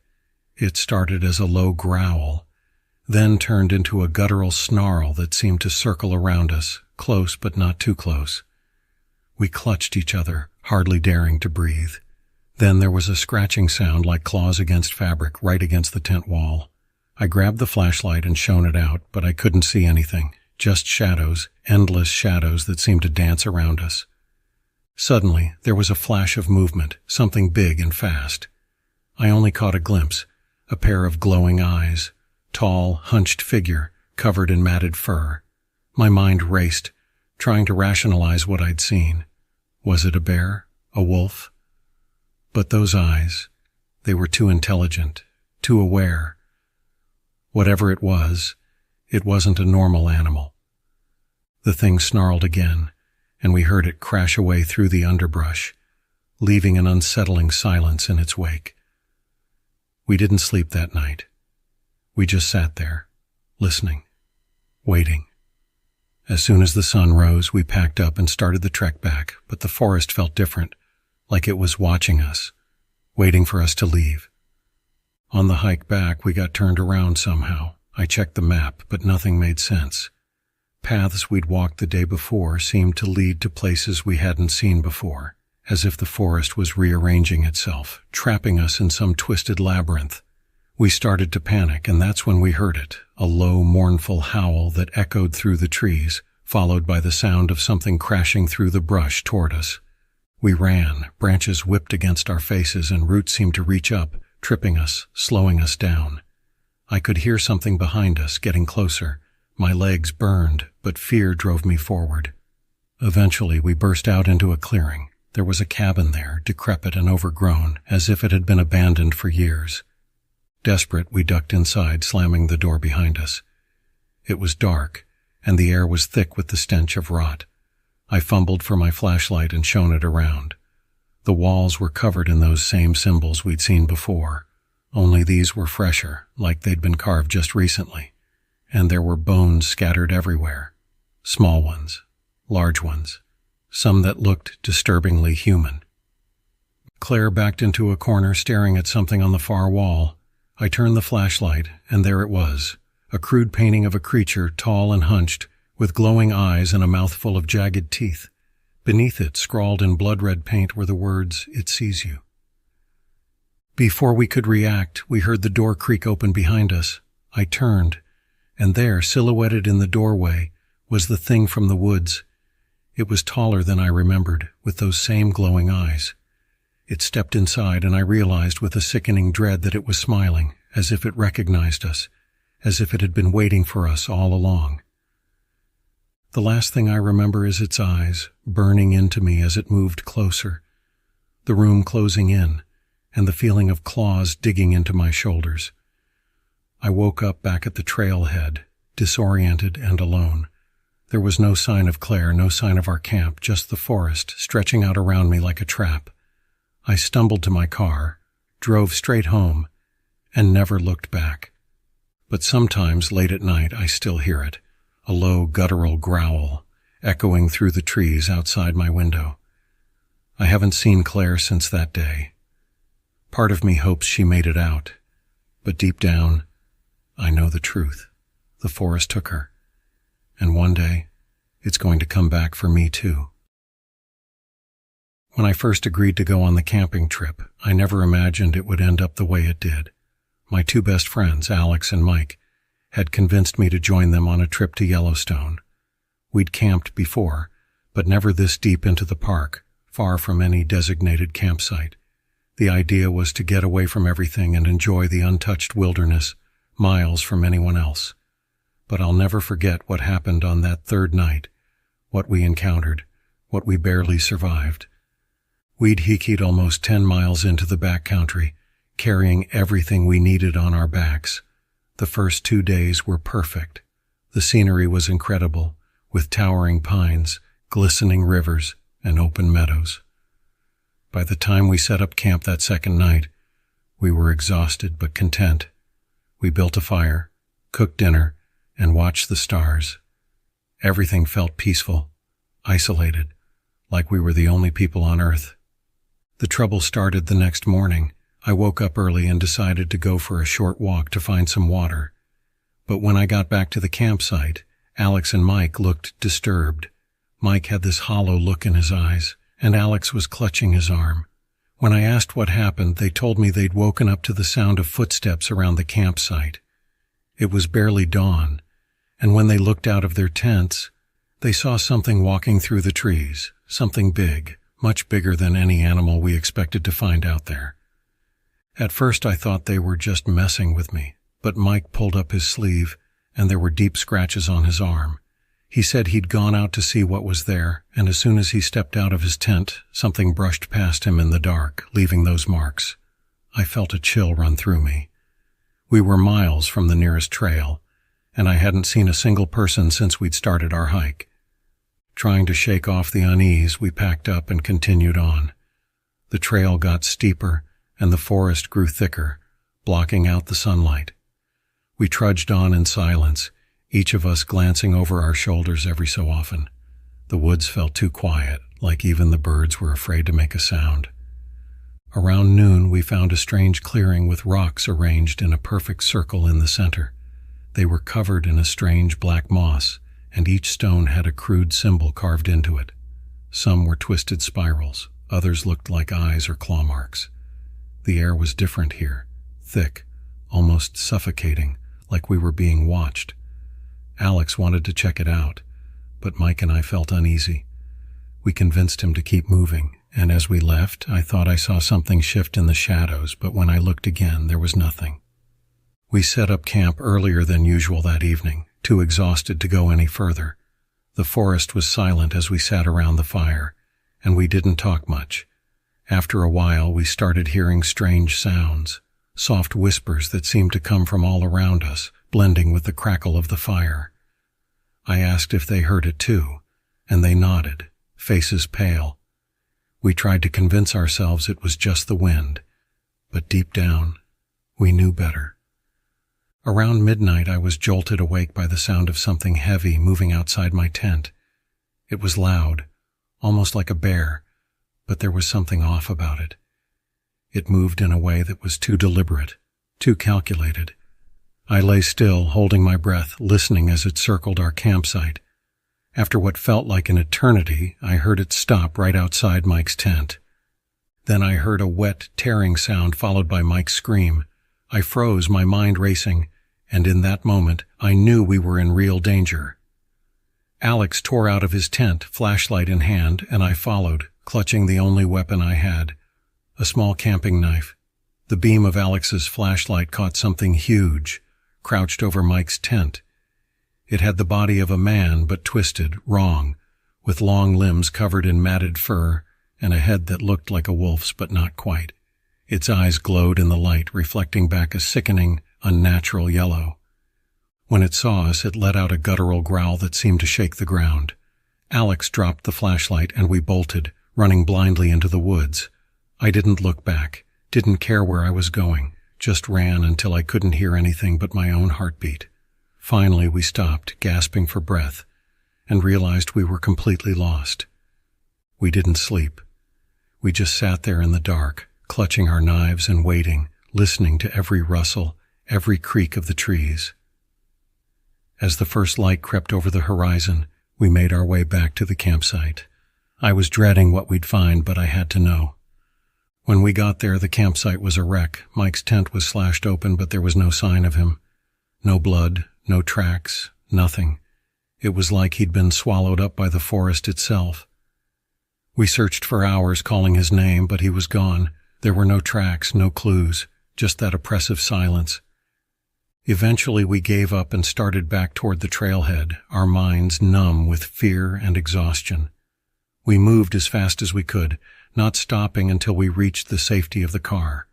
It started as a low growl, then turned into a guttural snarl that seemed to circle around us, close but not too close. We clutched each other, hardly daring to breathe. Then there was a scratching sound like claws against fabric right against the tent wall. I grabbed the flashlight and shone it out, but I couldn't see anything, just shadows, endless shadows that seemed to dance around us. Suddenly, there was a flash of movement, something big and fast. I only caught a glimpse, a pair of glowing eyes, tall, hunched figure, covered in matted fur. My mind raced, trying to rationalize what I'd seen. Was it a bear? A wolf? But those eyes, they were too intelligent, too aware. Whatever it wasn't a normal animal. The thing snarled again, and we heard it crash away through the underbrush, leaving an unsettling silence in its wake. We didn't sleep that night. We just sat there, listening, waiting. As soon as the sun rose, we packed up and started the trek back, but the forest felt different, like it was watching us, waiting for us to leave. On the hike back, we got turned around somehow. I checked the map, but nothing made sense. Paths we'd walked the day before seemed to lead to places we hadn't seen before, as if the forest was rearranging itself, trapping us in some twisted labyrinth. We started to panic, and that's when we heard it, a low, mournful howl that echoed through the trees, followed by the sound of something crashing through the brush toward us. We ran, branches whipped against our faces, and roots seemed to reach up, tripping us, slowing us down. I could hear something behind us, getting closer. My legs burned, but fear drove me forward. Eventually, we burst out into a clearing. There was a cabin there, decrepit and overgrown, as if it had been abandoned for years. Desperate, we ducked inside, slamming the door behind us. It was dark, and the air was thick with the stench of rot. I fumbled for my flashlight and shone it around. The walls were covered in those same symbols we'd seen before, only these were fresher, like they'd been carved just recently. And there were bones scattered everywhere. Small ones, large ones, some that looked disturbingly human. Claire backed into a corner, staring at something on the far wall. I turned the flashlight, and there it was, a crude painting of a creature tall and hunched, with glowing eyes and a mouthful of jagged teeth. Beneath it, scrawled in blood-red paint, were the words, "It sees you." Before we could react, we heard the door creak open behind us. I turned, and there, silhouetted in the doorway, was the thing from the woods. It was taller than I remembered, with those same glowing eyes. It stepped inside, and I realized with a sickening dread that it was smiling, as if it recognized us, as if it had been waiting for us all along. The last thing I remember is its eyes, burning into me as it moved closer, the room closing in, and the feeling of claws digging into my shoulders. I woke up back at the trailhead, disoriented and alone. There was no sign of Claire, no sign of our camp, just the forest stretching out around me like a trap. I stumbled to my car, drove straight home, and never looked back. But sometimes, late at night, I still hear it, a low, guttural growl, echoing through the trees outside my window. I haven't seen Claire since that day. Part of me hopes she made it out, but deep down, I know the truth. The forest took her, and one day, it's going to come back for me too. When I first agreed to go on the camping trip, I never imagined it would end up the way it did. My two best friends, Alex and Mike, had convinced me to join them on a trip to Yellowstone. We'd camped before, but never this deep into the park, far from any designated campsite. The idea was to get away from everything and enjoy the untouched wilderness, miles from anyone else. But I'll never forget what happened on that third night, what we encountered, what we barely survived. We'd hikied almost 10 miles into the backcountry, carrying everything we needed on our backs. The first 2 days were perfect. The scenery was incredible, with towering pines, glistening rivers, and open meadows. By the time we set up camp that second night, we were exhausted but content. We built a fire, cooked dinner, and watched the stars. Everything felt peaceful, isolated, like we were the only people on Earth. The trouble started the next morning. I woke up early and decided to go for a short walk to find some water. But when I got back to the campsite, Alex and Mike looked disturbed. Mike had this hollow look in his eyes, and Alex was clutching his arm. When I asked what happened, they told me they'd woken up to the sound of footsteps around the campsite. It was barely dawn, and when they looked out of their tents, they saw something walking through the trees, something big, much bigger than any animal we expected to find out there. At first I thought they were just messing with me, but Mike pulled up his sleeve, and there were deep scratches on his arm. He said he'd gone out to see what was there, and as soon as he stepped out of his tent, something brushed past him in the dark, leaving those marks. I felt a chill run through me. We were miles from the nearest trail, and I hadn't seen a single person since we'd started our hike. Trying to shake off the unease, we packed up and continued on. The trail got steeper, and the forest grew thicker, blocking out the sunlight. We trudged on in silence, each of us glancing over our shoulders every so often. The woods felt too quiet, like even the birds were afraid to make a sound. Around noon, we found a strange clearing with rocks arranged in a perfect circle in the center. They were covered in a strange black moss, and each stone had a crude symbol carved into it. Some were twisted spirals, others looked like eyes or claw marks. The air was different here, thick, almost suffocating, like we were being watched. Alex wanted to check it out, but Mike and I felt uneasy. We convinced him to keep moving, and as we left, I thought I saw something shift in the shadows, but when I looked again, there was nothing. We set up camp earlier than usual that evening, too exhausted to go any further. The forest was silent as we sat around the fire, and we didn't talk much. After a while, we started hearing strange sounds, soft whispers that seemed to come from all around us, blending with the crackle of the fire. I asked if they heard it too, and they nodded, faces pale. We tried to convince ourselves it was just the wind, but deep down, we knew better. Around midnight, I was jolted awake by the sound of something heavy moving outside my tent. It was loud, almost like a bear, but there was something off about it. It moved in a way that was too deliberate, too calculated. I lay still, holding my breath, listening as it circled our campsite. After what felt like an eternity, I heard it stop right outside Mike's tent. Then I heard a wet, tearing sound followed by Mike's scream. I froze, my mind racing, and in that moment, I knew we were in real danger. Alex tore out of his tent, flashlight in hand, and I followed, clutching the only weapon I had, a small camping knife. The beam of Alex's flashlight caught something huge, crouched over Mike's tent. It had the body of a man, but twisted, wrong, with long limbs covered in matted fur and a head that looked like a wolf's but not quite. Its eyes glowed in the light, reflecting back a sickening, unnatural yellow. When it saw us, it let out a guttural growl that seemed to shake the ground. Alex dropped the flashlight and we bolted, running blindly into the woods. I didn't look back, didn't care where I was going. Just ran until I couldn't hear anything but my own heartbeat. Finally, we stopped, gasping for breath, and realized we were completely lost. We didn't sleep. We just sat there in the dark, clutching our knives and waiting, listening to every rustle, every creak of the trees. As the first light crept over the horizon, we made our way back to the campsite. I was dreading what we'd find, but I had to know. When we got there, the campsite was a wreck. Mike's tent was slashed open, but there was no sign of him. No blood, no tracks, nothing. It was like he'd been swallowed up by the forest itself. We searched for hours, calling his name, but he was gone. There were no tracks, no clues, just that oppressive silence. Eventually, we gave up and started back toward the trailhead, our minds numb with fear and exhaustion. We moved as fast as we could, not stopping until we reached the safety of the car.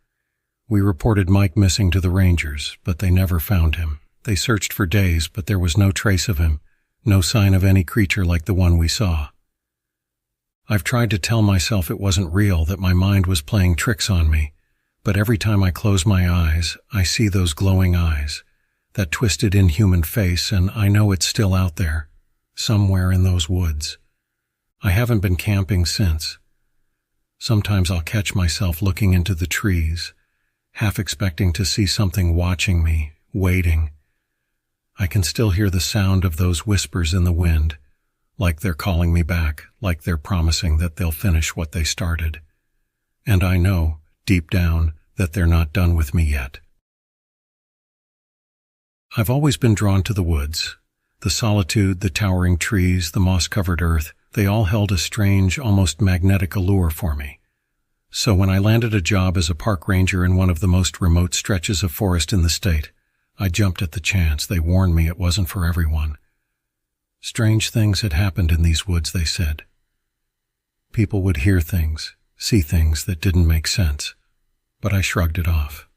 We reported Mike missing to the rangers, but they never found him. They searched for days, but there was no trace of him, no sign of any creature like the one we saw. I've tried to tell myself it wasn't real, that my mind was playing tricks on me, but every time I close my eyes, I see those glowing eyes, that twisted inhuman face, and I know it's still out there, somewhere in those woods. I haven't been camping since. Sometimes I'll catch myself looking into the trees, half expecting to see something watching me, waiting. I can still hear the sound of those whispers in the wind, like they're calling me back, like they're promising that they'll finish what they started. And I know, deep down, that they're not done with me yet. I've always been drawn to the woods. The solitude, the towering trees, the moss-covered earth, they all held a strange, almost magnetic allure for me. So when I landed a job as a park ranger in one of the most remote stretches of forest in the state, I jumped at the chance. They warned me it wasn't for everyone. Strange things had happened in these woods, they said. People would hear things, see things that didn't make sense, but I shrugged it off.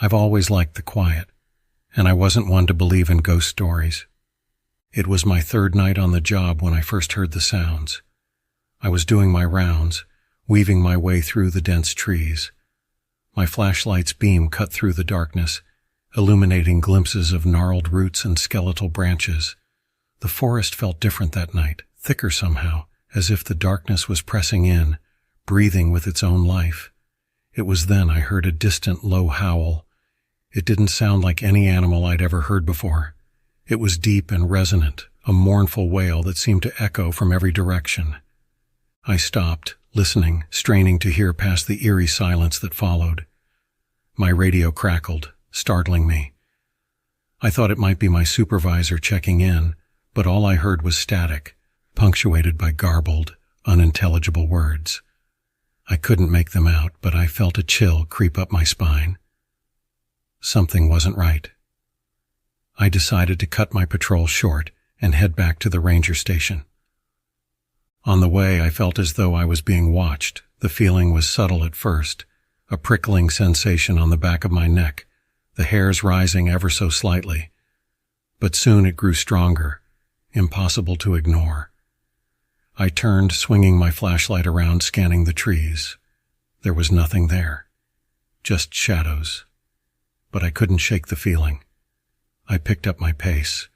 I've always liked the quiet, and I wasn't one to believe in ghost stories. It was my third night on the job when I first heard the sounds. I was doing my rounds, weaving my way through the dense trees. My flashlight's beam cut through the darkness, illuminating glimpses of gnarled roots and skeletal branches. The forest felt different that night, thicker somehow, as if the darkness was pressing in, breathing with its own life. It was then I heard a distant, low howl. It didn't sound like any animal I'd ever heard before. It was deep and resonant, a mournful wail that seemed to echo from every direction. I stopped, listening, straining to hear past the eerie silence that followed. My radio crackled, startling me. I thought it might be my supervisor checking in, but all I heard was static, punctuated by garbled, unintelligible words. I couldn't make them out, but I felt a chill creep up my spine. Something wasn't right. I decided to cut my patrol short and head back to the ranger station. On the way, I felt as though I was being watched. The feeling was subtle at first, a prickling sensation on the back of my neck, the hairs rising ever so slightly. But soon it grew stronger, impossible to ignore. I turned, swinging my flashlight around, scanning the trees. There was nothing there, just shadows. But I couldn't shake the feeling. I picked up my pace,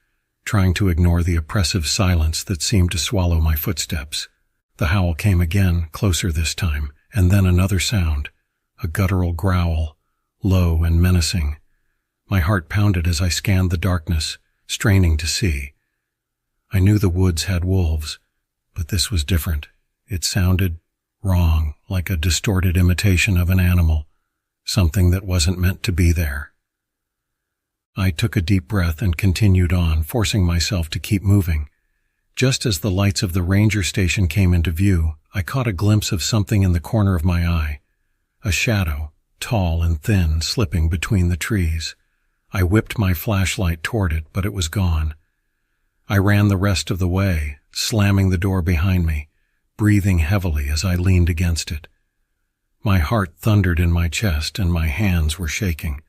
trying to ignore the oppressive silence that seemed to swallow my footsteps. The howl came again, closer this time, and then another sound, a guttural growl, low and menacing. My heart pounded as I scanned the darkness, straining to see. I knew the woods had wolves, but this was different. It sounded wrong, like a distorted imitation of an animal, something that wasn't meant to be there. I took a deep breath and continued on, forcing myself to keep moving. Just as the lights of the ranger station came into view, I caught a glimpse of something in the corner of my eye. A shadow, tall and thin, slipping between the trees. I whipped my flashlight toward it, but it was gone. I ran the rest of the way, slamming the door behind me, breathing heavily as I leaned against it. My heart thundered in my chest and my hands were shaking.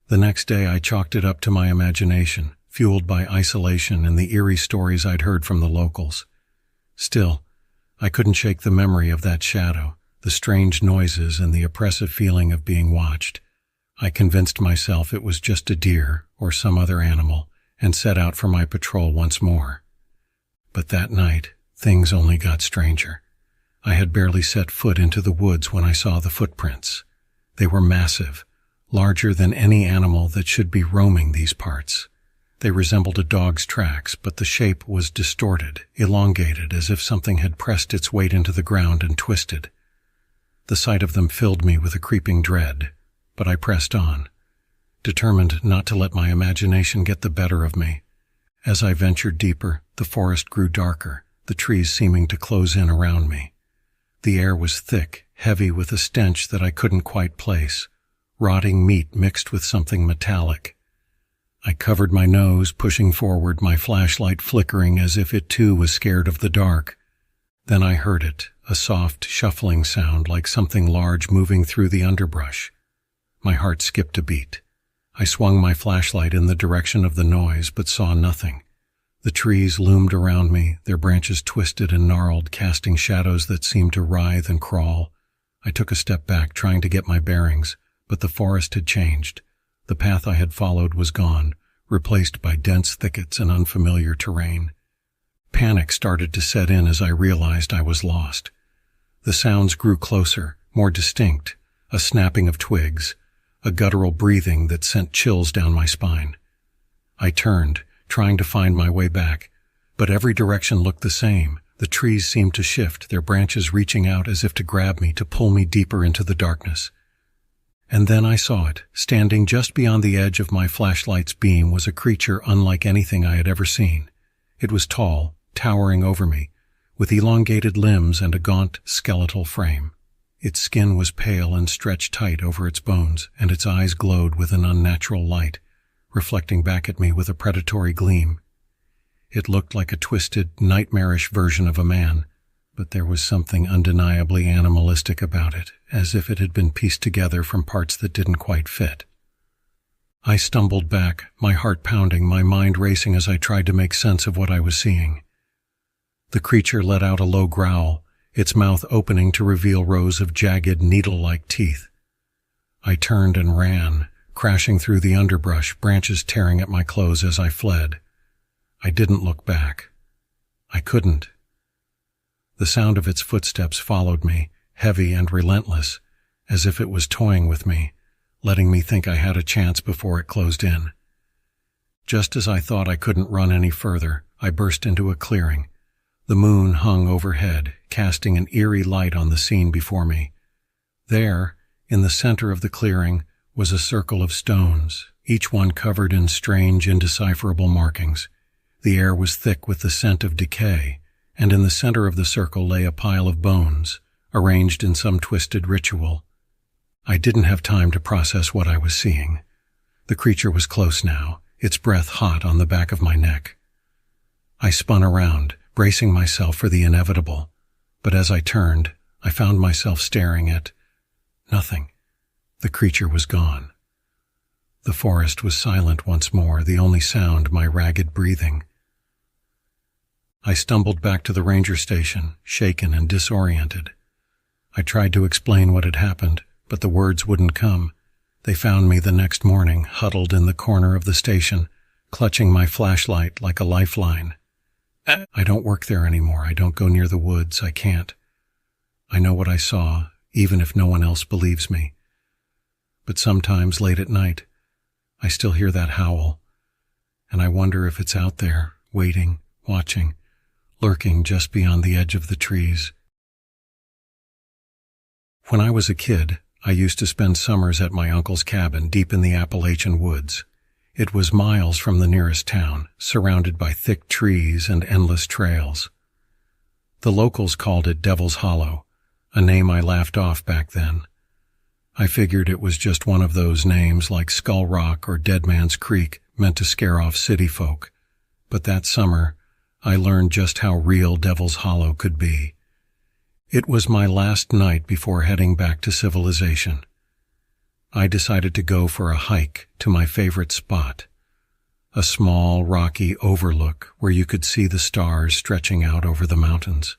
The next day I chalked it up to my imagination, fueled by isolation and the eerie stories I'd heard from the locals. Still, I couldn't shake the memory of that shadow, the strange noises and the oppressive feeling of being watched. I convinced myself it was just a deer or some other animal and set out for my patrol once more. But that night, things only got stranger. I had barely set foot into the woods when I saw the footprints. They were massive, larger than any animal that should be roaming these parts. They resembled a dog's tracks, but the shape was distorted, elongated, as if something had pressed its weight into the ground and twisted. The sight of them filled me with a creeping dread, but I pressed on, determined not to let my imagination get the better of me. As I ventured deeper, the forest grew darker, the trees seeming to close in around me. The air was thick, heavy with a stench that I couldn't quite place. Rotting meat mixed with something metallic. I covered my nose, pushing forward, my flashlight flickering as if it too was scared of the dark. Then I heard it, a soft, shuffling sound like something large moving through the underbrush. My heart skipped a beat. I swung my flashlight in the direction of the noise, but saw nothing. The trees loomed around me, their branches twisted and gnarled, casting shadows that seemed to writhe and crawl. I took a step back, trying to get my bearings. But the forest had changed. The path I had followed was gone, replaced by dense thickets and unfamiliar terrain. Panic started to set in as I realized I was lost. The sounds grew closer, more distinct, a snapping of twigs, a guttural breathing that sent chills down my spine. I turned, trying to find my way back, but every direction looked the same. The trees seemed to shift, their branches reaching out as if to grab me, to pull me deeper into the darkness. And then I saw it. Standing just beyond the edge of my flashlight's beam was a creature unlike anything I had ever seen. It was tall, towering over me, with elongated limbs and a gaunt, skeletal frame. Its skin was pale and stretched tight over its bones, and its eyes glowed with an unnatural light, reflecting back at me with a predatory gleam. It looked like a twisted, nightmarish version of a man, but there was something undeniably animalistic about it, as if it had been pieced together from parts that didn't quite fit. I stumbled back, my heart pounding, my mind racing as I tried to make sense of what I was seeing. The creature let out a low growl, its mouth opening to reveal rows of jagged, needle-like teeth. I turned and ran, crashing through the underbrush, branches tearing at my clothes as I fled. I didn't look back. I couldn't. The sound of its footsteps followed me, heavy and relentless, as if it was toying with me, letting me think I had a chance before it closed in. Just as I thought I couldn't run any further, I burst into a clearing. The moon hung overhead, casting an eerie light on the scene before me. There, in the center of the clearing, was a circle of stones, each one covered in strange, indecipherable markings. The air was thick with the scent of decay, and in the center of the circle lay a pile of bones, arranged in some twisted ritual. I didn't have time to process what I was seeing. The creature was close now, its breath hot on the back of my neck. I spun around, bracing myself for the inevitable, but as I turned, I found myself staring at nothing. The creature was gone. The forest was silent once more, the only sound my ragged breathing. I stumbled back to the ranger station, shaken and disoriented. I tried to explain what had happened, but the words wouldn't come. They found me the next morning, huddled in the corner of the station, clutching my flashlight like a lifeline. I don't work there anymore. I don't go near the woods. I can't. I know what I saw, even if no one else believes me. But sometimes, late at night, I still hear that howl, and I wonder if it's out there, waiting, watching, lurking just beyond the edge of the trees. When I was a kid, I used to spend summers at my uncle's cabin deep in the Appalachian woods. It was miles from the nearest town, surrounded by thick trees and endless trails. The locals called it Devil's Hollow, a name I laughed off back then. I figured it was just one of those names like Skull Rock or Dead Man's Creek meant to scare off city folk. But that summer, I learned just how real Devil's Hollow could be. It was my last night before heading back to civilization. I decided to go for a hike to my favorite spot, a small, rocky overlook where you could see the stars stretching out over the mountains.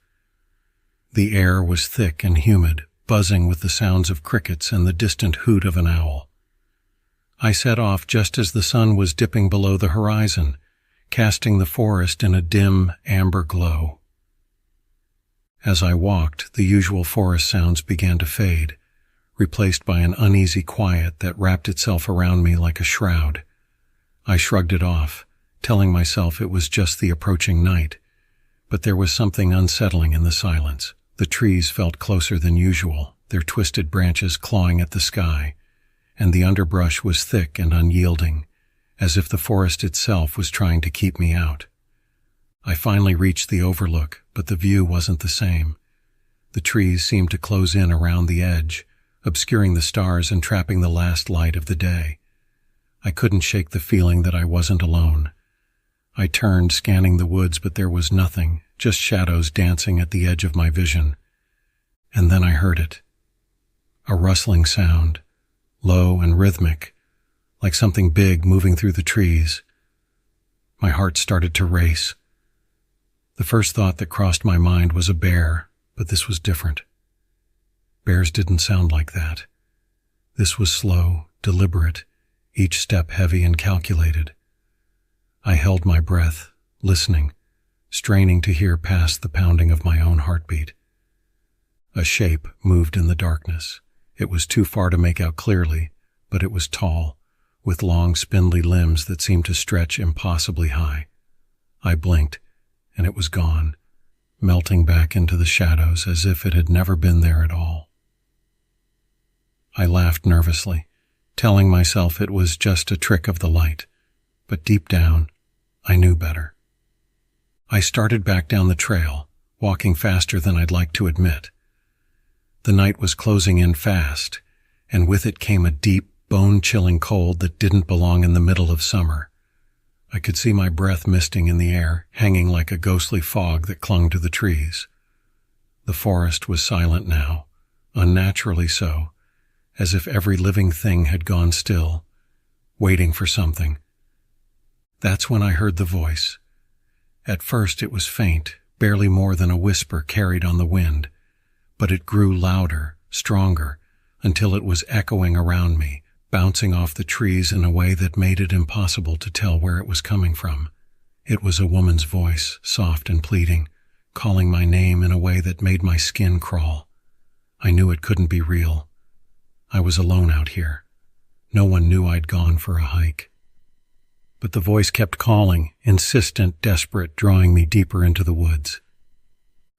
The air was thick and humid, buzzing with the sounds of crickets and the distant hoot of an owl. I set off just as the sun was dipping below the horizon, casting the forest in a dim, amber glow. As I walked, the usual forest sounds began to fade, replaced by an uneasy quiet that wrapped itself around me like a shroud. I shrugged it off, telling myself it was just the approaching night, but there was something unsettling in the silence. The trees felt closer than usual, their twisted branches clawing at the sky, and the underbrush was thick and unyielding, as if the forest itself was trying to keep me out. I finally reached the overlook, but the view wasn't the same. The trees seemed to close in around the edge, obscuring the stars and trapping the last light of the day. I couldn't shake the feeling that I wasn't alone. I turned, scanning the woods, but there was nothing, just shadows dancing at the edge of my vision. And then I heard it. A rustling sound, low and rhythmic, like something big moving through the trees. My heart started to race. The first thought that crossed my mind was a bear, but this was different. Bears didn't sound like that. This was slow, deliberate, each step heavy and calculated. I held my breath, listening, straining to hear past the pounding of my own heartbeat. A shape moved in the darkness. It was too far to make out clearly, but it was tall, with long, spindly limbs that seemed to stretch impossibly high. I blinked, and it was gone, melting back into the shadows as if it had never been there at all. I laughed nervously, telling myself it was just a trick of the light, but deep down, I knew better. I started back down the trail, walking faster than I'd like to admit. The night was closing in fast, and with it came a deep, bone-chilling cold that didn't belong in the middle of summer. I could see my breath misting in the air, hanging like a ghostly fog that clung to the trees. The forest was silent now, unnaturally so, as if every living thing had gone still, waiting for something. That's when I heard the voice. At first it was faint, barely more than a whisper carried on the wind, but it grew louder, stronger, until it was echoing around me, bouncing off the trees in a way that made it impossible to tell where it was coming from. It was a woman's voice, soft and pleading, calling my name in a way that made my skin crawl. I knew it couldn't be real. I was alone out here. No one knew I'd gone for a hike. But the voice kept calling, insistent, desperate, drawing me deeper into the woods.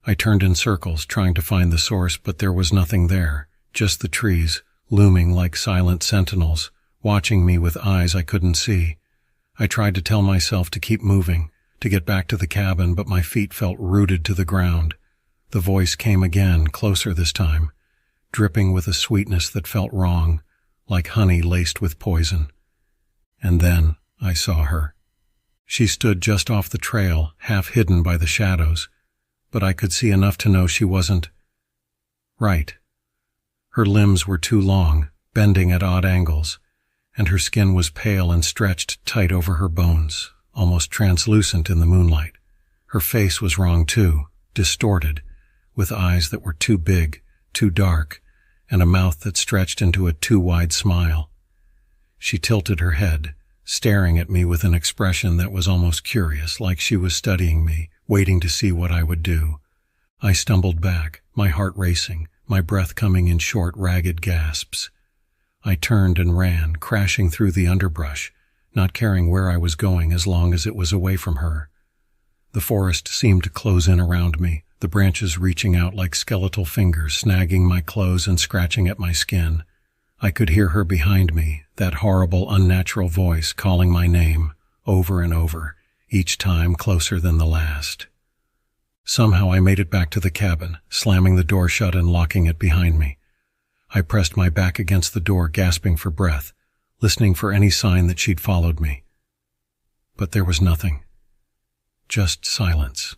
I turned in circles, trying to find the source, but there was nothing there, just the trees, looming like silent sentinels, watching me with eyes I couldn't see. I tried to tell myself to keep moving, to get back to the cabin, but my feet felt rooted to the ground. The voice came again, closer this time, dripping with a sweetness that felt wrong, like honey laced with poison. And then I saw her. She stood just off the trail, half hidden by the shadows, but I could see enough to know she wasn't right. Her limbs were too long, bending at odd angles, and her skin was pale and stretched tight over her bones, almost translucent in the moonlight. Her face was wrong too, distorted, with eyes that were too big, too dark, and a mouth that stretched into a too wide smile. She tilted her head, staring at me with an expression that was almost curious, like she was studying me, waiting to see what I would do. I stumbled back, my heart racing, my breath coming in short, ragged gasps. I turned and ran, crashing through the underbrush, not caring where I was going as long as it was away from her. The forest seemed to close in around me, the branches reaching out like skeletal fingers, snagging my clothes and scratching at my skin. I could hear her behind me, that horrible, unnatural voice calling my name, over and over, each time closer than the last. Somehow I made it back to the cabin, slamming the door shut and locking it behind me. I pressed my back against the door, gasping for breath, listening for any sign that she'd followed me. But there was nothing. Just silence.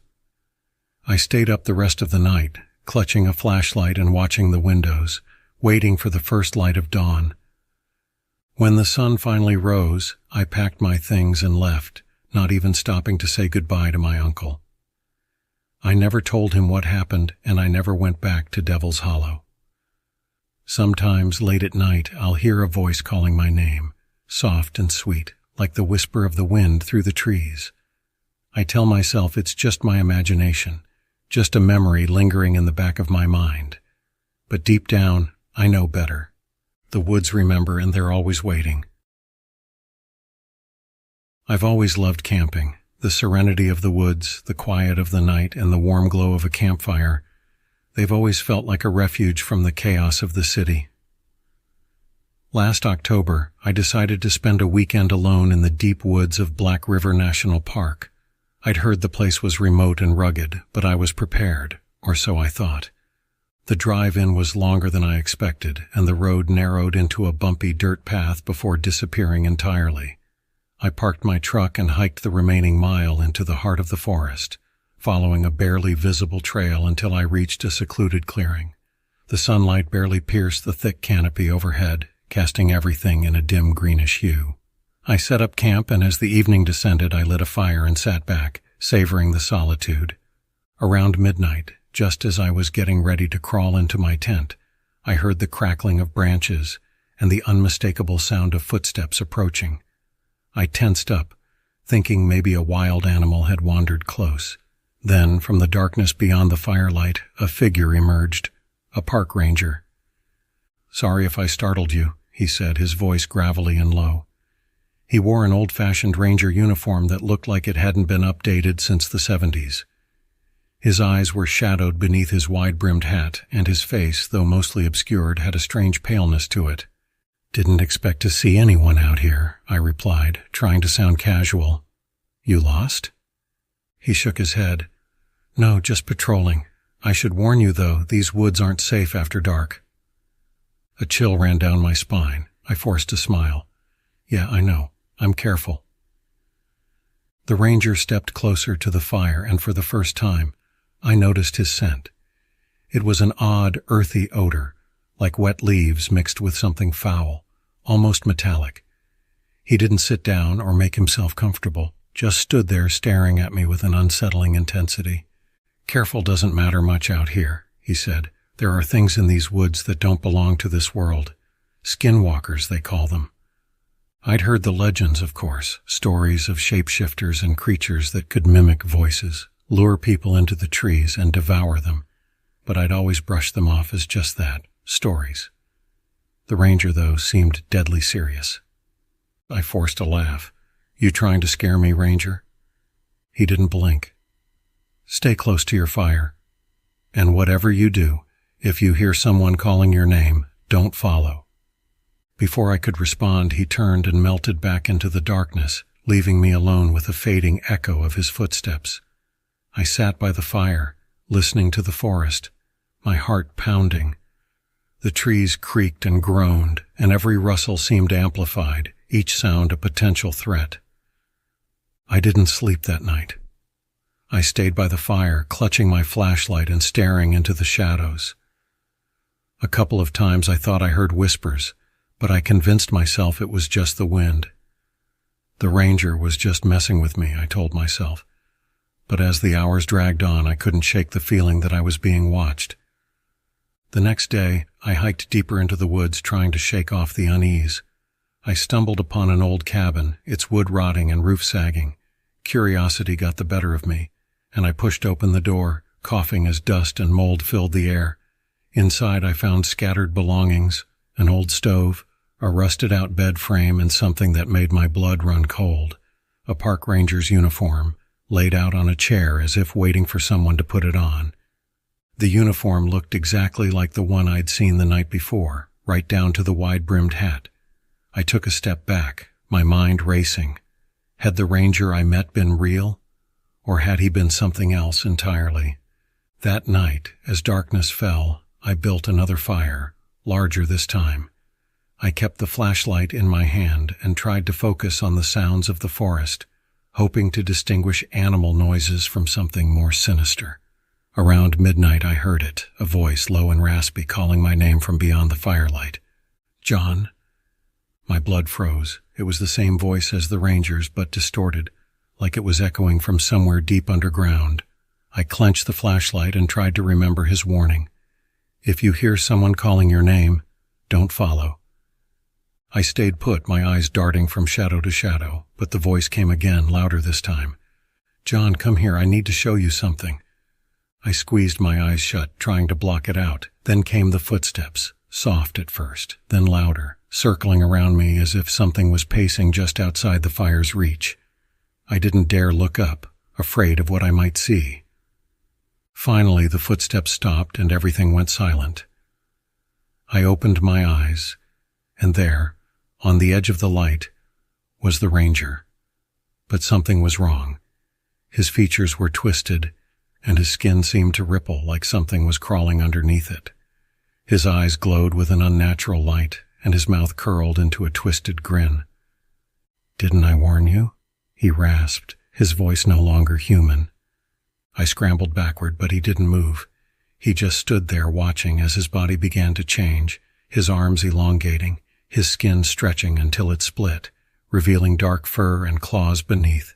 I stayed up the rest of the night, clutching a flashlight and watching the windows, waiting for the first light of dawn. When the sun finally rose, I packed my things and left, not even stopping to say goodbye to my uncle. I never told him what happened, and I never went back to Devil's Hollow. Sometimes, late at night, I'll hear a voice calling my name, soft and sweet, like the whisper of the wind through the trees. I tell myself it's just my imagination, just a memory lingering in the back of my mind. But deep down, I know better. The woods remember, and they're always waiting. I've always loved camping. The serenity of the woods, the quiet of the night, and the warm glow of a campfire. They've always felt like a refuge from the chaos of the city. Last October, I decided to spend a weekend alone in the deep woods of Black River National Park. I'd heard the place was remote and rugged, but I was prepared, or so I thought. The drive-in was longer than I expected, and the road narrowed into a bumpy dirt path before disappearing entirely. I parked my truck and hiked the remaining mile into the heart of the forest, following a barely visible trail until I reached a secluded clearing. The sunlight barely pierced the thick canopy overhead, casting everything in a dim greenish hue. I set up camp, and as the evening descended, I lit a fire and sat back, savoring the solitude. Around midnight, just as I was getting ready to crawl into my tent, I heard the crackling of branches and the unmistakable sound of footsteps approaching. I tensed up, thinking maybe a wild animal had wandered close. Then, from the darkness beyond the firelight, a figure emerged, a park ranger. "Sorry if I startled you," he said, his voice gravelly and low. He wore an old-fashioned ranger uniform that looked like it hadn't been updated since the 70s. His eyes were shadowed beneath his wide-brimmed hat, and his face, though mostly obscured, had a strange paleness to it. "Didn't expect to see anyone out here," I replied, trying to sound casual. "You lost?" He shook his head. "No, just patrolling. I should warn you, though, these woods aren't safe after dark." A chill ran down my spine. I forced a smile. "Yeah, I know. I'm careful." The ranger stepped closer to the fire, and for the first time, I noticed his scent. It was an odd, earthy odor, like wet leaves mixed with something foul, almost metallic. He didn't sit down or make himself comfortable, just stood there staring at me with an unsettling intensity. "Careful doesn't matter much out here," he said. "There are things in these woods that don't belong to this world. Skinwalkers, they call them." I'd heard the legends, of course, stories of shapeshifters and creatures that could mimic voices, lure people into the trees and devour them, but I'd always brushed them off as just that, stories. The ranger, though, seemed deadly serious. I forced a laugh. "You trying to scare me, Ranger?" He didn't blink. "Stay close to your fire. And whatever you do, if you hear someone calling your name, don't follow." Before I could respond, he turned and melted back into the darkness, leaving me alone with a fading echo of his footsteps. I sat by the fire, listening to the forest, my heart pounding. The trees creaked and groaned, and every rustle seemed amplified, each sound a potential threat. I didn't sleep that night. I stayed by the fire, clutching my flashlight and staring into the shadows. A couple of times I thought I heard whispers, but I convinced myself it was just the wind. The ranger was just messing with me, I told myself. But as the hours dragged on, I couldn't shake the feeling that I was being watched. The next day, I hiked deeper into the woods, trying to shake off the unease. I stumbled upon an old cabin, its wood rotting and roof sagging. Curiosity got the better of me, and I pushed open the door, coughing as dust and mold filled the air. Inside I found scattered belongings, an old stove, a rusted-out bed frame, and something that made my blood run cold, a park ranger's uniform, laid out on a chair as if waiting for someone to put it on. The uniform looked exactly like the one I'd seen the night before, right down to the wide-brimmed hat. I took a step back, my mind racing. Had the ranger I met been real, or had he been something else entirely? That night, as darkness fell, I built another fire, larger this time. I kept the flashlight in my hand and tried to focus on the sounds of the forest, hoping to distinguish animal noises from something more sinister. Around midnight I heard it, a voice low and raspy calling my name from beyond the firelight. "John?" My blood froze. It was the same voice as the ranger's, but distorted, like it was echoing from somewhere deep underground. I clenched the flashlight and tried to remember his warning. "If you hear someone calling your name, don't follow." I stayed put, my eyes darting from shadow to shadow, but the voice came again, louder this time. "John, come here, I need to show you something." I squeezed my eyes shut, trying to block it out. Then came the footsteps, soft at first, then louder, circling around me as if something was pacing just outside the fire's reach. I didn't dare look up, afraid of what I might see. Finally, the footsteps stopped and everything went silent. I opened my eyes, and there, on the edge of the light, was the ranger. But something was wrong. His features were twisted, and his skin seemed to ripple like something was crawling underneath it. His eyes glowed with an unnatural light, and his mouth curled into a twisted grin. "Didn't I warn you?" he rasped, his voice no longer human. I scrambled backward, but he didn't move. He just stood there watching as his body began to change, his arms elongating, his skin stretching until it split, revealing dark fur and claws beneath.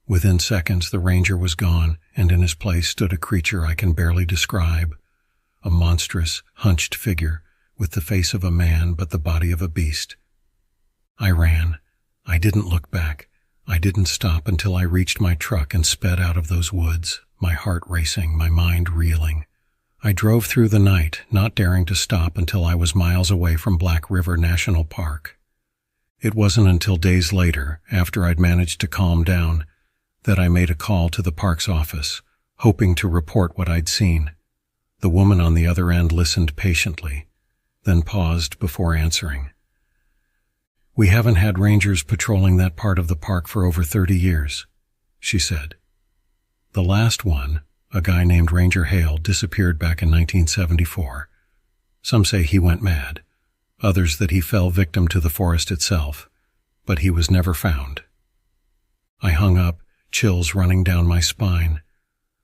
Within seconds, the ranger was gone, and in his place stood a creature I can barely describe. A monstrous, hunched figure, with the face of a man but the body of a beast. I ran. I didn't look back. I didn't stop until I reached my truck and sped out of those woods, my heart racing, my mind reeling. I drove through the night, not daring to stop until I was miles away from Black River National Park. It wasn't until days later, after I'd managed to calm down, that I made a call to the park's office, hoping to report what I'd seen. The woman on the other end listened patiently, then paused before answering. "We haven't had rangers patrolling that part of the park for over 30 years, she said. "The last one, a guy named Ranger Hale, disappeared back in 1974. Some say he went mad, others that he fell victim to the forest itself, but he was never found." I hung up, chills running down my spine.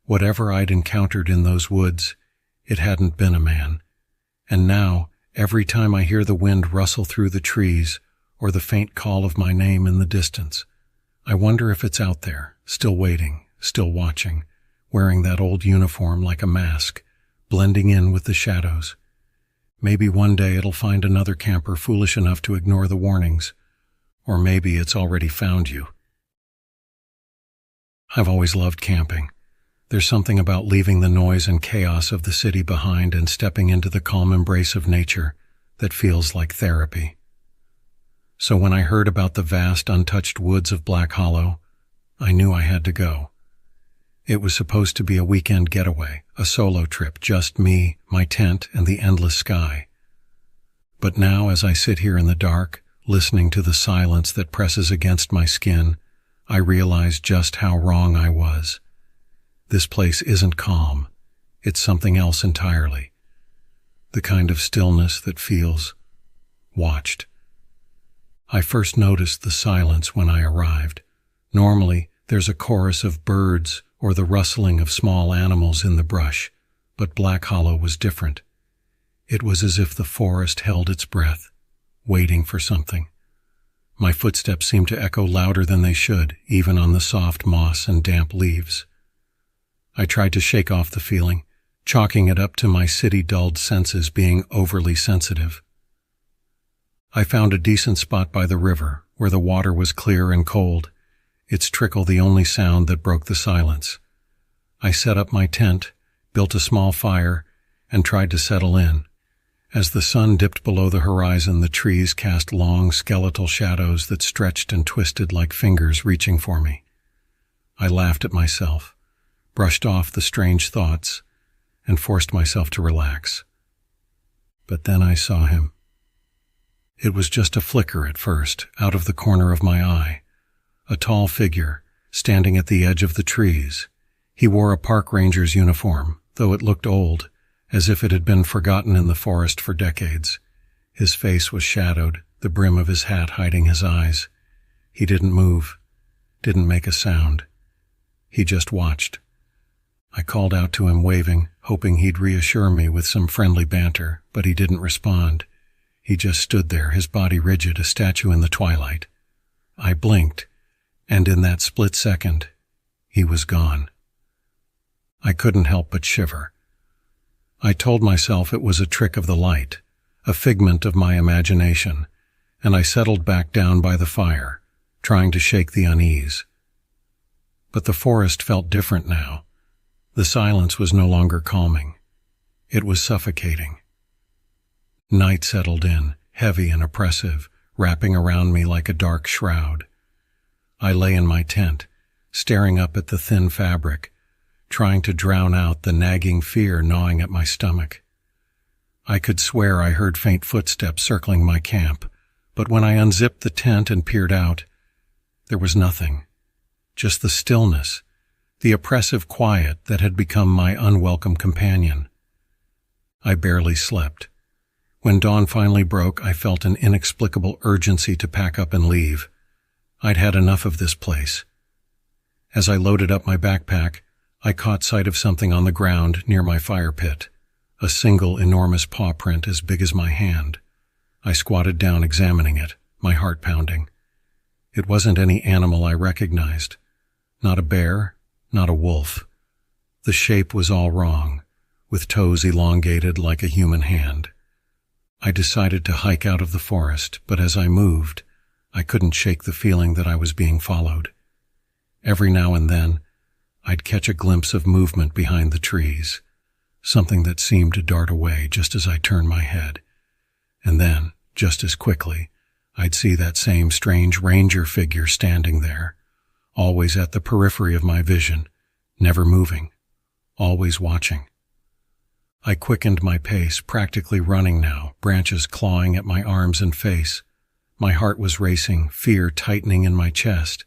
Whatever I'd encountered in those woods, it hadn't been a man. And now, every time I hear the wind rustle through the trees or the faint call of my name in the distance, I wonder if it's out there, still waiting, still watching, wearing that old uniform like a mask, blending in with the shadows. Maybe one day it'll find another camper foolish enough to ignore the warnings, or maybe it's already found you. I've always loved camping. There's something about leaving the noise and chaos of the city behind and stepping into the calm embrace of nature that feels like therapy. So when I heard about the vast, untouched woods of Black Hollow, I knew I had to go. It was supposed to be a weekend getaway, a solo trip, just me, my tent, and the endless sky. But now, as I sit here in the dark, listening to the silence that presses against my skin, I realize just how wrong I was. This place isn't calm. It's something else entirely. The kind of stillness that feels watched. I first noticed the silence when I arrived. Normally, there's a chorus of birds or the rustling of small animals in the brush, but Black Hollow was different. It was as if the forest held its breath, waiting for something. My footsteps seemed to echo louder than they should, even on the soft moss and damp leaves. I tried to shake off the feeling, chalking it up to my city-dulled senses being overly sensitive. I found a decent spot by the river, where the water was clear and cold, its trickle the only sound that broke the silence. I set up my tent, built a small fire, and tried to settle in. As the sun dipped below the horizon, the trees cast long, skeletal shadows that stretched and twisted like fingers reaching for me. I laughed at myself, brushed off the strange thoughts, and forced myself to relax. But then I saw him. It was just a flicker at first, out of the corner of my eye. A tall figure, standing at the edge of the trees. He wore a park ranger's uniform, though it looked old, as if it had been forgotten in the forest for decades. His face was shadowed, the brim of his hat hiding his eyes. He didn't move, didn't make a sound. He just watched. I called out to him, waving, hoping he'd reassure me with some friendly banter, but he didn't respond. He just stood there, his body rigid, a statue in the twilight. I blinked, and in that split second, he was gone. I couldn't help but shiver. I told myself it was a trick of the light, a figment of my imagination, and I settled back down by the fire, trying to shake the unease. But the forest felt different now. The silence was no longer calming. It was suffocating. Night settled in, heavy and oppressive, wrapping around me like a dark shroud. I lay in my tent, staring up at the thin fabric, trying to drown out the nagging fear gnawing at my stomach. I could swear I heard faint footsteps circling my camp, but when I unzipped the tent and peered out, there was nothing. Just the stillness, the oppressive quiet that had become my unwelcome companion. I barely slept. When dawn finally broke, I felt an inexplicable urgency to pack up and leave. I'd had enough of this place. As I loaded up my backpack, I caught sight of something on the ground near my fire pit, a single enormous paw print as big as my hand. I squatted down examining it, my heart pounding. It wasn't any animal I recognized. Not a bear, not a wolf. The shape was all wrong, with toes elongated like a human hand. I decided to hike out of the forest, but as I moved, I couldn't shake the feeling that I was being followed. Every now and then, I'd catch a glimpse of movement behind the trees, something that seemed to dart away just as I turned my head. And then, just as quickly, I'd see that same strange ranger figure standing there, always at the periphery of my vision, never moving, always watching. I quickened my pace, practically running now, branches clawing at my arms and face. My heart was racing, fear tightening in my chest.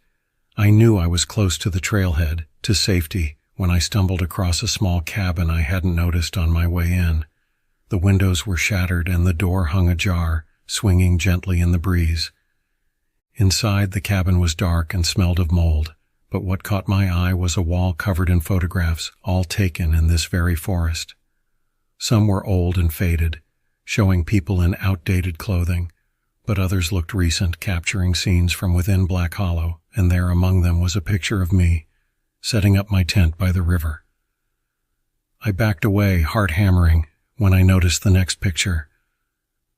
I knew I was close to the trailhead, to safety, when I stumbled across a small cabin I hadn't noticed on my way in. The windows were shattered and the door hung ajar, swinging gently in the breeze. Inside, the cabin was dark and smelled of mold, but what caught my eye was a wall covered in photographs, all taken in this very forest. Some were old and faded, showing people in outdated clothing, but others looked recent, capturing scenes from within Black Hollow, and there among them was a picture of me, setting up my tent by the river. I backed away, heart hammering, when I noticed the next picture.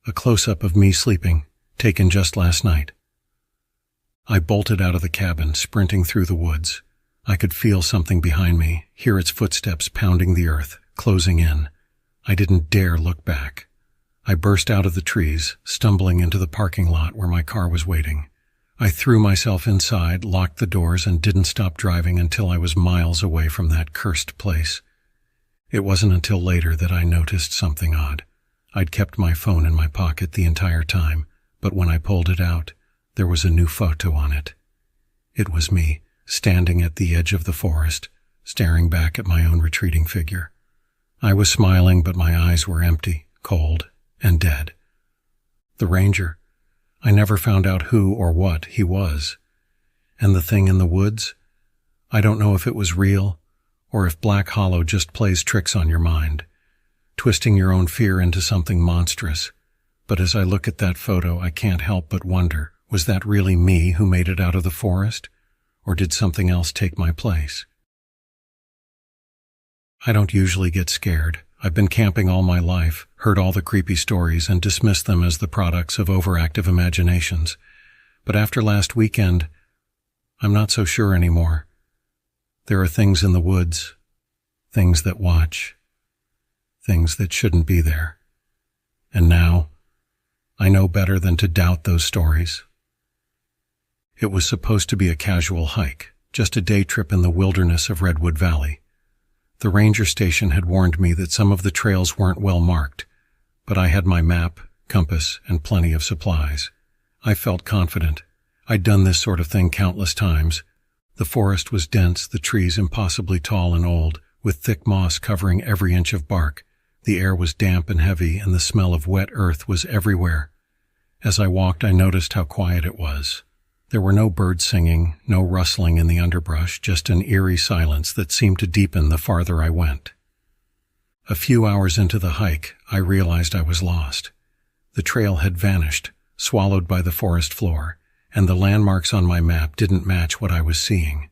A close-up of me sleeping, taken just last night. I bolted out of the cabin, sprinting through the woods. I could feel something behind me, hear its footsteps pounding the earth, closing in. I didn't dare look back. I burst out of the trees, stumbling into the parking lot where my car was waiting. I threw myself inside, locked the doors, and didn't stop driving until I was miles away from that cursed place. It wasn't until later that I noticed something odd. I'd kept my phone in my pocket the entire time, but when I pulled it out, there was a new photo on it. It was me, standing at the edge of the forest, staring back at my own retreating figure. I was smiling, but my eyes were empty, cold, and dead. The ranger. I never found out who or what he was. And the thing in the woods? I don't know if it was real, or if Black Hollow just plays tricks on your mind, twisting your own fear into something monstrous. But as I look at that photo, I can't help but wonder, was that really me who made it out of the forest? Or did something else take my place? I don't usually get scared. I've been camping all my life, heard all the creepy stories, and dismissed them as the products of overactive imaginations. But after last weekend, I'm not so sure anymore. There are things in the woods, things that watch, things that shouldn't be there. And now, I know better than to doubt those stories. It was supposed to be a casual hike, just a day trip in the wilderness of Redwood Valley. The ranger station had warned me that some of the trails weren't well marked, but I had my map, compass, and plenty of supplies. I felt confident. I'd done this sort of thing countless times. The forest was dense, the trees impossibly tall and old, with thick moss covering every inch of bark. The air was damp and heavy, and the smell of wet earth was everywhere. As I walked, I noticed how quiet it was. There were no birds singing, no rustling in the underbrush, just an eerie silence that seemed to deepen the farther I went. A few hours into the hike, I realized I was lost. The trail had vanished, swallowed by the forest floor, and the landmarks on my map didn't match what I was seeing.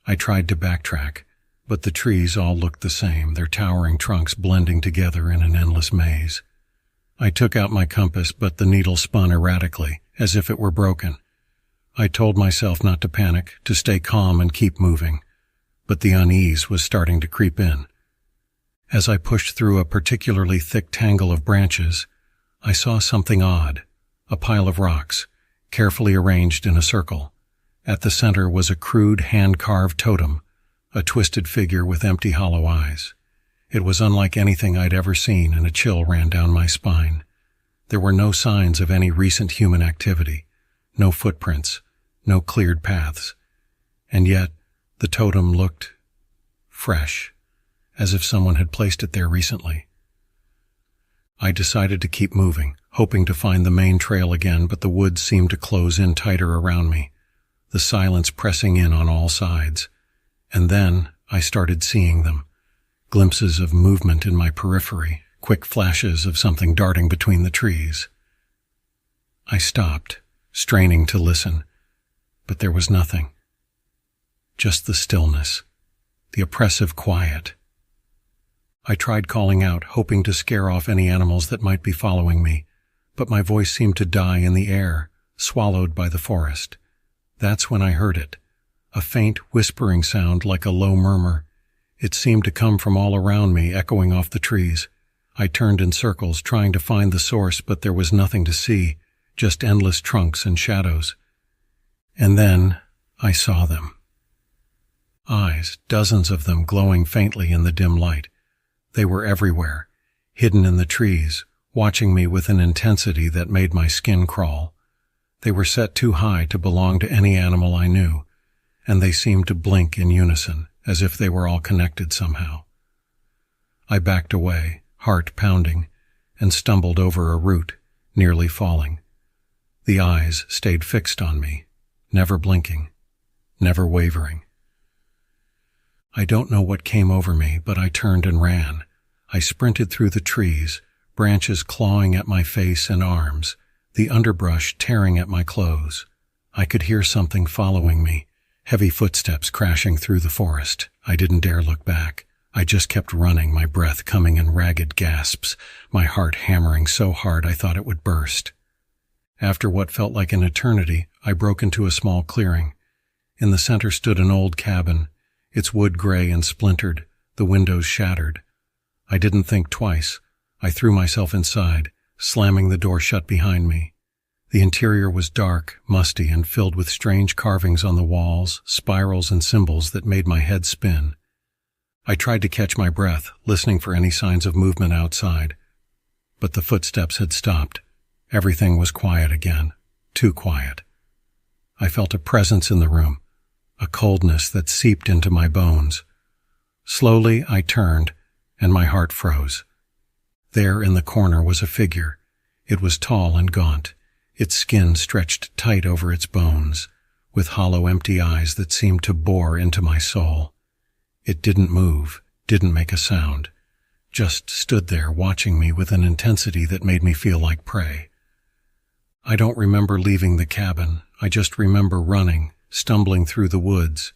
I tried to backtrack, but the trees all looked the same, their towering trunks blending together in an endless maze. I took out my compass, but the needle spun erratically, as if it were broken. I told myself not to panic, to stay calm and keep moving, but the unease was starting to creep in. As I pushed through a particularly thick tangle of branches, I saw something odd, a pile of rocks, carefully arranged in a circle. At the center was a crude hand-carved totem, a twisted figure with empty hollow eyes. It was unlike anything I'd ever seen, and a chill ran down my spine. There were no signs of any recent human activity. No footprints, no cleared paths. And yet, the totem looked fresh, as if someone had placed it there recently. I decided to keep moving, hoping to find the main trail again, but the woods seemed to close in tighter around me, the silence pressing in on all sides. And then I started seeing them, glimpses of movement in my periphery, quick flashes of something darting between the trees. I stopped, straining to listen, but there was nothing. Just the stillness, the oppressive quiet. I tried calling out, hoping to scare off any animals that might be following me, but my voice seemed to die in the air, swallowed by the forest. That's when I heard it, a faint whispering sound like a low murmur. It seemed to come from all around me, echoing off the trees. I turned in circles, trying to find the source, but there was nothing to see. Just endless trunks and shadows. And then I saw them. eyes, dozens of them glowing faintly in the dim light. They were everywhere, hidden in the trees, watching me with an intensity that made my skin crawl. They were set too high to belong to any animal I knew, and they seemed to blink in unison, as if they were all connected somehow. I backed away, heart pounding, and stumbled over a root, nearly falling. The eyes stayed fixed on me, never blinking, never wavering. I don't know what came over me, but I turned and ran. I sprinted through the trees, branches clawing at my face and arms, the underbrush tearing at my clothes. I could hear something following me, heavy footsteps crashing through the forest. I didn't dare look back. I just kept running, my breath coming in ragged gasps, my heart hammering so hard I thought it would burst. After what felt like an eternity, I broke into a small clearing. In the center stood an old cabin, its wood gray and splintered, the windows shattered. I didn't think twice. I threw myself inside, slamming the door shut behind me. The interior was dark, musty, and filled with strange carvings on the walls, spirals and symbols that made my head spin. I tried to catch my breath, listening for any signs of movement outside. But the footsteps had stopped. Everything was quiet again, too quiet. I felt a presence in the room, a coldness that seeped into my bones. Slowly I turned, and my heart froze. There in the corner was a figure. It was tall and gaunt, its skin stretched tight over its bones, with hollow empty eyes that seemed to bore into my soul. It didn't move, didn't make a sound, just stood there watching me with an intensity that made me feel like prey. I don't remember leaving the cabin. I just remember running, stumbling through the woods,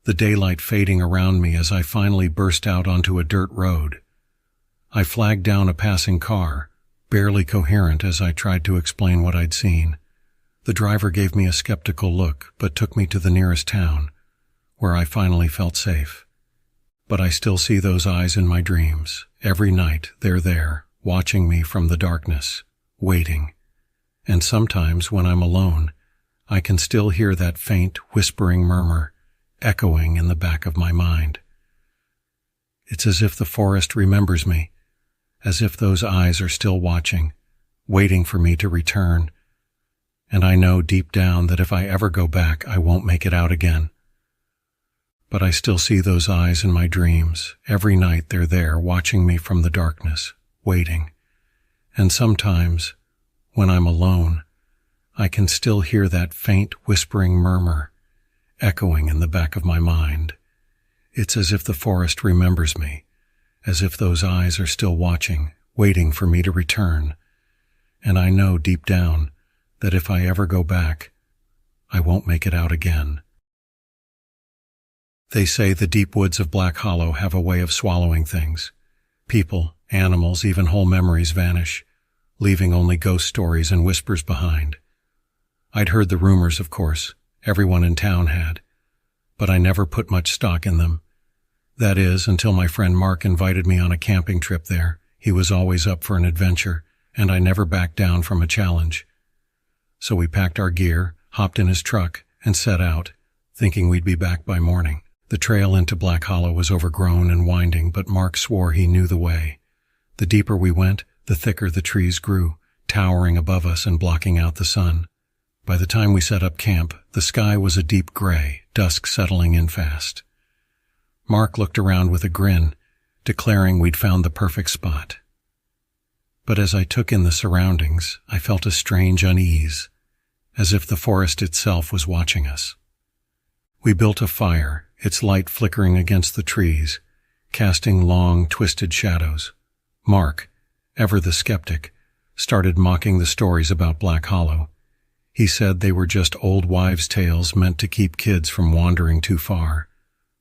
the daylight fading around me as I finally burst out onto a dirt road. I flagged down a passing car, barely coherent as I tried to explain what I'd seen. The driver gave me a skeptical look, but took me to the nearest town, where I finally felt safe. But I still see those eyes in my dreams. Every night they're there, watching me from the darkness, waiting. And sometimes when I'm alone, I can still hear that faint, whispering murmur, echoing in the back of my mind. It's as if the forest remembers me, as if those eyes are still watching, waiting for me to return. And I know deep down that if I ever go back, I won't make it out again. But I still see those eyes in my dreams. Every night they're there, watching me from the darkness, waiting. And sometimes, when I'm alone, I can still hear that faint, whispering murmur, echoing in the back of my mind. It's as if the forest remembers me, as if those eyes are still watching, waiting for me to return. And I know deep down that if I ever go back, I won't make it out again. They say the deep woods of Black Hollow have a way of swallowing things. People, animals, even whole memories vanish, leaving only ghost stories and whispers behind. I'd heard the rumors, of course. Everyone in town had. But I never put much stock in them. That is, until my friend Mark invited me on a camping trip there. He was always up for an adventure, and I never backed down from a challenge. So we packed our gear, hopped in his truck, and set out, thinking we'd be back by morning. The trail into Black Hollow was overgrown and winding, but Mark swore he knew the way. The deeper we went, the thicker the trees grew, towering above us and blocking out the sun. By the time we set up camp, the sky was a deep gray, dusk settling in fast. Mark looked around with a grin, declaring we'd found the perfect spot. But as I took in the surroundings, I felt a strange unease, as if the forest itself was watching us. We built a fire, its light flickering against the trees, casting long, twisted shadows. Mark, ever the skeptic, started mocking the stories about Black Hollow. He said they were just old wives' tales meant to keep kids from wandering too far.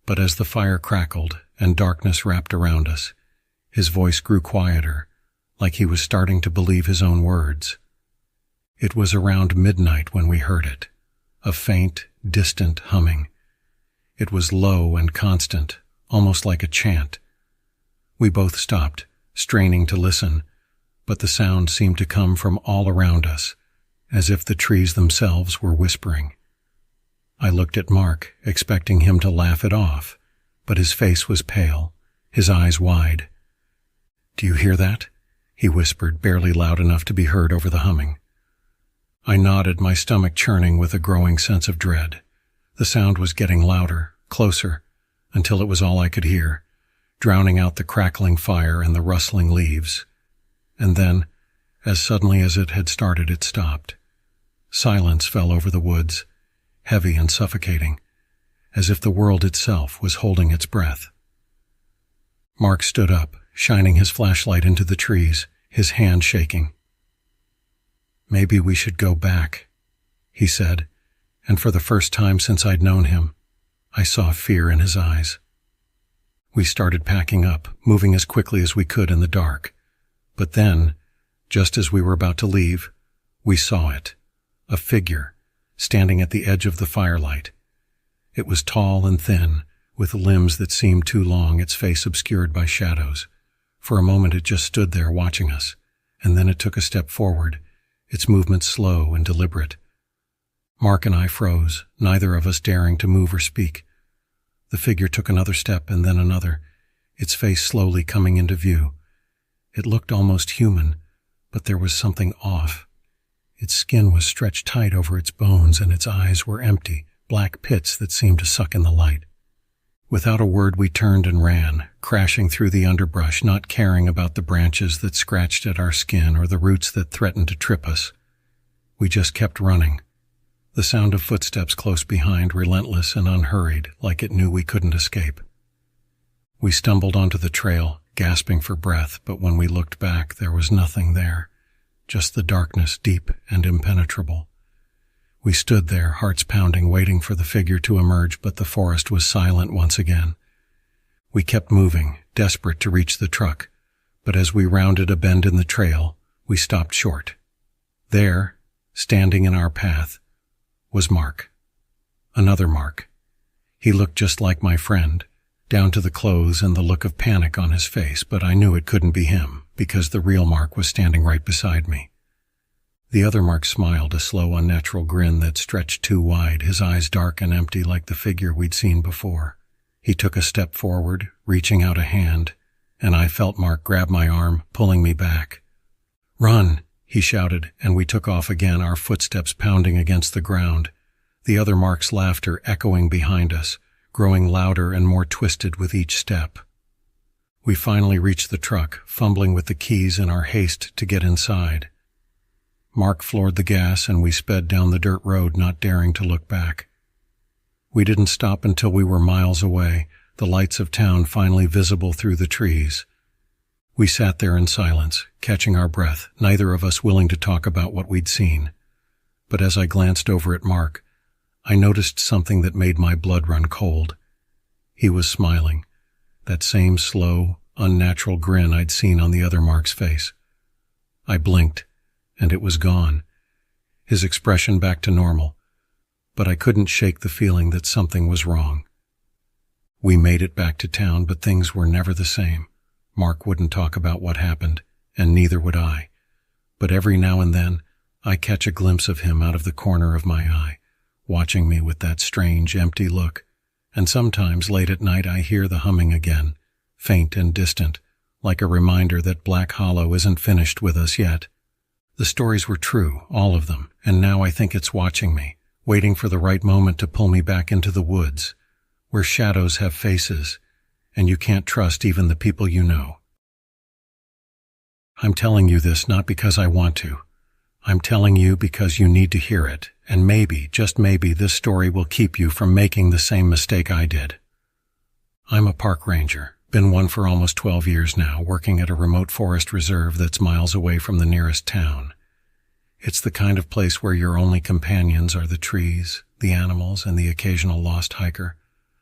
But as the fire crackled and darkness wrapped around us, his voice grew quieter, like he was starting to believe his own words. It was around midnight when we heard it, a faint, distant humming. It was low and constant, almost like a chant. We both stopped, straining to listen, but the sound seemed to come from all around us, as if the trees themselves were whispering. I looked at Mark, expecting him to laugh it off, but his face was pale, his eyes wide. "Do you hear that?" he whispered, barely loud enough to be heard over the humming. I nodded, my stomach churning with a growing sense of dread. The sound was getting louder, closer, until it was all I could hear, drowning out the crackling fire and the rustling leaves. And then, as suddenly as it had started, it stopped. Silence fell over the woods, heavy and suffocating, as if the world itself was holding its breath. Mark stood up, shining his flashlight into the trees, his hand shaking. "Maybe we should go back," he said, and for the first time since I'd known him, I saw fear in his eyes. We started packing up, moving as quickly as we could in the dark. But then, just as we were about to leave, we saw it, a figure, standing at the edge of the firelight. It was tall and thin, with limbs that seemed too long, its face obscured by shadows. For a moment it just stood there watching us, and then it took a step forward, its movements slow and deliberate. Mark and I froze, neither of us daring to move or speak. The figure took another step and then another, its face slowly coming into view. It looked almost human, but there was something off. Its skin was stretched tight over its bones and its eyes were empty, black pits that seemed to suck in the light. Without a word we turned and ran, crashing through the underbrush, not caring about the branches that scratched at our skin or the roots that threatened to trip us. We just kept running. The sound of footsteps close behind, relentless and unhurried, like it knew we couldn't escape. We stumbled onto the trail, gasping for breath, but when we looked back, there was nothing there, just the darkness, deep and impenetrable. We stood there, hearts pounding, waiting for the figure to emerge, but the forest was silent once again. We kept moving, desperate to reach the truck, but as we rounded a bend in the trail, we stopped short. There, standing in our path, was Mark. Another Mark. He looked just like my friend, down to the clothes and the look of panic on his face, but I knew it couldn't be him, because the real Mark was standing right beside me. The other Mark smiled, a slow, unnatural grin that stretched too wide, his eyes dark and empty like the figure we'd seen before. He took a step forward, reaching out a hand, and I felt Mark grab my arm, pulling me back. "Run!" he shouted, and we took off again, our footsteps pounding against the ground, the other Mark's laughter echoing behind us, growing louder and more twisted with each step. We finally reached the truck, fumbling with the keys in our haste to get inside. Mark floored the gas and we sped down the dirt road, not daring to look back. We didn't stop until we were miles away, the lights of town finally visible through the trees. We sat there in silence, catching our breath, neither of us willing to talk about what we'd seen. But as I glanced over at Mark, I noticed something that made my blood run cold. He was smiling, that same slow, unnatural grin I'd seen on the other Mark's face. I blinked, and it was gone, his expression back to normal, but I couldn't shake the feeling that something was wrong. We made it back to town, but things were never the same. Mark wouldn't talk about what happened, and neither would I. But every now and then, I catch a glimpse of him out of the corner of my eye, watching me with that strange, empty look, and sometimes late at night I hear the humming again, faint and distant, like a reminder that Black Hollow isn't finished with us yet. The stories were true, all of them, and now I think it's watching me, waiting for the right moment to pull me back into the woods, where shadows have faces, and you can't trust even the people you know. I'm telling you this not because I want to. I'm telling you because you need to hear it, and maybe, just maybe, this story will keep you from making the same mistake I did. I'm a park ranger, been one for almost 12 years now, working at a remote forest reserve that's miles away from the nearest town. It's the kind of place where your only companions are the trees, the animals, and the occasional lost hiker.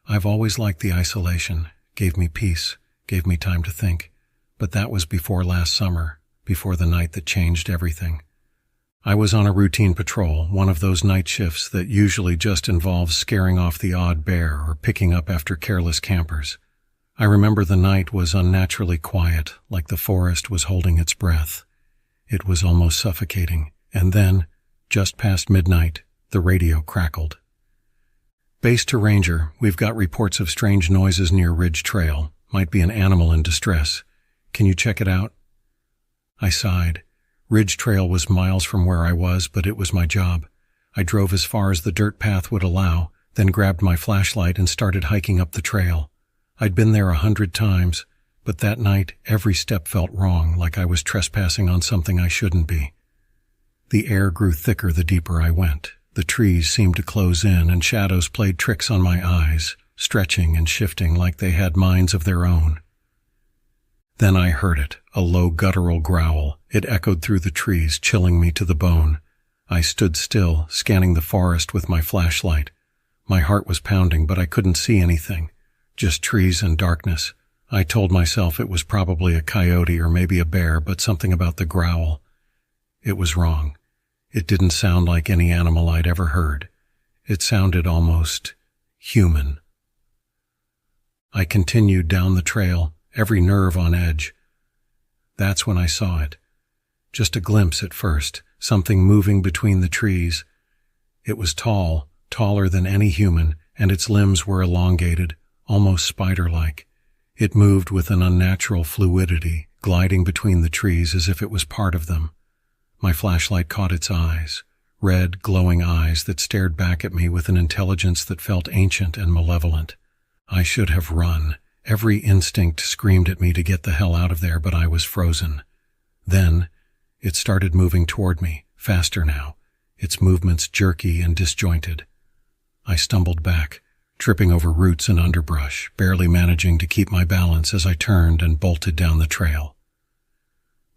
I've always liked the isolation, gave me peace, gave me time to think, but that was before last summer, before the night that changed everything. I was on a routine patrol, one of those night shifts that usually just involves scaring off the odd bear or picking up after careless campers. I remember the night was unnaturally quiet, like the forest was holding its breath. It was almost suffocating, and then, just past midnight, the radio crackled. Base to Ranger, we've got reports of strange noises near Ridge Trail. Might be an animal in distress. Can you check it out? I sighed. Ridge Trail was miles from where I was, but it was my job. I drove as far as the dirt path would allow, then grabbed my flashlight and started hiking up the trail. I'd been there 100 times, but that night every step felt wrong, like I was trespassing on something I shouldn't be. The air grew thicker the deeper I went. The trees seemed to close in, and shadows played tricks on my eyes, stretching and shifting like they had minds of their own. Then I heard it, a low guttural growl. It echoed through the trees, chilling me to the bone. I stood still, scanning the forest with my flashlight. My heart was pounding, but I couldn't see anything. Just trees and darkness. I told myself it was probably a coyote or maybe a bear, but something about the growl. It was wrong. It didn't sound like any animal I'd ever heard. It sounded almost human. I continued down the trail, every nerve on edge. That's when I saw it. Just a glimpse at first, something moving between the trees. It was tall, taller than any human, and its limbs were elongated, almost spider-like. It moved with an unnatural fluidity, gliding between the trees as if it was part of them. My flashlight caught its eyes, red, glowing eyes that stared back at me with an intelligence that felt ancient and malevolent. I should have run. Every instinct screamed at me to get the hell out of there, but I was frozen. Then, it started moving toward me, faster now, its movements jerky and disjointed. I stumbled back, tripping over roots and underbrush, barely managing to keep my balance as I turned and bolted down the trail.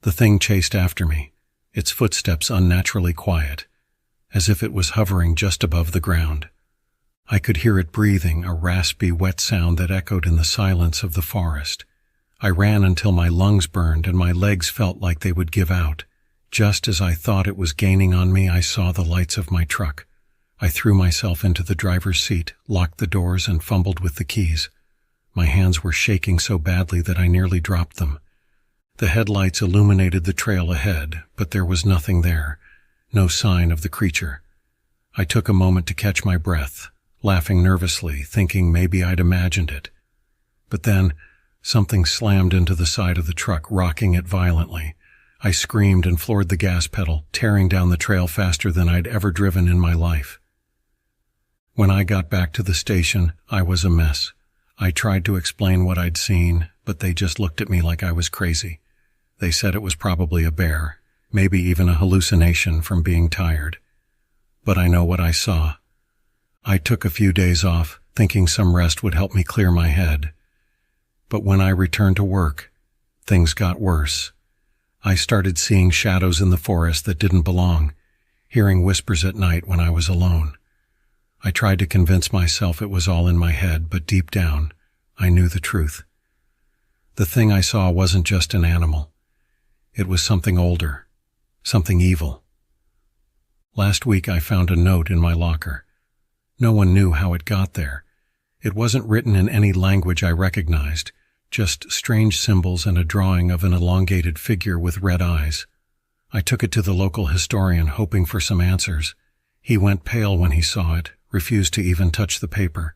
The thing chased after me, its footsteps unnaturally quiet, as if it was hovering just above the ground. I could hear it breathing, a raspy, wet sound that echoed in the silence of the forest. I ran until my lungs burned and my legs felt like they would give out. Just as I thought it was gaining on me, I saw the lights of my truck. I threw myself into the driver's seat, locked the doors, and fumbled with the keys. My hands were shaking so badly that I nearly dropped them. The headlights illuminated the trail ahead, but there was nothing there, no sign of the creature. I took a moment to catch my breath, laughing nervously, thinking maybe I'd imagined it. But then, something slammed into the side of the truck, rocking it violently. I screamed and floored the gas pedal, tearing down the trail faster than I'd ever driven in my life. When I got back to the station, I was a mess. I tried to explain what I'd seen, but they just looked at me like I was crazy. They said it was probably a bear, maybe even a hallucination from being tired. But I know what I saw. I took a few days off, thinking some rest would help me clear my head. But when I returned to work, things got worse. I started seeing shadows in the forest that didn't belong, hearing whispers at night when I was alone. I tried to convince myself it was all in my head, but deep down, I knew the truth. The thing I saw wasn't just an animal. It was something older, something evil. Last week I found a note in my locker. No one knew how it got there. It wasn't written in any language I recognized, just strange symbols and a drawing of an elongated figure with red eyes. I took it to the local historian, hoping for some answers. He went pale when he saw it, refused to even touch the paper.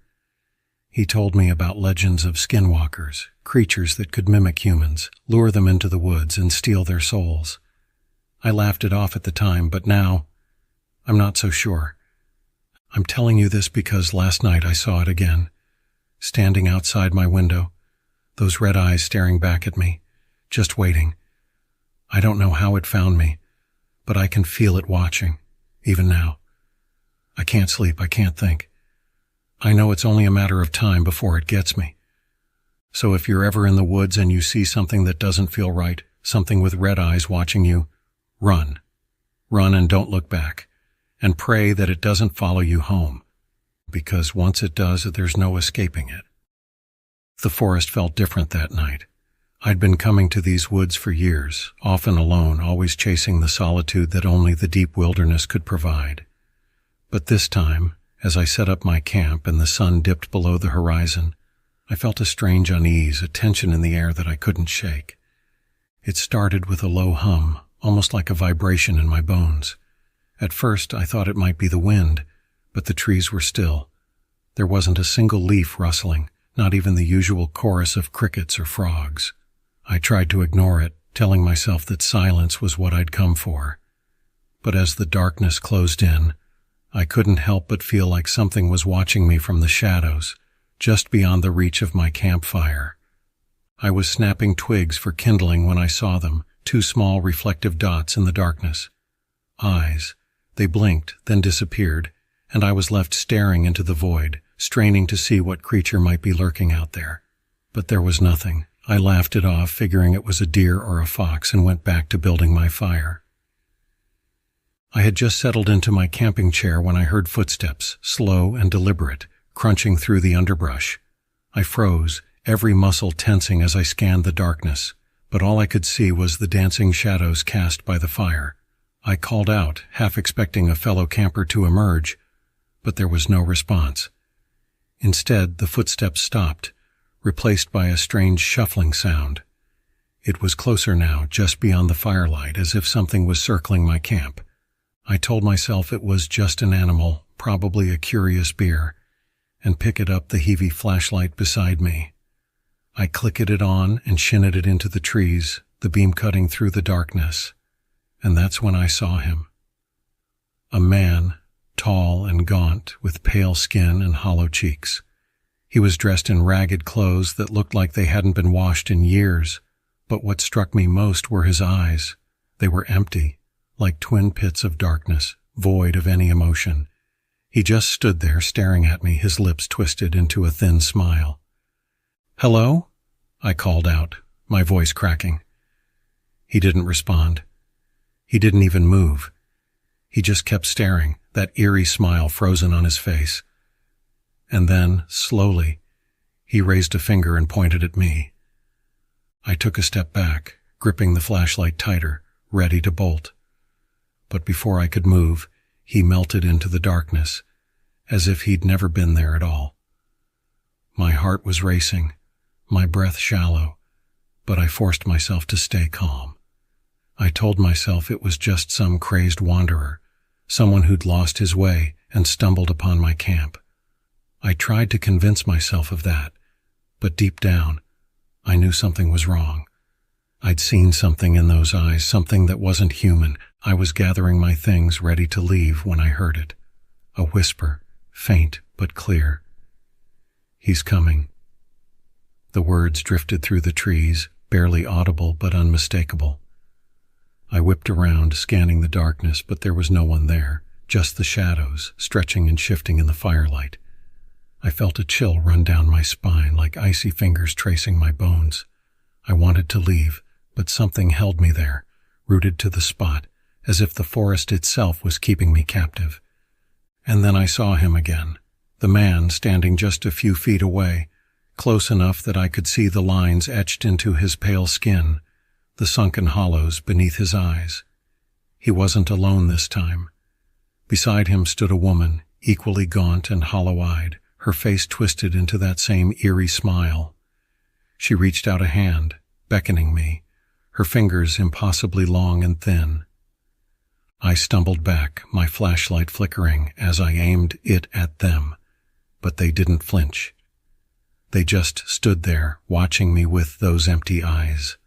He told me about legends of skinwalkers, creatures that could mimic humans, lure them into the woods, and steal their souls. I laughed it off at the time, but now, I'm not so sure. I'm telling you this because last night I saw it again, standing outside my window, those red eyes staring back at me, just waiting. I don't know how it found me, but I can feel it watching, even now. I can't sleep, I can't think. I know it's only a matter of time before it gets me. So if you're ever in the woods and you see something that doesn't feel right, something with red eyes watching you, run. Run and don't look back. And pray that it doesn't follow you home, because once it does, there's no escaping it. The forest felt different that night. I'd been coming to these woods for years, often alone, always chasing the solitude that only the deep wilderness could provide. But this time, as I set up my camp and the sun dipped below the horizon, I felt a strange unease, a tension in the air that I couldn't shake. It started with a low hum, almost like a vibration in my bones. At first, I thought it might be the wind, but the trees were still. There wasn't a single leaf rustling, not even the usual chorus of crickets or frogs. I tried to ignore it, telling myself that silence was what I'd come for. But as the darkness closed in, I couldn't help but feel like something was watching me from the shadows, just beyond the reach of my campfire. I was snapping twigs for kindling when I saw them, two small reflective dots in the darkness. Eyes. They blinked, then disappeared, and I was left staring into the void, straining to see what creature might be lurking out there. But there was nothing. I laughed it off, figuring it was a deer or a fox, and went back to building my fire. I had just settled into my camping chair when I heard footsteps, slow and deliberate, crunching through the underbrush. I froze, every muscle tensing as I scanned the darkness, but all I could see was the dancing shadows cast by the fire. I called out, half expecting a fellow camper to emerge, but there was no response. Instead, the footsteps stopped, replaced by a strange shuffling sound. It was closer now, just beyond the firelight, as if something was circling my camp. I told myself it was just an animal, probably a curious bear, and picked up the heavy flashlight beside me. I clicked it on and shinned it into the trees, the beam cutting through the darkness. And that's when I saw him. A man, tall and gaunt, with pale skin and hollow cheeks. He was dressed in ragged clothes that looked like they hadn't been washed in years, but what struck me most were his eyes. They were empty, like twin pits of darkness, void of any emotion. He just stood there staring at me, his lips twisted into a thin smile. "Hello?" I called out, my voice cracking. He didn't respond. He didn't even move. He just kept staring, that eerie smile frozen on his face. And then, slowly, he raised a finger and pointed at me. I took a step back, gripping the flashlight tighter, ready to bolt. But before I could move, he melted into the darkness, as if he'd never been there at all. My heart was racing, my breath shallow, but I forced myself to stay calm. I told myself it was just some crazed wanderer, someone who'd lost his way and stumbled upon my camp. I tried to convince myself of that, but deep down, I knew something was wrong. I'd seen something in those eyes, something that wasn't human. I was gathering my things, ready to leave when I heard it. A whisper, faint but clear. "He's coming." The words drifted through the trees, barely audible but unmistakable. I whipped around, scanning the darkness, but there was no one there, just the shadows, stretching and shifting in the firelight. I felt a chill run down my spine, like icy fingers tracing my bones. I wanted to leave, but something held me there, rooted to the spot, as if the forest itself was keeping me captive. And then I saw him again, the man standing just a few feet away, close enough that I could see the lines etched into his pale skin, the sunken hollows beneath his eyes. He wasn't alone this time. Beside him stood a woman, equally gaunt and hollow-eyed, her face twisted into that same eerie smile. She reached out a hand, beckoning me, her fingers impossibly long and thin. I stumbled back, my flashlight flickering as I aimed it at them, but they didn't flinch. They just stood there, watching me with those empty eyes.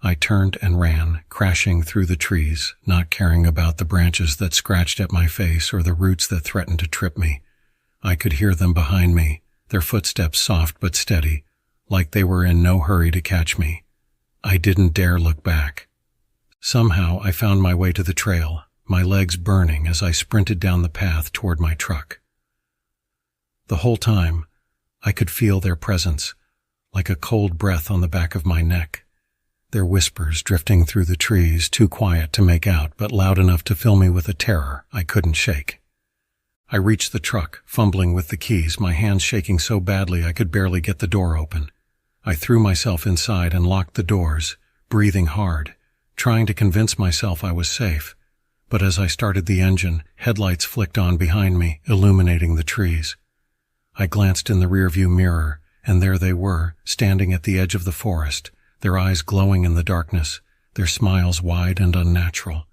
I turned and ran, crashing through the trees, not caring about the branches that scratched at my face or the roots that threatened to trip me. I could hear them behind me, their footsteps soft but steady, like they were in no hurry to catch me. I didn't dare look back. Somehow I found my way to the trail, my legs burning as I sprinted down the path toward my truck. The whole time, I could feel their presence, like a cold breath on the back of my neck. Their whispers drifting through the trees, too quiet to make out, but loud enough to fill me with a terror I couldn't shake. I reached the truck, fumbling with the keys, my hands shaking so badly I could barely get the door open. I threw myself inside and locked the doors, breathing hard, trying to convince myself I was safe. But as I started the engine, headlights flicked on behind me, illuminating the trees. I glanced in the rearview mirror, and there they were, standing at the edge of the forest, their eyes glowing in the darkness, their smiles wide and unnatural.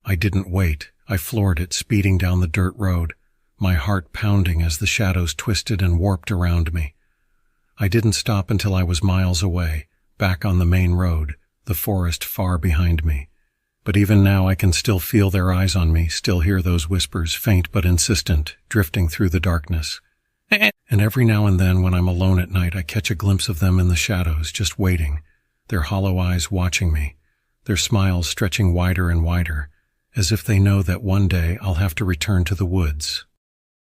I didn't wait. I floored it, speeding down the dirt road, my heart pounding as the shadows twisted and warped around me. I didn't stop until I was miles away, back on the main road, the forest far behind me. But even now I can still feel their eyes on me, still hear those whispers, faint but insistent, drifting through the darkness. And every now and then when I'm alone at night, I catch a glimpse of them in the shadows, just waiting, their hollow eyes watching me, their smiles stretching wider and wider, as if they know that one day I'll have to return to the woods.